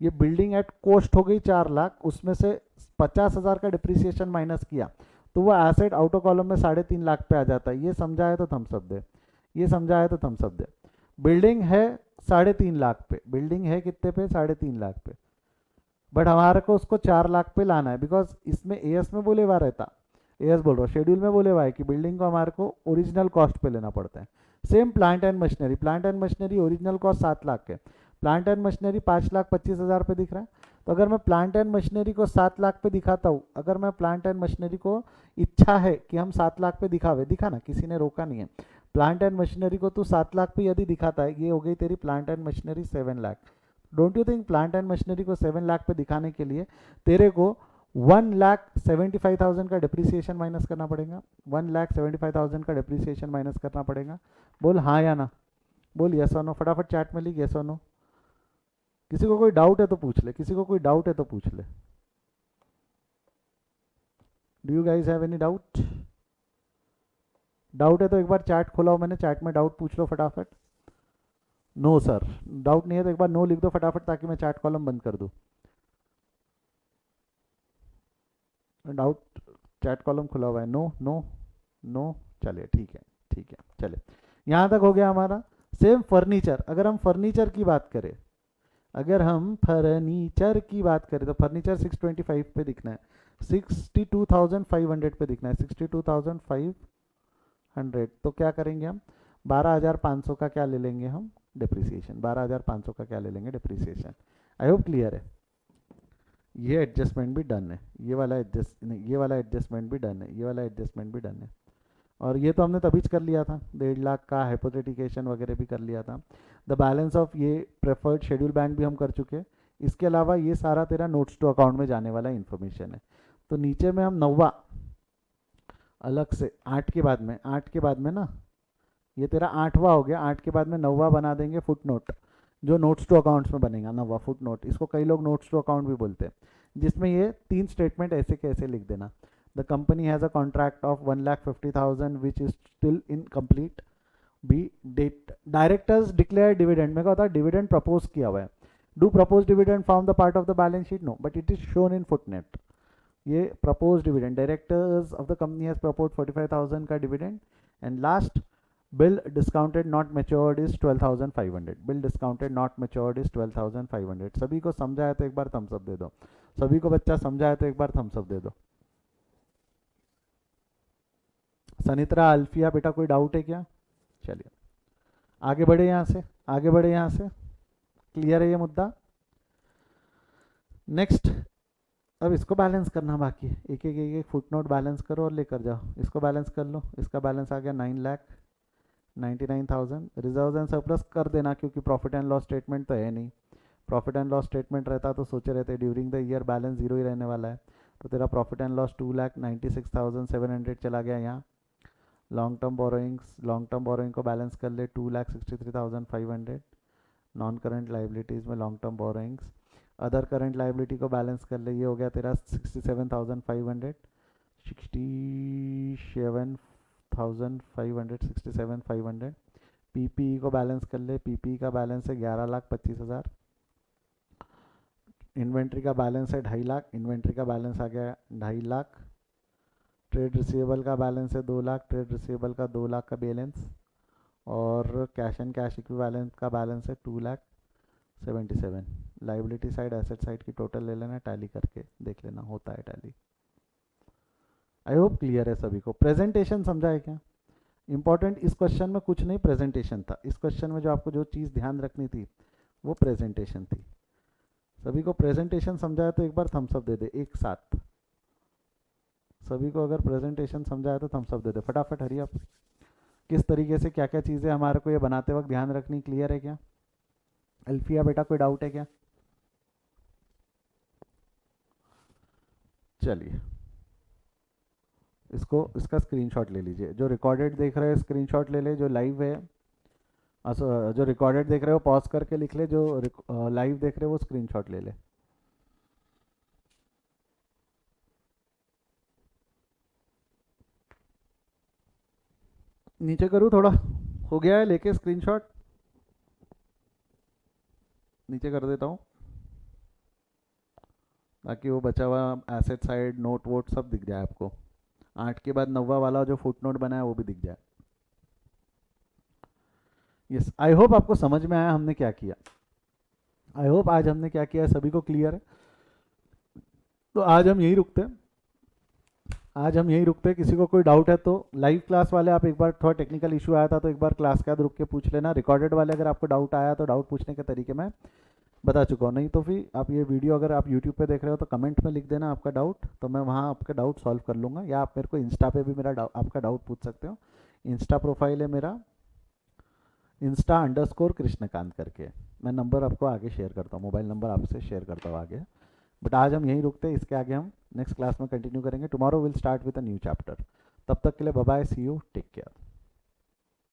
ये बिल्डिंग एट कॉस्ट हो गई 4 लाख, उसमें से 50,000 का डिप्रिसिएशन माइनस किया तो वो एसेट आउटर कॉलम में 3.5 लाख पे आ जाता है। ये समझा है तो थम्स अप दे, ये समझा है तो थम्स अप दे। बिल्डिंग है 3.5 लाख पे, बिल्डिंग है कितने पे, 3.5 लाख पे, बट हमारे को उसको 4 लाख पे लाना है, बिकॉज इसमें एएस में बोले हुआ रहता, एएस बोल रहा हूँ, शेड्यूल में बोले हुआ है कि बिल्डिंग को हमारे को ओरिजिनल कॉस्ट पे लेना पड़ता है। Same plant and machinery, plant and machinery original cost 7 lakh है, प्लांट एंड मशीनरी 5,25,000 पे दिख रहा है। तो अगर मैं प्लांट एंड मशीनरी को 7 लाख पे दिखाता हूँ, अगर मैं प्लांट एंड मशीनरी को, इच्छा है कि हम 7 लाख पे दिखावे, दिखा ना, किसी ने रोका नहीं है, प्लांट एंड मशीनरी को तू 7 लाख पे यदि दिखाता है, ये हो गई तेरी plant and machinery 7 lakh. Don't you think plant and machinery को 7 लाख पे दिखाने के लिए तेरे को 1,75,000 का डिप्रिसिएशन माइनस करना पड़ेगा, 1,75,000 का डिप्रिसिएशन माइनस करना पड़ेगा। बोल हाँ या ना, बोल यस और नो, फटाफट चैट में लिख यस और नो। किसी को कोई डाउट है तो पूछ ले, किसी को कोई डाउट है तो पूछ ले। Do you guys have any doubt? Doubt है तो एक बार चैट खोला, मैंने चैट में डाउट पूछ लो फटाफट। नो सर, डाउट नहीं है तो एक बार नो लिख दो फटाफट, ताकि मैं चैट कॉलम बंद कर दूं। डाउट, चैट कॉलम खुला हुआ है, नो नो नो, चलिए ठीक है, ठीक है, चलिए यहाँ तक हो गया हमारा। सेम फर्नीचर, अगर हम फर्नीचर की बात करें, अगर हम फर्नीचर की बात करें तो फर्नीचर 625 पे दिखना है, 62,500 पे दिखना है, 62,500। तो क्या करेंगे हम, 12,500 का क्या ले लेंगे हम, डिप्रिसिएशन, 12,500 का क्या ले लेंगे डिप्रिसिएशन। आई होप क्लियर है। ये एडजस्टमेंट भी डन है, ये वाला एडजस्ट नहीं, ये वाला एडजस्टमेंट भी डन है, ये वाला एडजस्टमेंट भी डन है। और ये तो हमने तभी कर लिया था, 1.5 लाख का हाइपोथेटिकेशन वगैरह भी कर लिया था। द बैलेंस ऑफ ये प्रेफर्ड शेड्यूल बैंक भी हम कर चुके हैं। इसके अलावा ये सारा तेरा नोट्स टू अकाउंट में जाने वाला इन्फॉर्मेशन है। तो नीचे में हम 9वां अलग से 8 के बाद में, 8 के बाद में ना, ये तेरा 8वां हो गया, 8 के बाद में 9वां बना देंगे फुट नोट, जो नोट्स टू अकाउंट्स में बनेगा 9वां फुट नोट। इसको कई लोग नोट्स टू अकाउंट भी बोलते हैं, जिसमें ये 3 स्टेटमेंट ऐसे कैसे लिख देना। The company has a contract of 1,50,000 which is still incomplete. B that directors declare dividend, में क्या होता है, डिविडेंड प्रपोज किया हुआ है। Do propose dividend form the part of the balance sheet, no, but it is shown in footnote. ये propose dividend, directors of the company has propose 45,000 का dividend. And last, bill discounted not matured is 12,500, bill discounted not matured is 12,500। सभी को समझा है तो एक बार थम्स अप दे दो, सभी को बच्चा समझा है तो एक बार थम्स अप दे दो। सनित्रा, अल्फिया, बेटा कोई डाउट है क्या? चलिए आगे बढ़े यहाँ से, आगे बढ़े यहाँ से, क्लियर है ये मुद्दा। नेक्स्ट, अब इसको बैलेंस करना बाकी है, एक एक एक एक फुटनोट बैलेंस करो और लेकर जाओ। इसको बैलेंस कर लो, इसका बैलेंस आ गया 9,99,000। रिजर्व एंड सरप्लस कर देना, क्योंकि प्रॉफिट एंड लॉस स्टेटमेंट तो है नहीं। प्रॉफिट एंड लॉस स्टेटमेंट रहता तो सोचे रहते during the year balance zero ही रहने वाला है। तो तेरा प्रॉफिट एंड लॉस 2,96,700 चला गया यहाँ। Long term borrowings, long term borrowing को बैलेंस कर ले, 2,63,500। नॉन करंट लाइबिलिटीज़ में long term borrowings, other current liability को बैलेंस कर ले, ये हो गया तेरा 67,500, 67,500। पीपीई को बैलेंस कर ले, पीपीई का बैलेंस है 11,25,000। इन्वेंट्री का बैलेंस है 2.5 लाख, इन्वेंट्री का बैलेंस आ गया 2.5 लाख। ट्रेड रिसीवेबल का बैलेंस है 2 लाख, ट्रेड रिसीवेबल का 2 लाख का बैलेंस। और कैश एंड कैश इक्विवेलेंट का बैलेंस है 2,77,000। लाइबिलिटी साइड एसेट साइड की टोटल ले लेना, टैली करके देख लेना, होता है टैली। आई होप क्लियर है सभी को। प्रेजेंटेशन समझा है क्या? इंपॉर्टेंट इस क्वेश्चन में कुछ नहीं प्रेजेंटेशन था, इस क्वेश्चन में जो आपको जो चीज़ ध्यान रखनी थी वो प्रेजेंटेशन थी। सभी को प्रेजेंटेशन समझाया तो एक बार थम्स अप दे दे एक साथ। सभी को अगर प्रेजेंटेशन समझाया तो थम्स अप दे दे फटाफट, हरी अप। किस तरीके से क्या क्या चीज़ें हमारे को ये बनाते वक्त ध्यान रखनी, क्लियर है क्या? अल्फिया बेटा कोई डाउट है क्या? चलिए इसको, इसका स्क्रीनशॉट ले लीजिए। जो रिकॉर्डेड देख रहे हो स्क्रीनशॉट ले ले, जो लाइव है जो रिकॉर्डेड देख रहे हो पॉज करके लिख ले, जो लाइव देख रहे हो वो स्क्रीनशॉट ले ले। नीचे करूँ थोड़ा, हो गया है लेके स्क्रीनशॉट, नीचे कर देता हूँ ताकि वो बचा हुआ एसेट साइड नोट वोट सब दिख जाए आपको। 8 के बाद 9वां वाला जो फुट नोट बना है वो भी दिख जाए। यस, आई होप आपको समझ में आया हमने क्या किया। आई होप आज हमने क्या किया सभी को क्लियर है। तो आज हम यही रुकते हैं, आज हम यहीं रुकते हैं। किसी को कोई डाउट है तो लाइव क्लास वाले आप एक बार, थोड़ा टेक्निकल इशू आया था तो एक बार क्लास के बाद रुक के पूछ लेना। रिकॉर्डेड वाले अगर आपको डाउट आया तो डाउट पूछने के तरीके मैं बता चुका हूँ। नहीं तो फिर आप ये वीडियो अगर आप यूट्यूब पे देख रहे हो तो कमेंट में लिख देना आपका डाउट, तो मैं वहाँ आपका डाउट सॉल्व कर लूँगा। या आप मेरे को इंस्टा पे भी मेरा आपका डाउट पूछ सकते हो। इंस्टा प्रोफाइल है मेरा insta_कृष्णकांत करके। मैं नंबर आपको आगे शेयर करता हूँ, मोबाइल नंबर आपसे शेयर करता हूँ आगे। बट आज हम यहीं रुकते हैं, इसके आगे हम नेक्स्ट क्लास में कंटिन्यू करेंगे। Tomorrow will start with a new chapter. तब तक के लिए bye bye, see you, take care.